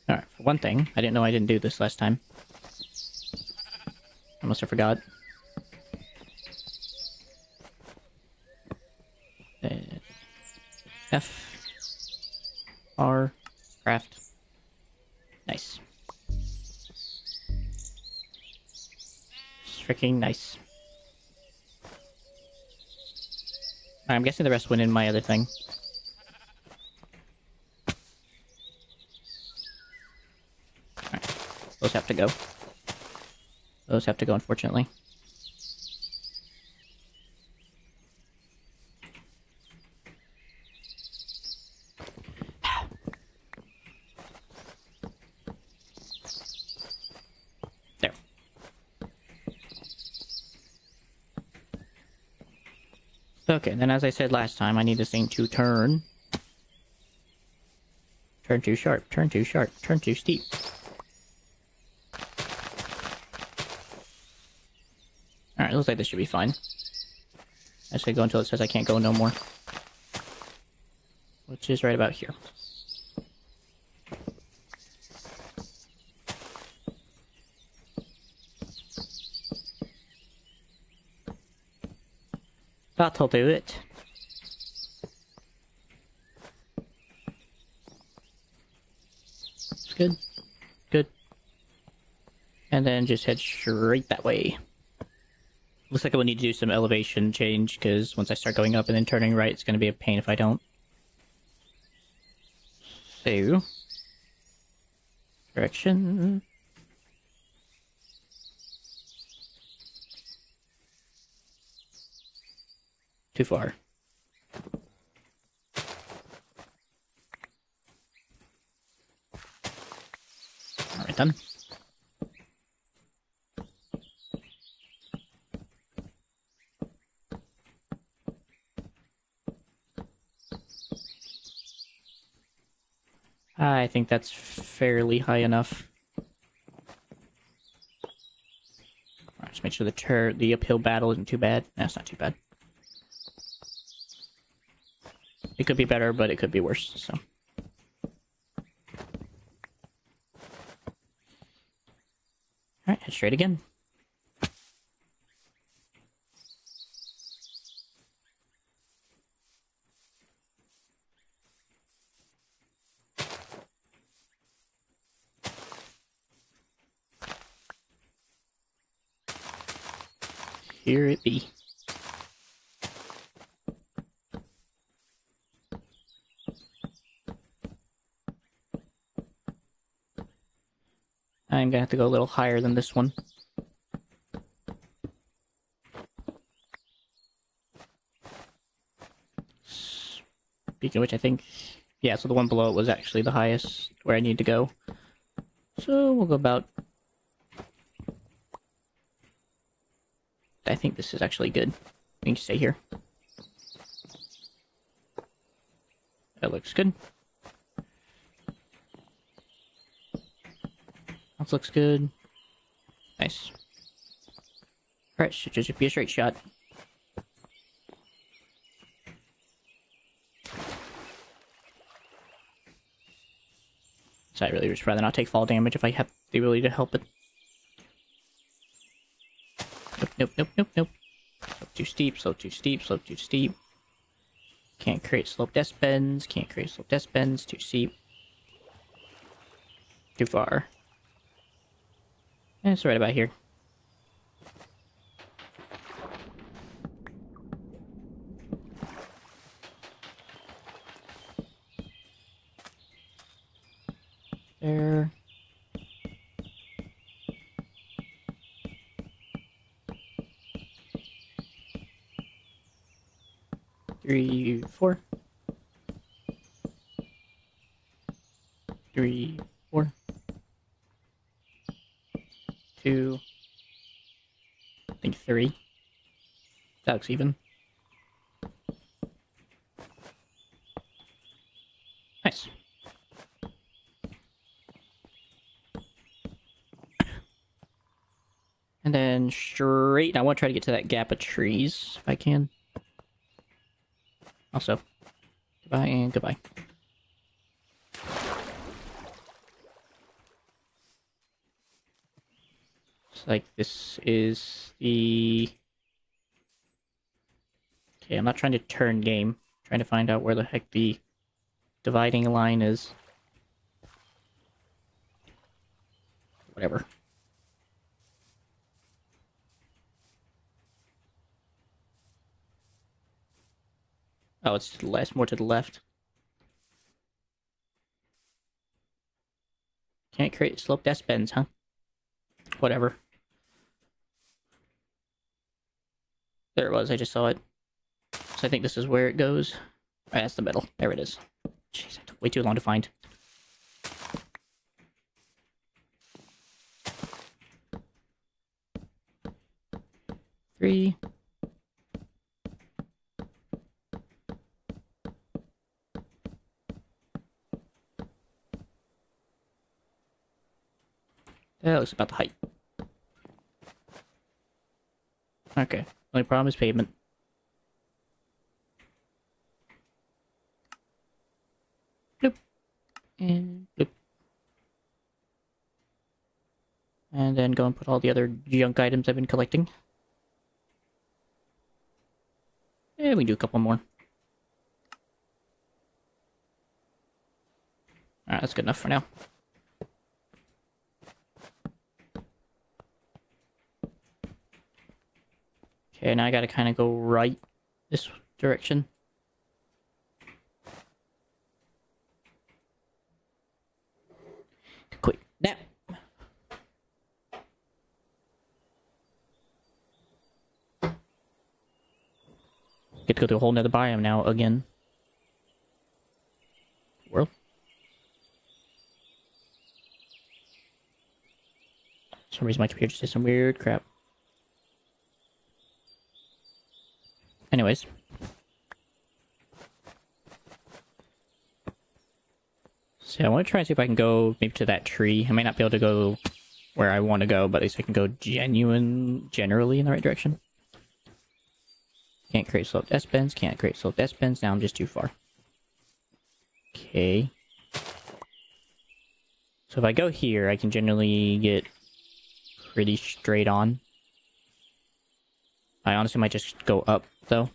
Alright, for one thing, I didn't know I didn't do this last time. I must have forgot. F R craft. Nice. Freaking nice. I'm guessing the rest went in my other thing. Alright. Those have to go. Those have to go, unfortunately. There. Okay, then as I said last time, I need this thing to turn. Turn too sharp, turn too sharp, turn too steep. Alright, looks like this should be fine. I just gotta go until it says I can't go no more. Which is right about here. That'll do it. It's good. Good. And then just head straight that way. Looks like I will need to do some elevation change, because once I start going up and then turning right, it's going to be a pain if I don't. So... Direction... Too far. Get done. I think that's fairly high enough. Right, just make sure the uphill battle isn't too bad. That's not too bad. It could be better, but it could be worse, so. Alright, head straight again. Here it be. I'm gonna have to go a little higher than this one. Speaking of which, I think... Yeah, so the one below it was actually the highest where I need to go. So we'll go about... I think this is actually good. We can stay here. That looks good. That looks good. Nice. Alright, should just be a straight shot. So I'd really just rather not take fall damage if I have the ability to help it. Nope, nope, nope, nope, nope. Slope too steep, slope too steep, slope too steep. Can't create slope death bends, can't create slope death bends, too steep. Too far. And it's right about here. There. Three, four. 3, 4. 2. I think 3. That looks even. Nice. And then straight. I want to try to get to that gap of trees if I can. Also, goodbye and goodbye. It's like this is the... Okay, I'm not trying to turn game. I'm trying to find out where the heck the dividing line is. Whatever. Oh, it's to the left, more to the left. Can't create slope death bends, huh? Whatever. There it was, I just saw it. So I think this is where it goes. Alright, that's the middle. There it is. Jeez, that took way too long to find. Three. That looks about the height. Okay. Only problem is pavement. Bloop. And bloop. And then go and put all the other junk items I've been collecting. And we do a couple more. Alright, that's good enough for now. Okay, now I gotta kind of go right this direction. Quick, now. Get to go through a whole nother biome now again. World. For some reason my computer just did some weird crap. Anyways. So I want to try and see if I can go maybe to that tree. I might not be able to go where I want to go, but at least I can go generally in the right direction. Can't create sloped S-bends, can't create sloped S-bends. Now I'm just too far. Okay. So if I go here, I can generally get pretty straight on. I honestly might just go up, though.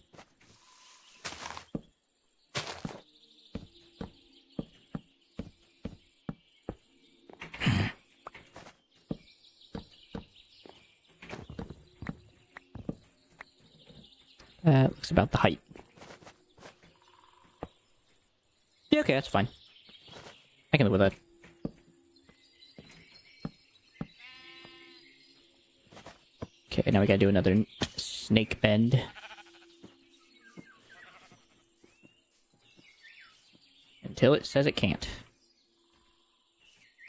That looks about the height. Yeah, okay, that's fine. I can live with that. Okay, now we gotta do another snake bend. Until it says it can't.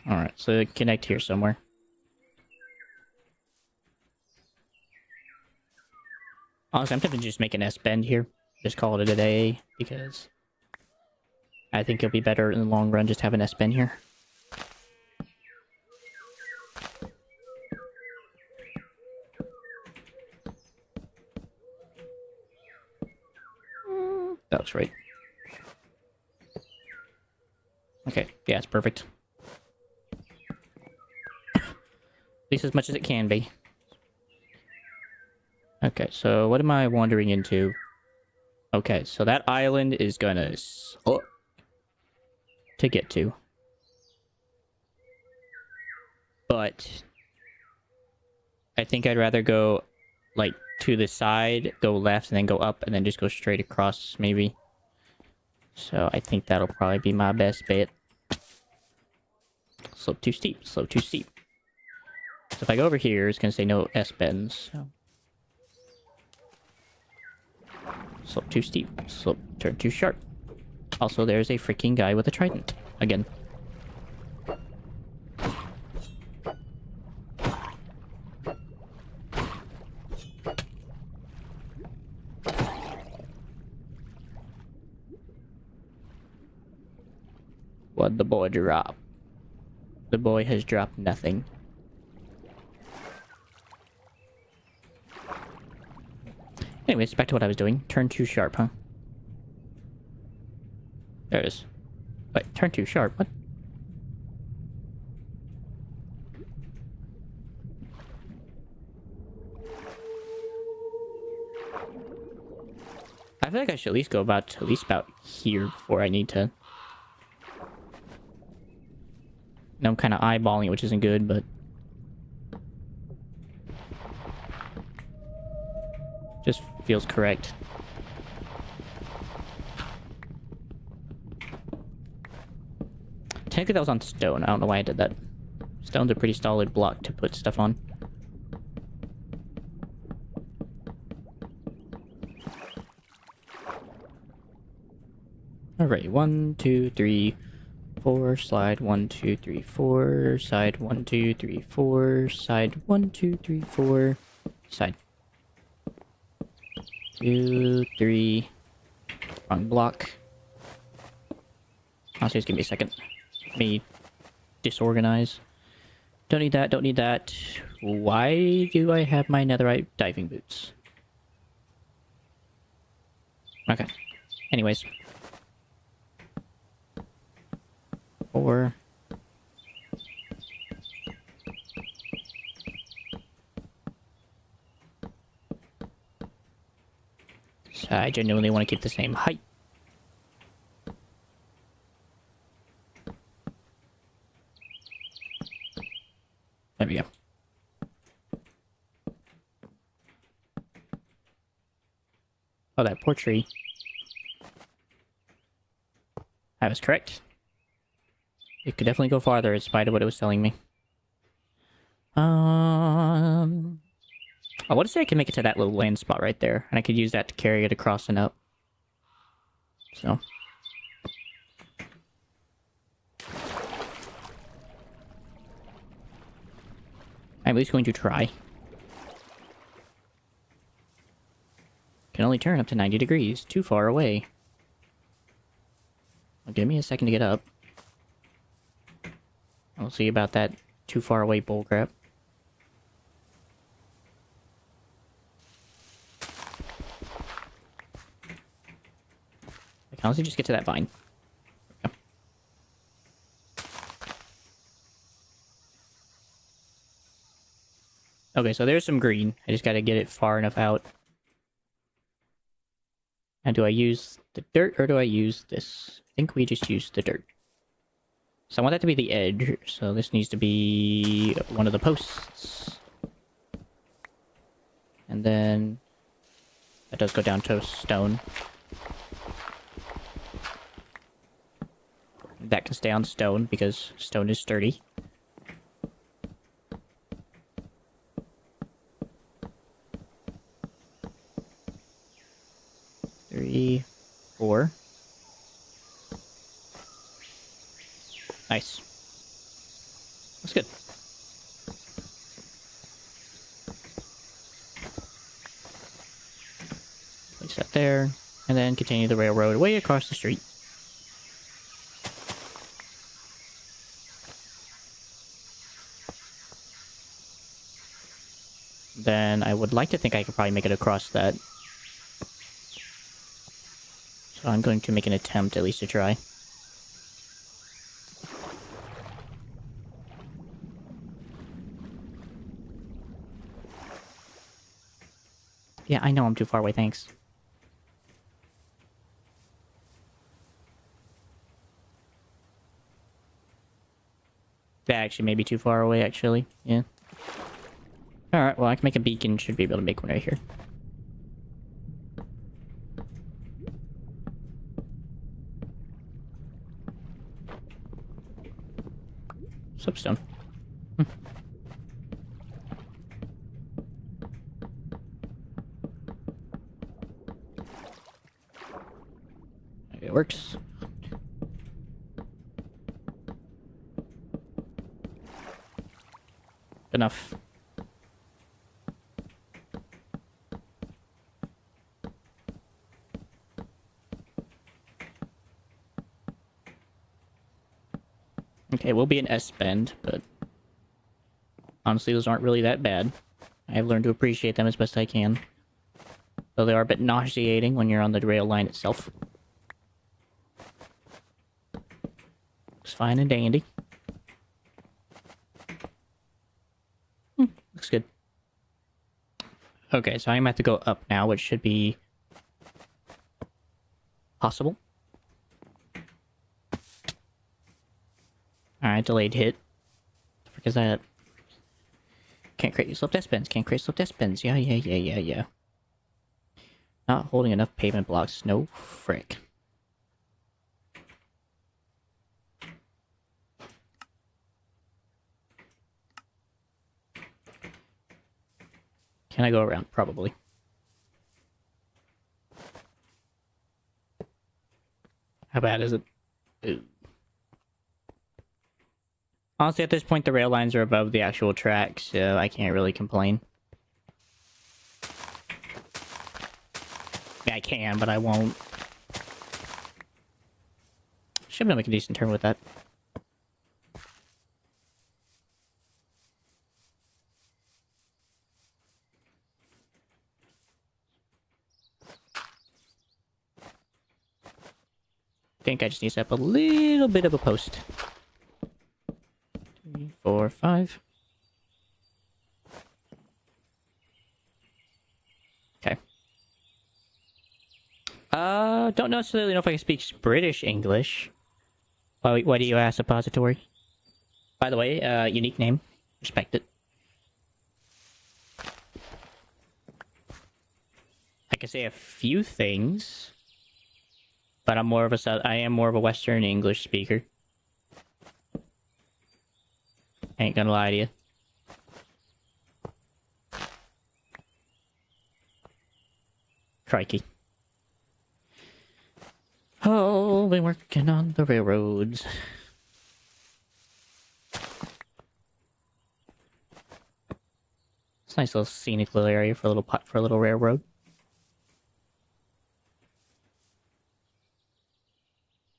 Alright, so connect here somewhere. Honestly, I'm tempted to just make an S-bend here. Just call it a day, because I think it'll be better in the long run just have an S-bend here. That looks right. Okay, yeah, it's perfect. At least as much as it can be. Okay, so what am I wandering into? Okay, so that island is gonna suck to get to. But I think I'd rather go like to the side, go left, and then go up, and then just go straight across, maybe. So I think that'll probably be my best bet. Slope too steep, slope too steep. So if I go over here, it's gonna say no S-bends. So. Slope too steep, slope turn too sharp. Also, there's a freaking guy with a trident. Again. What'd the boy drop? The boy has dropped nothing. Anyways, back to what I was doing. Turn too sharp, huh? There it is. Wait, turn too sharp? What? I feel like I should at least go about here before I need to. Now I'm kind of eyeballing it, which isn't good, but just feels correct. Technically that was on stone. I don't know why I did that. Stone's a pretty solid block to put stuff on. Alright, 1, 2, 3, 4, slide 1, 2, 3, 4, side 1, 2, 3, 4, side 1, 2, 3, 4, side 2, 3, wrong block. Honestly, just give me a second. Let me disorganize. Don't need that, don't need that. Why do I have my netherite diving boots? Okay. Anyways. 4. So I genuinely want to keep the same height. There we go. Oh, that poor tree. I was correct. It could definitely go farther in spite of what it was telling me. I want to say I can make it to that little land spot right there, and I could use that to carry it across and up. So. I'm at least going to try. Can only turn up to 90 degrees. Too far away. Well, give me a second to get up. We'll see about that too far away bullcrap. I can honestly just get to that vine. Okay. Okay, so there's some green. I just gotta get it far enough out. Now, do I use the dirt or do I use this? I think we just use the dirt. So I want that to be the edge, so this needs to be one of the posts. And then that does go down to stone. That can stay on stone because stone is sturdy. Three, four. Nice. That's good. Place that there, and then continue the railroad way across the street. Then I would like to think I could probably make it across that. So I'm going to make an attempt at least to try. Yeah, I know I'm too far away, thanks. That actually may be too far away, actually. Yeah. Alright, well, I can make a beacon. Should be able to make one right here. Soapstone. It works. Enough. Okay, we'll be an S-bend, but honestly, those aren't really that bad. I've learned to appreciate them as best I can. Though they are a bit nauseating when you're on the rail line itself. Looks fine and dandy. Looks good. Okay, so I'm going to have to go up now, which should be possible. Alright, delayed hit. Because that... Can't create slip test bends. Can't create slip test bends. Yeah. Not holding enough pavement blocks. No frick. Can I go around? Probably. How bad is it? Ooh. Honestly, at this point, the rail lines are above the actual tracks, so I can't really complain. Yeah, I can, but I won't. Should be able to make a decent turn with that. I think I just need to set up a little bit of a post. 3, 4, 5. Okay. Don't necessarily know if I can speak British English. Why do you ask, Suppository? By the way, unique name. Respect it. I can say a few things, but I am more of a Western English speaker. Ain't gonna lie to you. Crikey. Oh, been working on the railroads. It's a nice little scenic little area for a little railroad.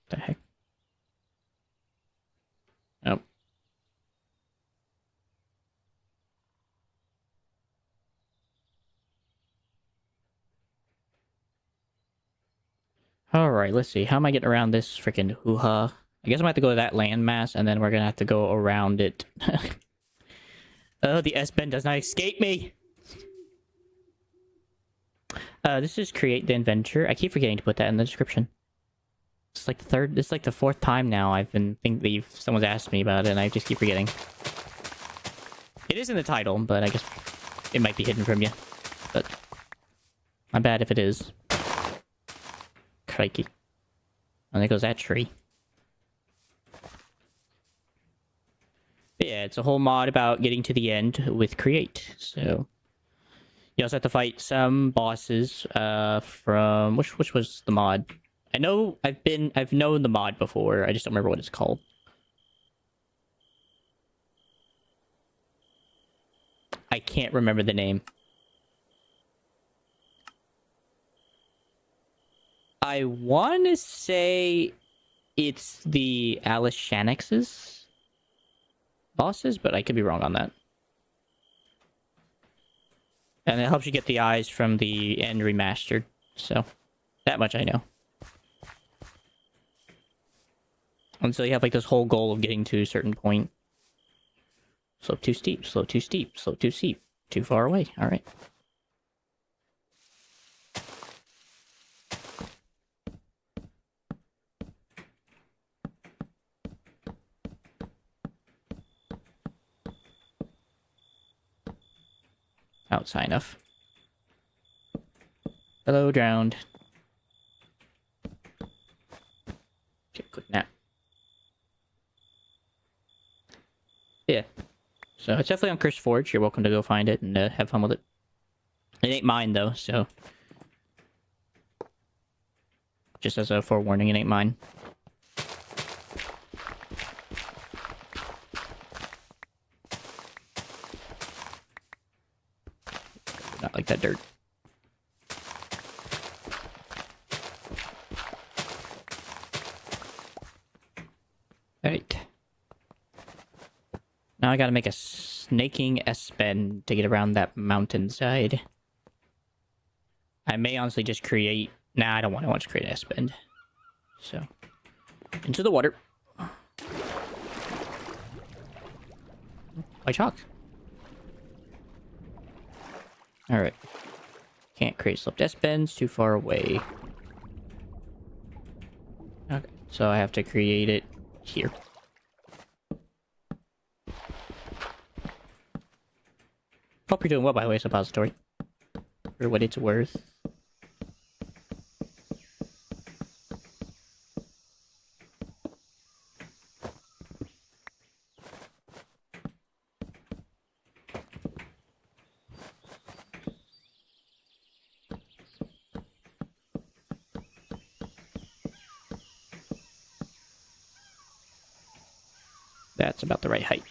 The heck? Oh. Alright, let's see. How am I getting around this freaking hoo-ha? I guess I'm gonna have to go to that landmass, and then we're gonna have to go around it. Oh, the S-bend does not escape me! This is create the Endventure. I keep forgetting to put that in the description. It's like the fourth time now I've been someone's asked me about it, and I just keep forgetting. It is in the title, but I guess it might be hidden from you. But my bad if it is. Crikey. And there goes that tree. But yeah, it's a whole mod about getting to the end with create. So you also have to fight some bosses from which was the mod? I know I've known the mod before. I just don't remember what it's called. I can't remember the name. I want to say it's the Alice Shanix's bosses, but I could be wrong on that. And it helps you get the eyes from the end remastered, so that much I know. And so you have like this whole goal of getting to a certain point. Slope too steep, slope too steep, slope too steep, too far away. All right. Outside enough. Hello, drowned. Okay, quick nap. Yeah. So it's definitely on Chris Forge. You're welcome to go find it and have fun with it. It ain't mine though, so just as a forewarning, it ain't mine. Not like that dirt. Alright. Now I gotta make a snaking S-bend to get around that mountainside. I may honestly just create... Nah, I don't want to create an S-bend. So, into the water. White chalk. Alright. Can't create sloped S-bends, too far away. Okay, so I have to create it here. Hope you're doing well, by the way, Suppository. For what it's worth. That's about the right height.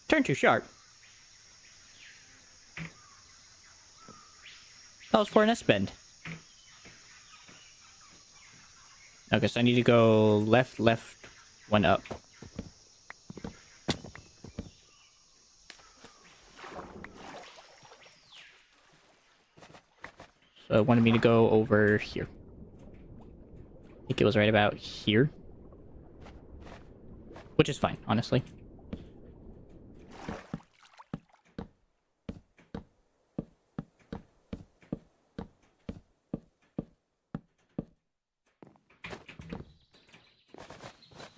Turn too sharp. That was for an S-bend. Okay, so I need to go left, one up. So it wanted me to go over here. I think it was right about here. Which is fine, honestly.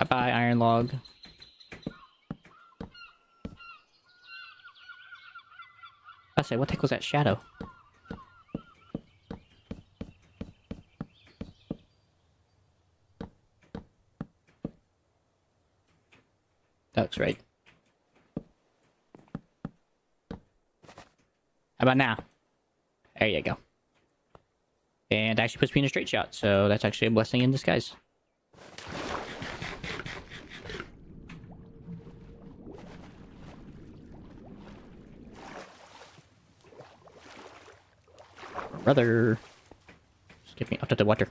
Bye-bye, iron log. I say, what the heck was that shadow? That looks right. How about now? There you go. And actually puts me in a straight shot, so that's actually a blessing in disguise. brother. Just get me out of the water.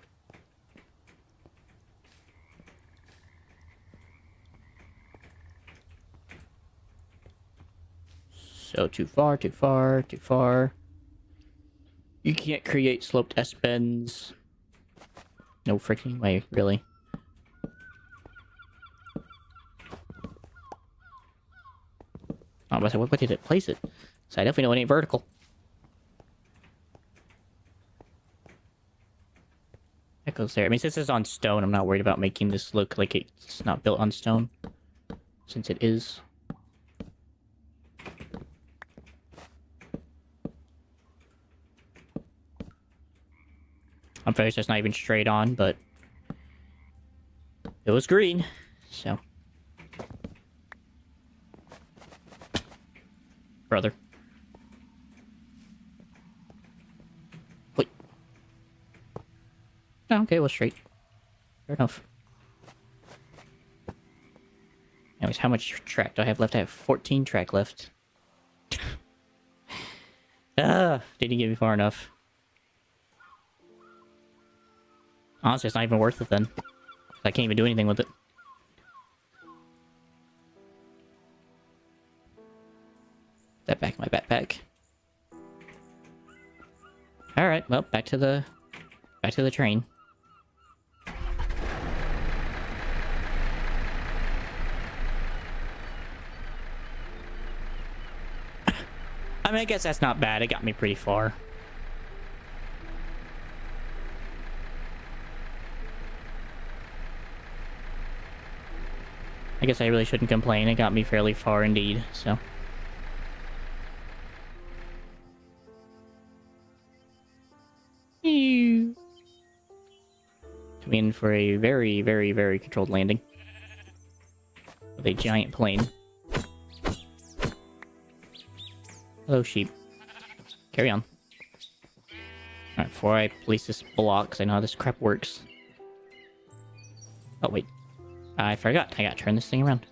So too far, too far, too far. You can't create sloped S-bends. No freaking way, really. Oh, but what did it place it? So I definitely know it ain't vertical. That goes there. I mean, since it's on stone, I'm not worried about making this look like it's not built on stone. Since it is. I'm fairly sure it's not even straight on, but it was green, so. Brother. Wait. Oh, okay, it was straight. Fair enough. Anyways, how much track do I have left? I have 14 track left. Didn't get me far enough. Honestly, it's not even worth it then. I can't even do anything with it. That back in my backpack. Alright, well, back to the train. I mean, I guess that's not bad. It got me pretty far. I guess I really shouldn't complain. It got me fairly far indeed, so. Coming in for a very, very, very controlled landing. With a giant plane. Hello, sheep. Carry on. Alright, before I place this block, because I know how this crap works. Oh, wait. I forgot. I gotta turn this thing around.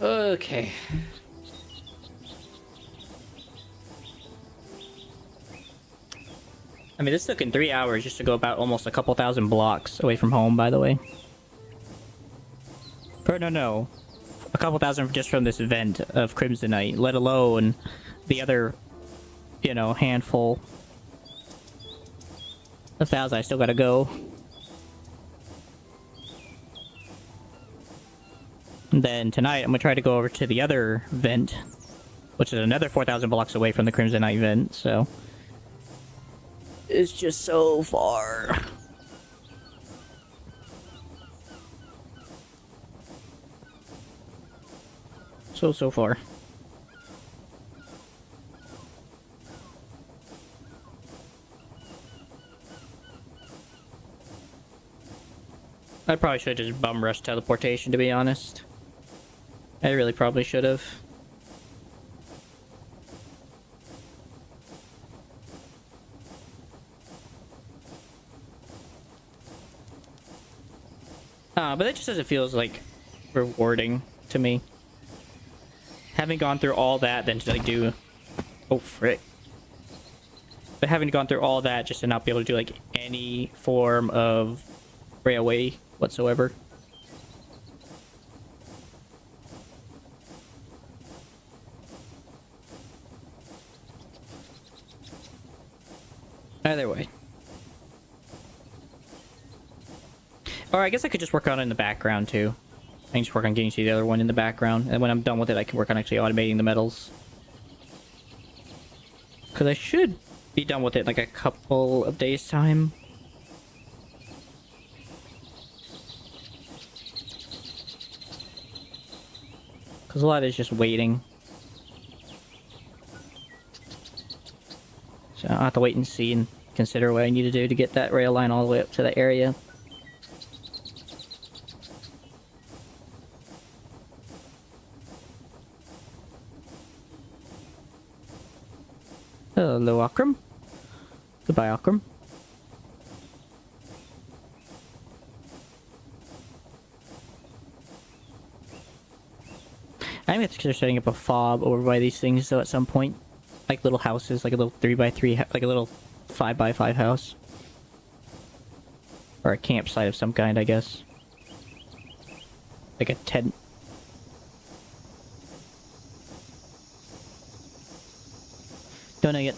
Okay. I mean, this took in 3 hours just to go about almost a couple thousand blocks away from home, by the way. Or no. A couple thousand just from this event of Crimsonite, let alone the other, you know, handful of thousand I still gotta go. And then tonight, I'm gonna try to go over to the other vent, which is another 4,000 blocks away from the Crimsonite vent, so. It's just so far. So far. I probably should have just bum rushed teleportation, to be honest. I really probably should have. But that just doesn't feel like rewarding to me. Having gone through all that, then to like do... Oh, frick. But having gone through all that just to not be able to do like any form of railway whatsoever. Either way. Or I guess I could just work on it in the background too. I can just work on getting to the other one in the background, and when I'm done with it, I can work on actually automating the metals. Because I should be done with it in like a couple of days' time. Because a lot is just waiting. So I'll have to wait and see and consider what I need to do to get that rail line all the way up to that area. Hello, Akram. Goodbye, Akram. I have to consider setting up a fob over by these things, though, at some point. Like little houses, like a little 3x3, like a little 5x5 house. Or a campsite of some kind, I guess. Like a tent. Don't know yet.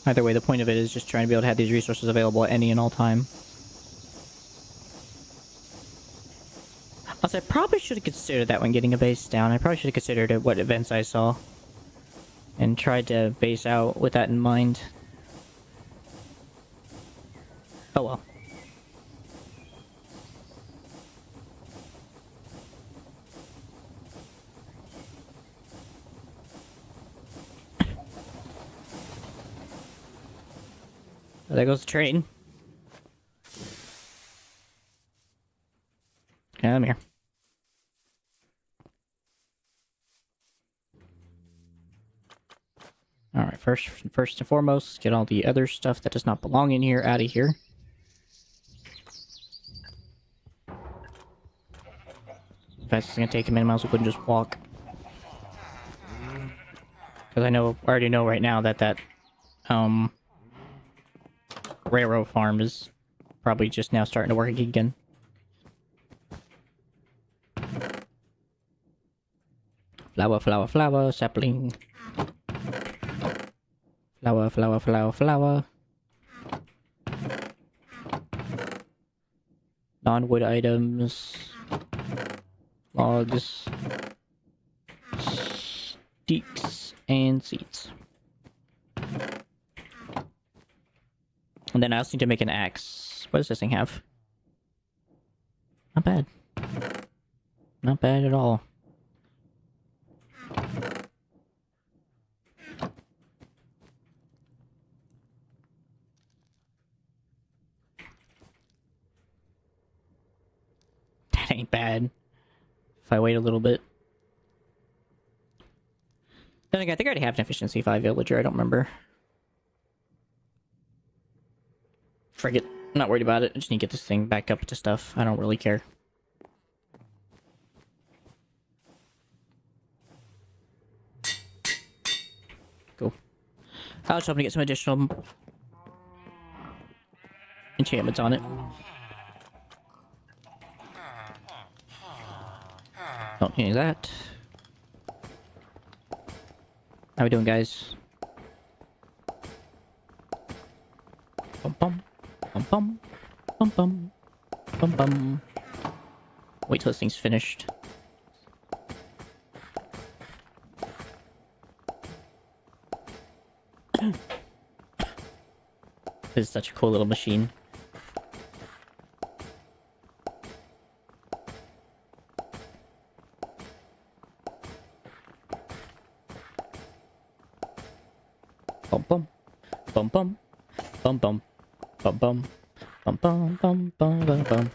Either way, the point of it is just trying to be able to have these resources available at any and all time. Also, I probably should have considered that when getting a base down. I probably should have considered what events I saw. And tried to base out with that in mind. Oh well. There goes the train. Come here. Alright, first and foremost, get all the other stuff that does not belong in here out of here. If that's gonna take a minute, I might as well go and just walk. Because I already know right now that railroad farm is probably just now starting to work again. Flower, flower, flower, sapling. Flower, flower, flower, flower. Non-wood items. Logs. Sticks and seeds. And then I also need to make an axe. What does this thing have? Not bad. Not bad at all. That ain't bad. If I wait a little bit. Then again, I think I already have an efficiency 5 villager, I don't remember. Frig it. I'm not worried about it. I just need to get this thing back up to stuff. I don't really care. Cool. I was hoping to get some additional enchantments on it. Don't need that. How we doing, guys? Bum bum. Bum bum. Bum bum. Bum bum. Wait till this thing's finished. This is such a cool little machine. Bum bum. Bum bum. Bum bum. Bum bum. Bum bum bum bum bum bum.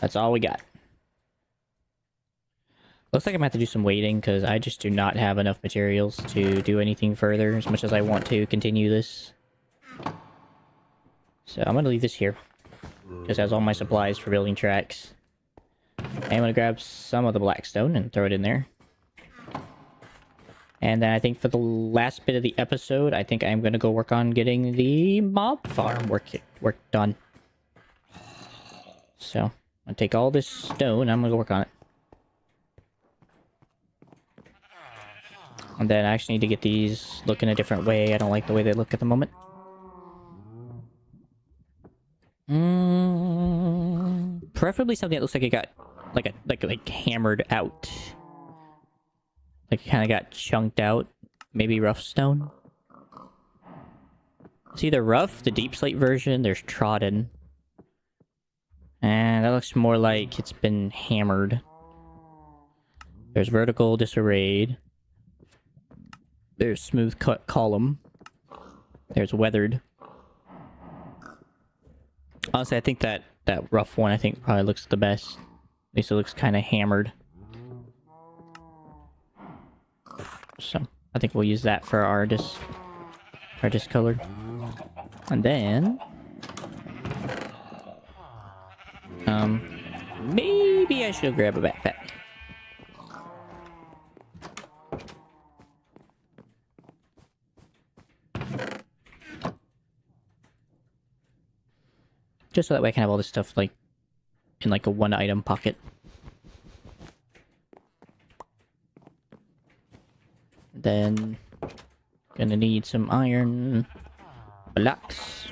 That's all we got. Looks like I'm gonna have to do some waiting because I just do not have enough materials to do anything further as much as I want to continue this. So I'm gonna leave this here. Just has all my supplies for building tracks. And I'm gonna grab some of the blackstone and throw it in there. And then I think for the last bit of the episode, I think I'm gonna go work on getting the mob farm work done. So, I'm gonna take all this stone and I'm gonna go work on it. And then I actually need to get these looking a different way. I don't like the way they look at the moment. Preferably something that looks like it got like hammered out. Like it kind of got chunked out. Maybe rough stone. It's either rough, the deep slate version, there's trodden. And that looks more like it's been hammered. There's vertical disarrayed. There's smooth cut column. There's weathered. Honestly, I think that rough one, I think, probably looks the best. At least it looks kind of hammered. So, I think we'll use that for our discolored. And then... Maybe I should grab a backpack. Just so that way I can have all this stuff, like, in, like, a one-item pocket. Then... gonna need some iron blocks.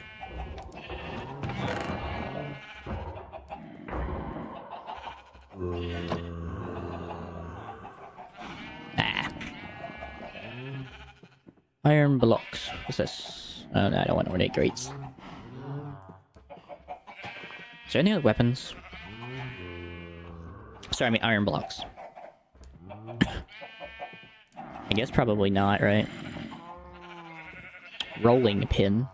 Iron blocks. What's this? Oh, no, I don't want ornate grates. Is there any other weapons? Sorry, I mean iron blocks. I guess probably not, right? Rolling pin.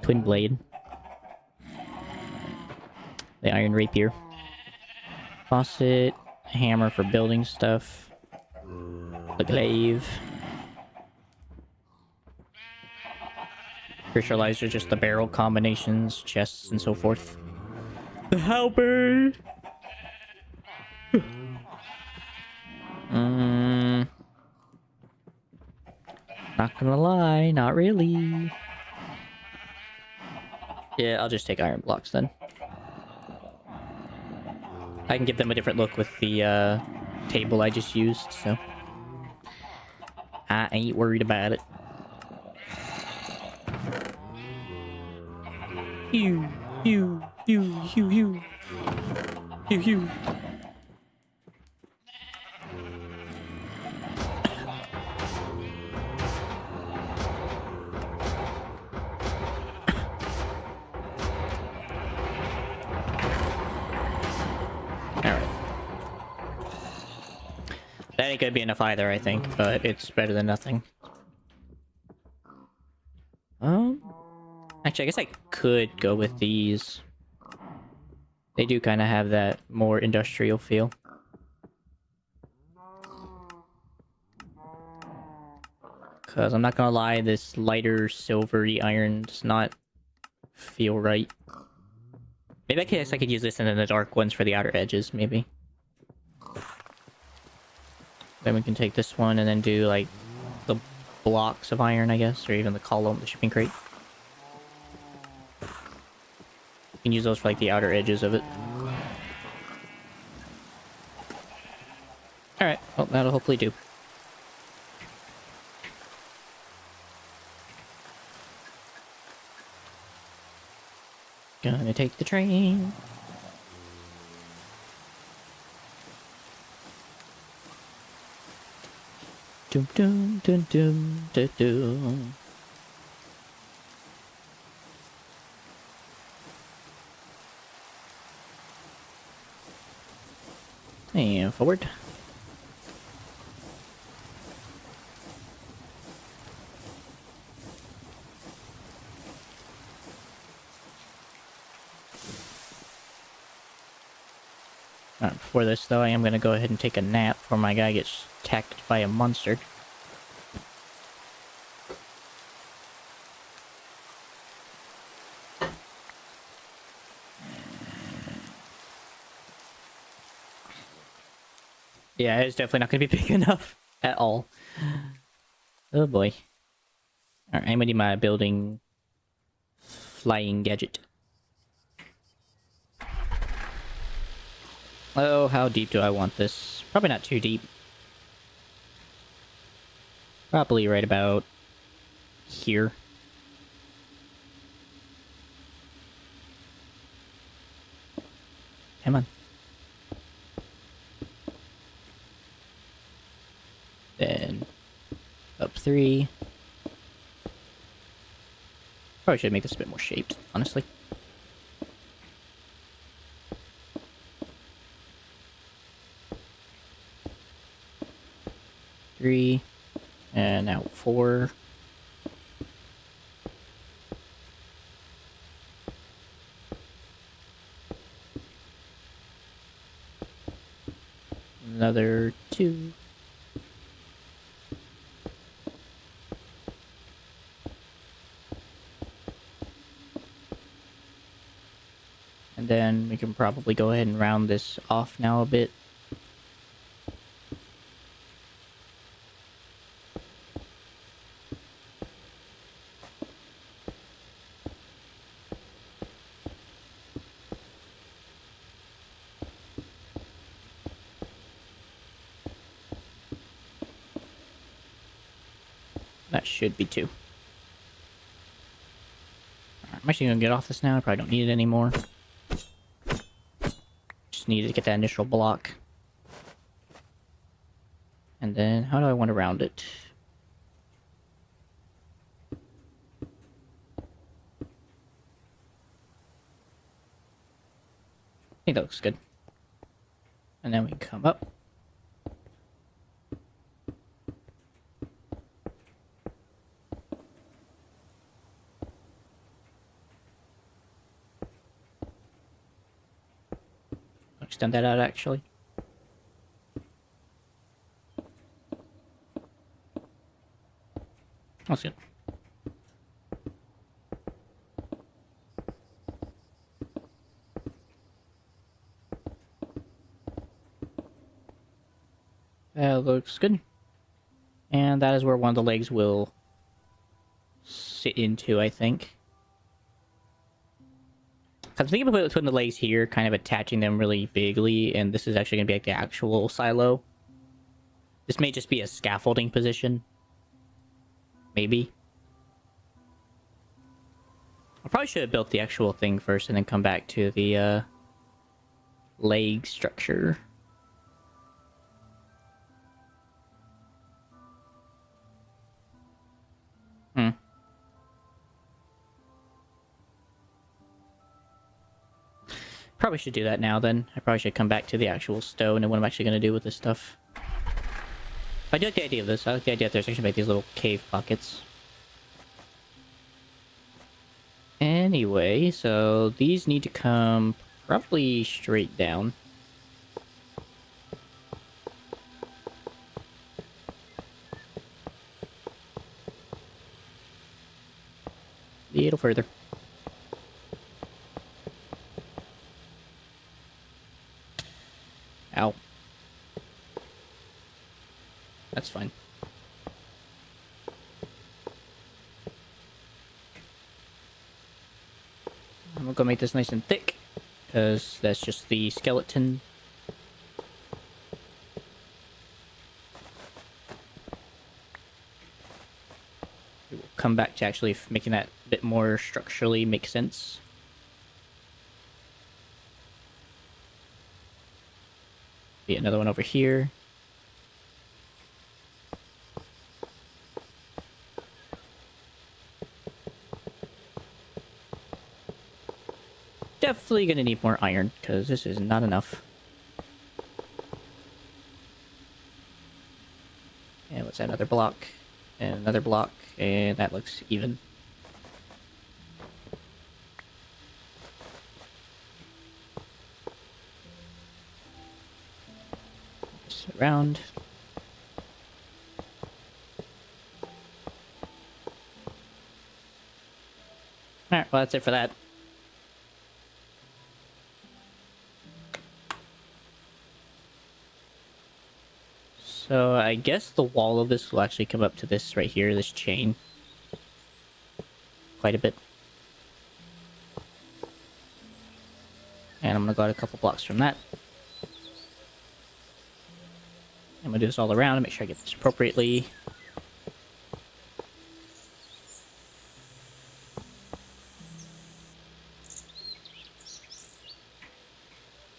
Twin blade. The iron rapier. Faucet. Hammer for building stuff. The glaive. Visualizer, just the barrel combinations, chests, and so forth. The halberd! Not gonna lie, not really. Yeah, I'll just take iron blocks then. I can give them a different look with the table I just used, so... I ain't worried about it. Hew, hew, hew, hew, hew. Hew, hew. Alright. That ain't gonna be enough either, I think, but it's better than nothing. Actually, I guess I could go with these. They do kind of have that more industrial feel. Because I'm not gonna lie, this lighter silvery iron does not feel right. Maybe I guess I could use this and then the dark ones for the outer edges, maybe. Then we can take this one and then do, like, the blocks of iron, I guess, or even the column, the shipping crate. You can use those for, like, the outer edges of it. Alright, well, that'll hopefully do. Gonna take the train. Dum dum dum dum dum dum. And forward. Before this, though, I am going to go ahead and take a nap before my guy gets attacked by a monster. Yeah, it's definitely not going to be big enough at all. Oh boy. Alright, I'm going to need my building flying gadget. Oh, how deep do I want this? Probably not too deep. Probably right about here. Come on. Then up 3. Probably should make this a bit more shaped, honestly. Three, and now 4. Another 2. And And then we can probably go ahead and round this off now a bit. That should be 2. Alright, I'm actually gonna get off this now. I probably don't need it anymore. Just needed to get that initial block. And then, how do I want to round it? I think that looks good. And then we come up. Extend that out, actually. That's good. That looks good. And that is where one of the legs will sit into, I think. I'm thinking about putting the legs here, kind of attaching them really bigly, and this is actually going to be like the actual silo. This may just be a scaffolding position. Maybe. I probably should have built the actual thing first and then come back to the leg structure. Probably should do that now then. I probably should come back to the actual stone and what I'm actually going to do with this stuff. I do like the idea of this. I like the idea that there's actually make these little cave pockets. Anyway, so these need to come probably straight down. A little further. Ow. That's fine. I'm gonna go make this nice and thick, because that's just the skeleton. We will come back to actually making that a bit more structurally make sense. Be another one over here. Definitely gonna need more iron, because this is not enough. And what's that? Another block. And another block. And that looks even. Just around. Alright, well that's it for that. So I guess the wall of this will actually come up to this right here, this chain. Quite a bit. And I'm gonna go out a couple blocks from that. I'm gonna do this all around and make sure I get this appropriately.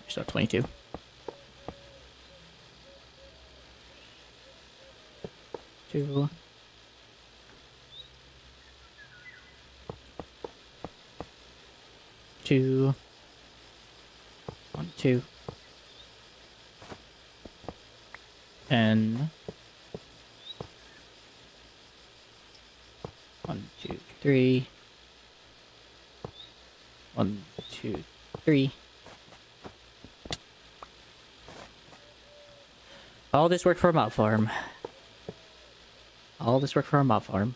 So 22. Two. Two. 1, 2. And 1, 2, 3. 1, 2, 3. All this work for a mob farm. All this work for a mob farm.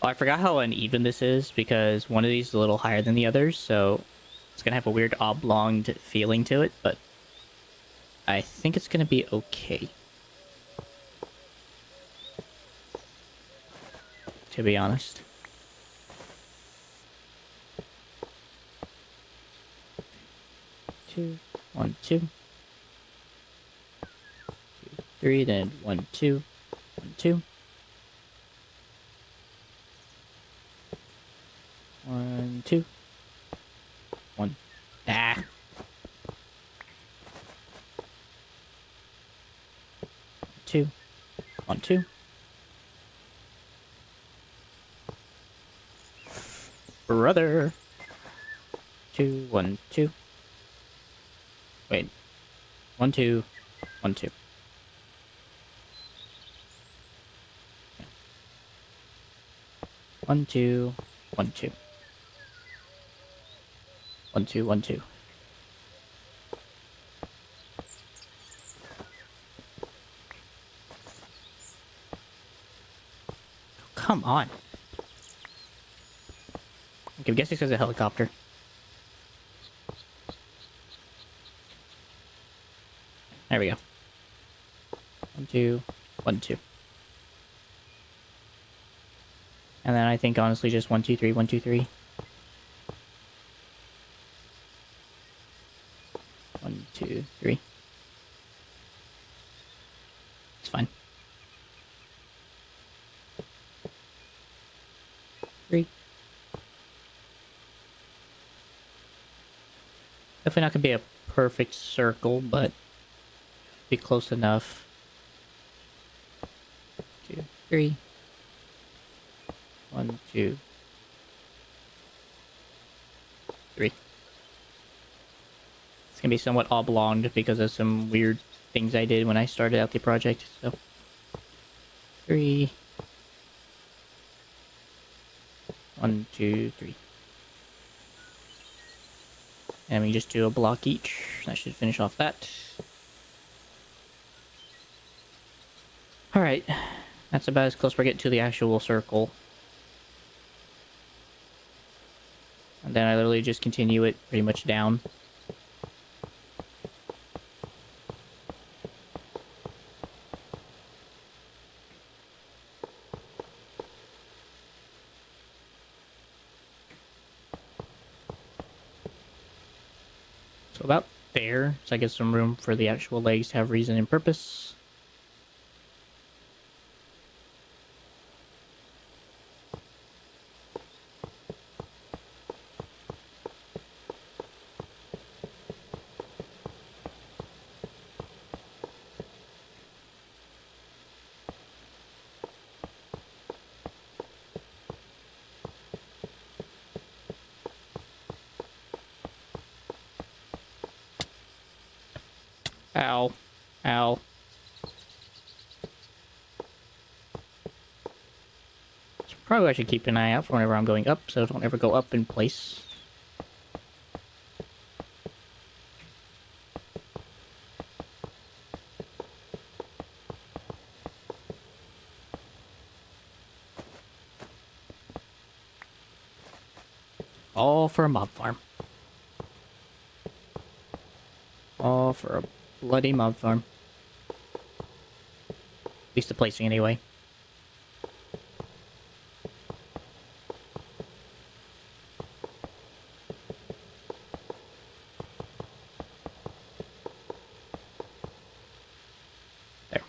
Oh, I forgot how uneven this is because one of these is a little higher than the others, so it's gonna have a weird oblonged feeling to it, but I think it's gonna be okay. To be honest. Two, 1, 2, 2, 3, then 1, 2, 1, 2. 1, 2, 1. Ah. 2, 1, 2. Brother. 2, 1, 2. Wait. 1, 2, 1, 2. 1, 2, 1, 2. 1, 2, 1, 2. Come on. Okay, I guess it's because of the helicopter. There we go. 1, 2, 1, 2. And then I think honestly just 1, 2, 3, 1, 2, 3. 1, 2, 3. It's fine. 3. Definitely not gonna be a perfect circle, but be close enough. 2, 3. 1, 2, 3. It's gonna be somewhat oblonged because of some weird things I did when I started out the project. So 3. 1, 2, 3. And we just do a block each. That should finish off that. Alright. That's about as close we're getting to the actual circle. And then I literally just continue it pretty much down. So about there. So I get some room for the actual legs to have reason and purpose. Ow. Ow. So probably I should keep an eye out for whenever I'm going up, so don't ever go up in place. All for a mob farm. All for a bloody mob farm. At least the placing anyway. There.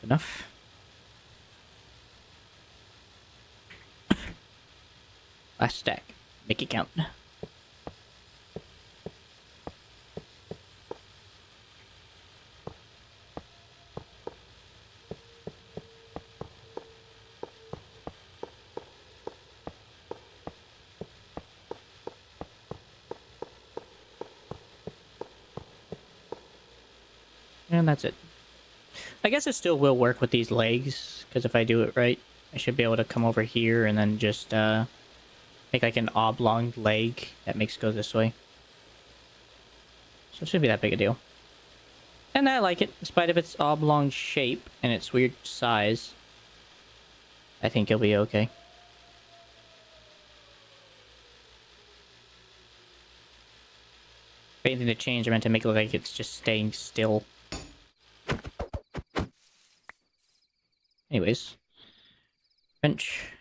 Enough. Last stack. Make it count. And that's it. I guess it still will work with these legs, because if I do it right, I should be able to come over here and then just make like an oblong leg that makes it go this way. So it shouldn't be that big a deal. And I like it, despite of its oblong shape and its weird size. I think you'll be okay. If anything to change, I meant to make it look like it's just staying still. Anyways. Bench.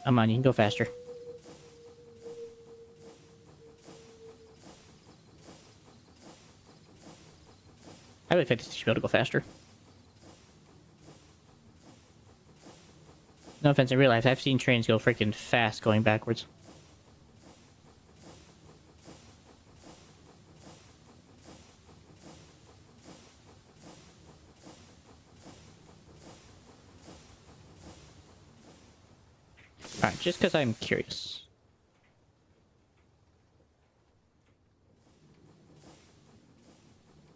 Come on, you can go faster. I really think this should be able to go faster. No offense, in real life, I've seen trains go freaking fast going backwards. Alright, just because I'm curious.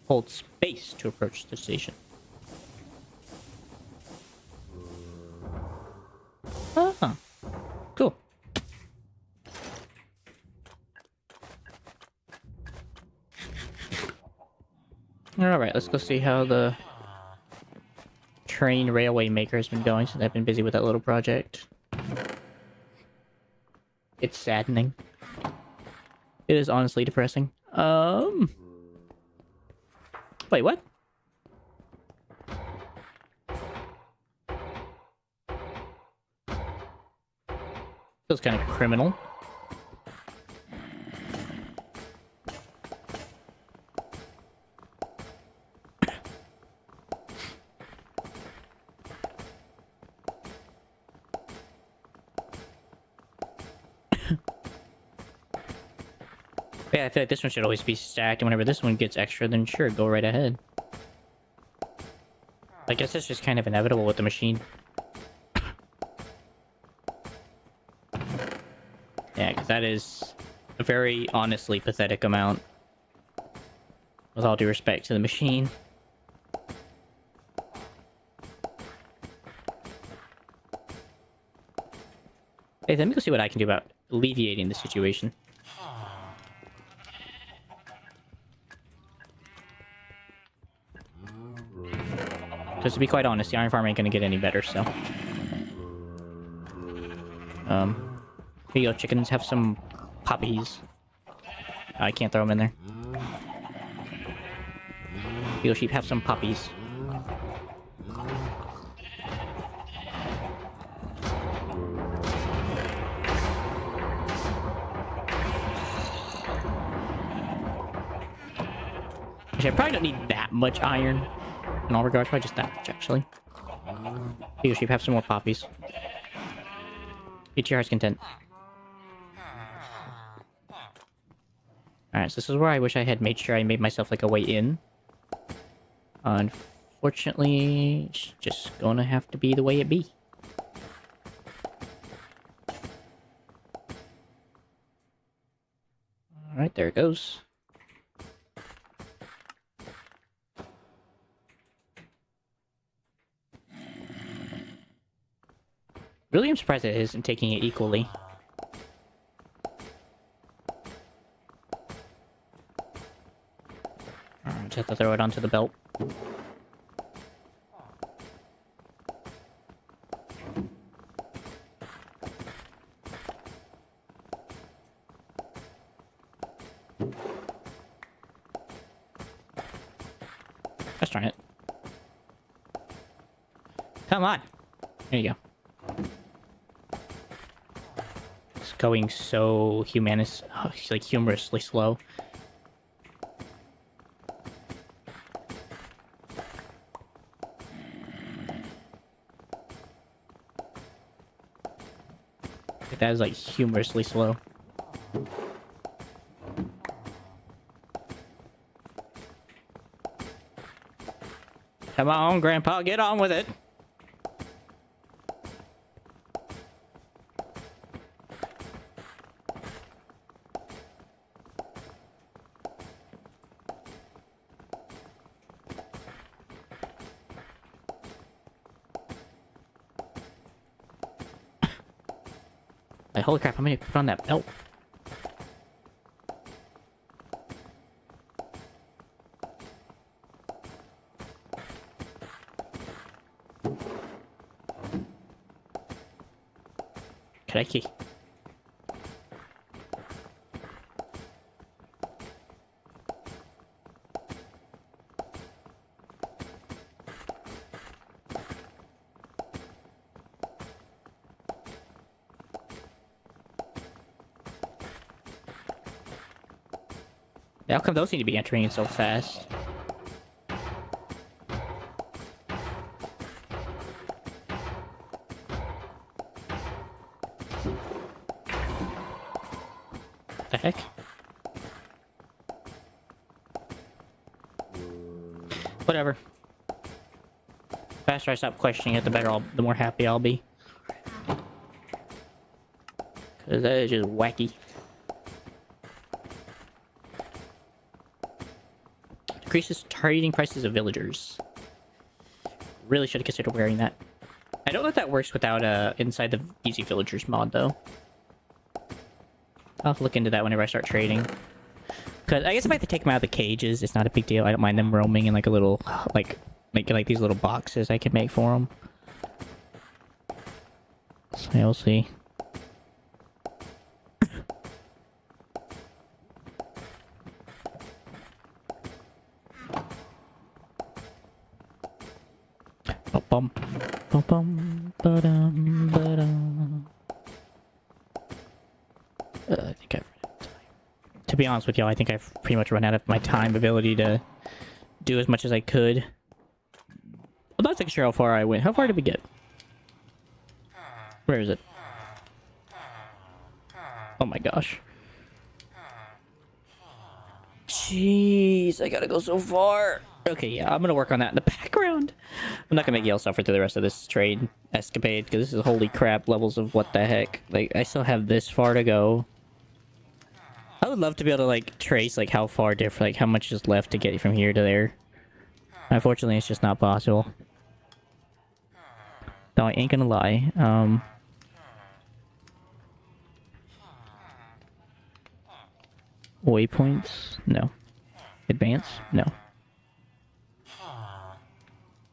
Hold space to approach the station. Ah, cool. Alright, let's go see how the train railway maker has been going since I've been busy with that little project. It's saddening. It is honestly depressing. Wait, what? Feels kind of criminal. Yeah, I feel like this one should always be stacked, and whenever this one gets extra, then sure, go right ahead. I guess it's just kind of inevitable with the machine. Yeah, because that is a very honestly pathetic amount. With all due respect to the machine. Hey, let me go see what I can do about alleviating the situation. Because to be quite honest, the iron farm ain't gonna get any better, so... Here you go, chickens, have some puppies. I can't throw them in there. Here you go, sheep, have some puppies. Actually, I probably don't need that much iron. In all regards, probably just that much, actually. Here you go, sheep, have some more poppies. Be to your heart's content. Alright, so this is where I wish I had made sure I made myself like a way in. Unfortunately, it's just gonna have to be the way it be. Alright, there it goes. Really, I'm surprised it isn't taking it equally. Just have to throw it onto the belt. Let's try it. Come on! There you go. It's going so like humorously slow. That is like humorously slow. Come on, Grandpa, get on with it. Like, holy crap, I'm gonna put on that belt. Crikey. How come those seem to be entering in so fast? The heck? Whatever. The faster I stop questioning it, the better the more happy I'll be. Cause that is just wacky. Decreases targeting prices of villagers. Really should have considered wearing that. I don't know if that works without inside the easy villagers mod though. I'll have to look into that whenever I start trading. Because I guess if I have to take them out of the cages, it's not a big deal. I don't mind them roaming in like a little, like these little boxes I can make for them. So we'll see. Bum bum bum ba-dum, ba-dum. I think I've run out of time. To be honest with y'all, I think I've pretty much run out of my time ability to do as much as I could. I'm not exactly sure how far I went. How far did we get? Where is it? Oh my gosh. Jeez, I gotta go so far. Okay, yeah, I'm gonna work on that in the background. I'm not gonna make y'all suffer through the rest of this trade escapade, because this is holy crap levels of what the heck. Like, I still have this far to go. I would love to be able to, like, trace, like, how far different, like, how much is left to get from here to there. Unfortunately, it's just not possible. Though I ain't gonna lie. Waypoints? No. Advance? No.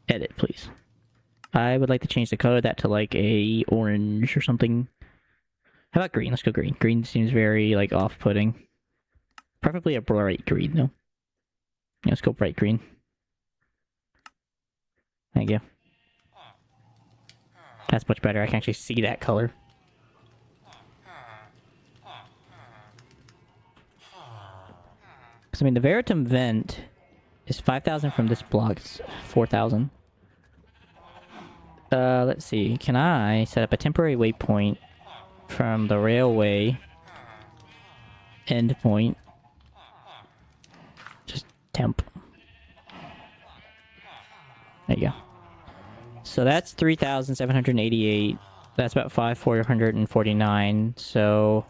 Edit, please. I would like to change the color of that to like a orange or something. How about green? Let's go green. Green seems very like off-putting. Preferably a bright green though. Yeah, let's go bright green. Thank you. That's much better. I can actually see that color. Because I mean the Veritum vent is 5,000 from this block. It's 4,000. Let's see. Can I set up a temporary waypoint from the railway endpoint? Just temp. There you go. So that's 3,788. That's about 5,449. So,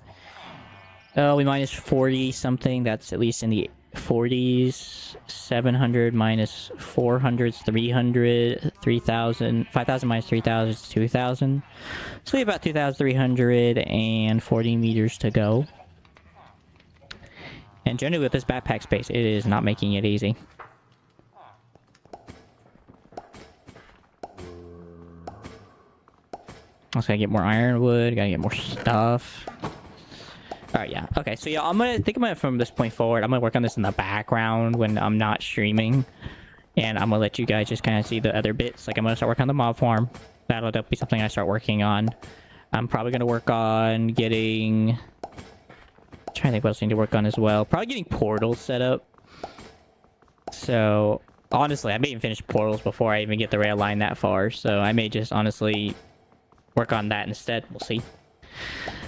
we minus 40 something. That's at least in the 40s. 700 minus 400 is 300. 3,000. 5,000 minus 3,000 is 2,000. So we have about 2,340 meters to go. And generally with this backpack space, it is not making it easy. Also gotta get more ironwood, gotta get more stuff. Alright, yeah. Okay, so yeah, I'm gonna from this point forward, I'm gonna work on this in the background when I'm not streaming. And I'm gonna let you guys just kind of see the other bits. Like, I'm gonna start working on the mob farm. That'll be something I start working on. I'm probably gonna work on getting... I'm trying to think what else I need to work on as well. Probably getting portals set up. So, honestly, I may even finish portals before I even get the rail line that far. So, I may just honestly work on that instead. We'll see.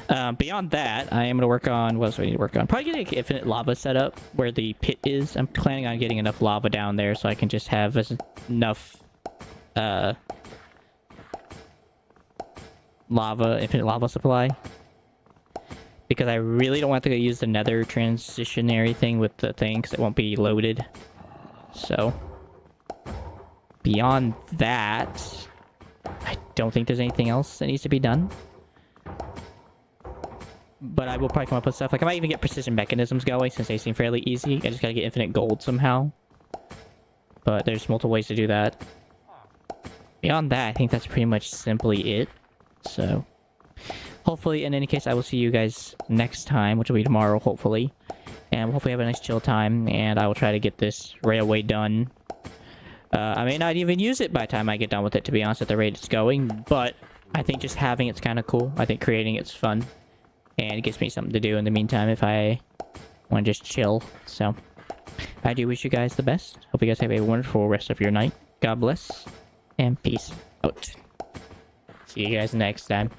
Beyond that, I am going to work on... What else do I need to work on? Probably getting an infinite lava set up where the pit is. I'm planning on getting enough lava down there so I can just have enough... infinite lava supply. Because I really don't want to use the nether transitionary thing with the thing, because it won't be loaded. So, beyond that, I don't think there's anything else that needs to be done. But I will probably come up with stuff. Like, I might even get precision mechanisms going since they seem fairly easy. I just gotta get infinite gold somehow. But there's multiple ways to do that. Beyond that, I think that's pretty much simply it. So, hopefully, in any case, I will see you guys next time, which will be tomorrow, hopefully. And we'll hopefully have a nice chill time, and I will try to get this railway done. I may not even use it by the time I get done with it, to be honest, at the rate it's going. But I think just having it's kind of cool. I think creating it's fun. And it gives me something to do in the meantime if I want to just chill. So, I do wish you guys the best. Hope you guys have a wonderful rest of your night. God bless. And peace out. See you guys next time.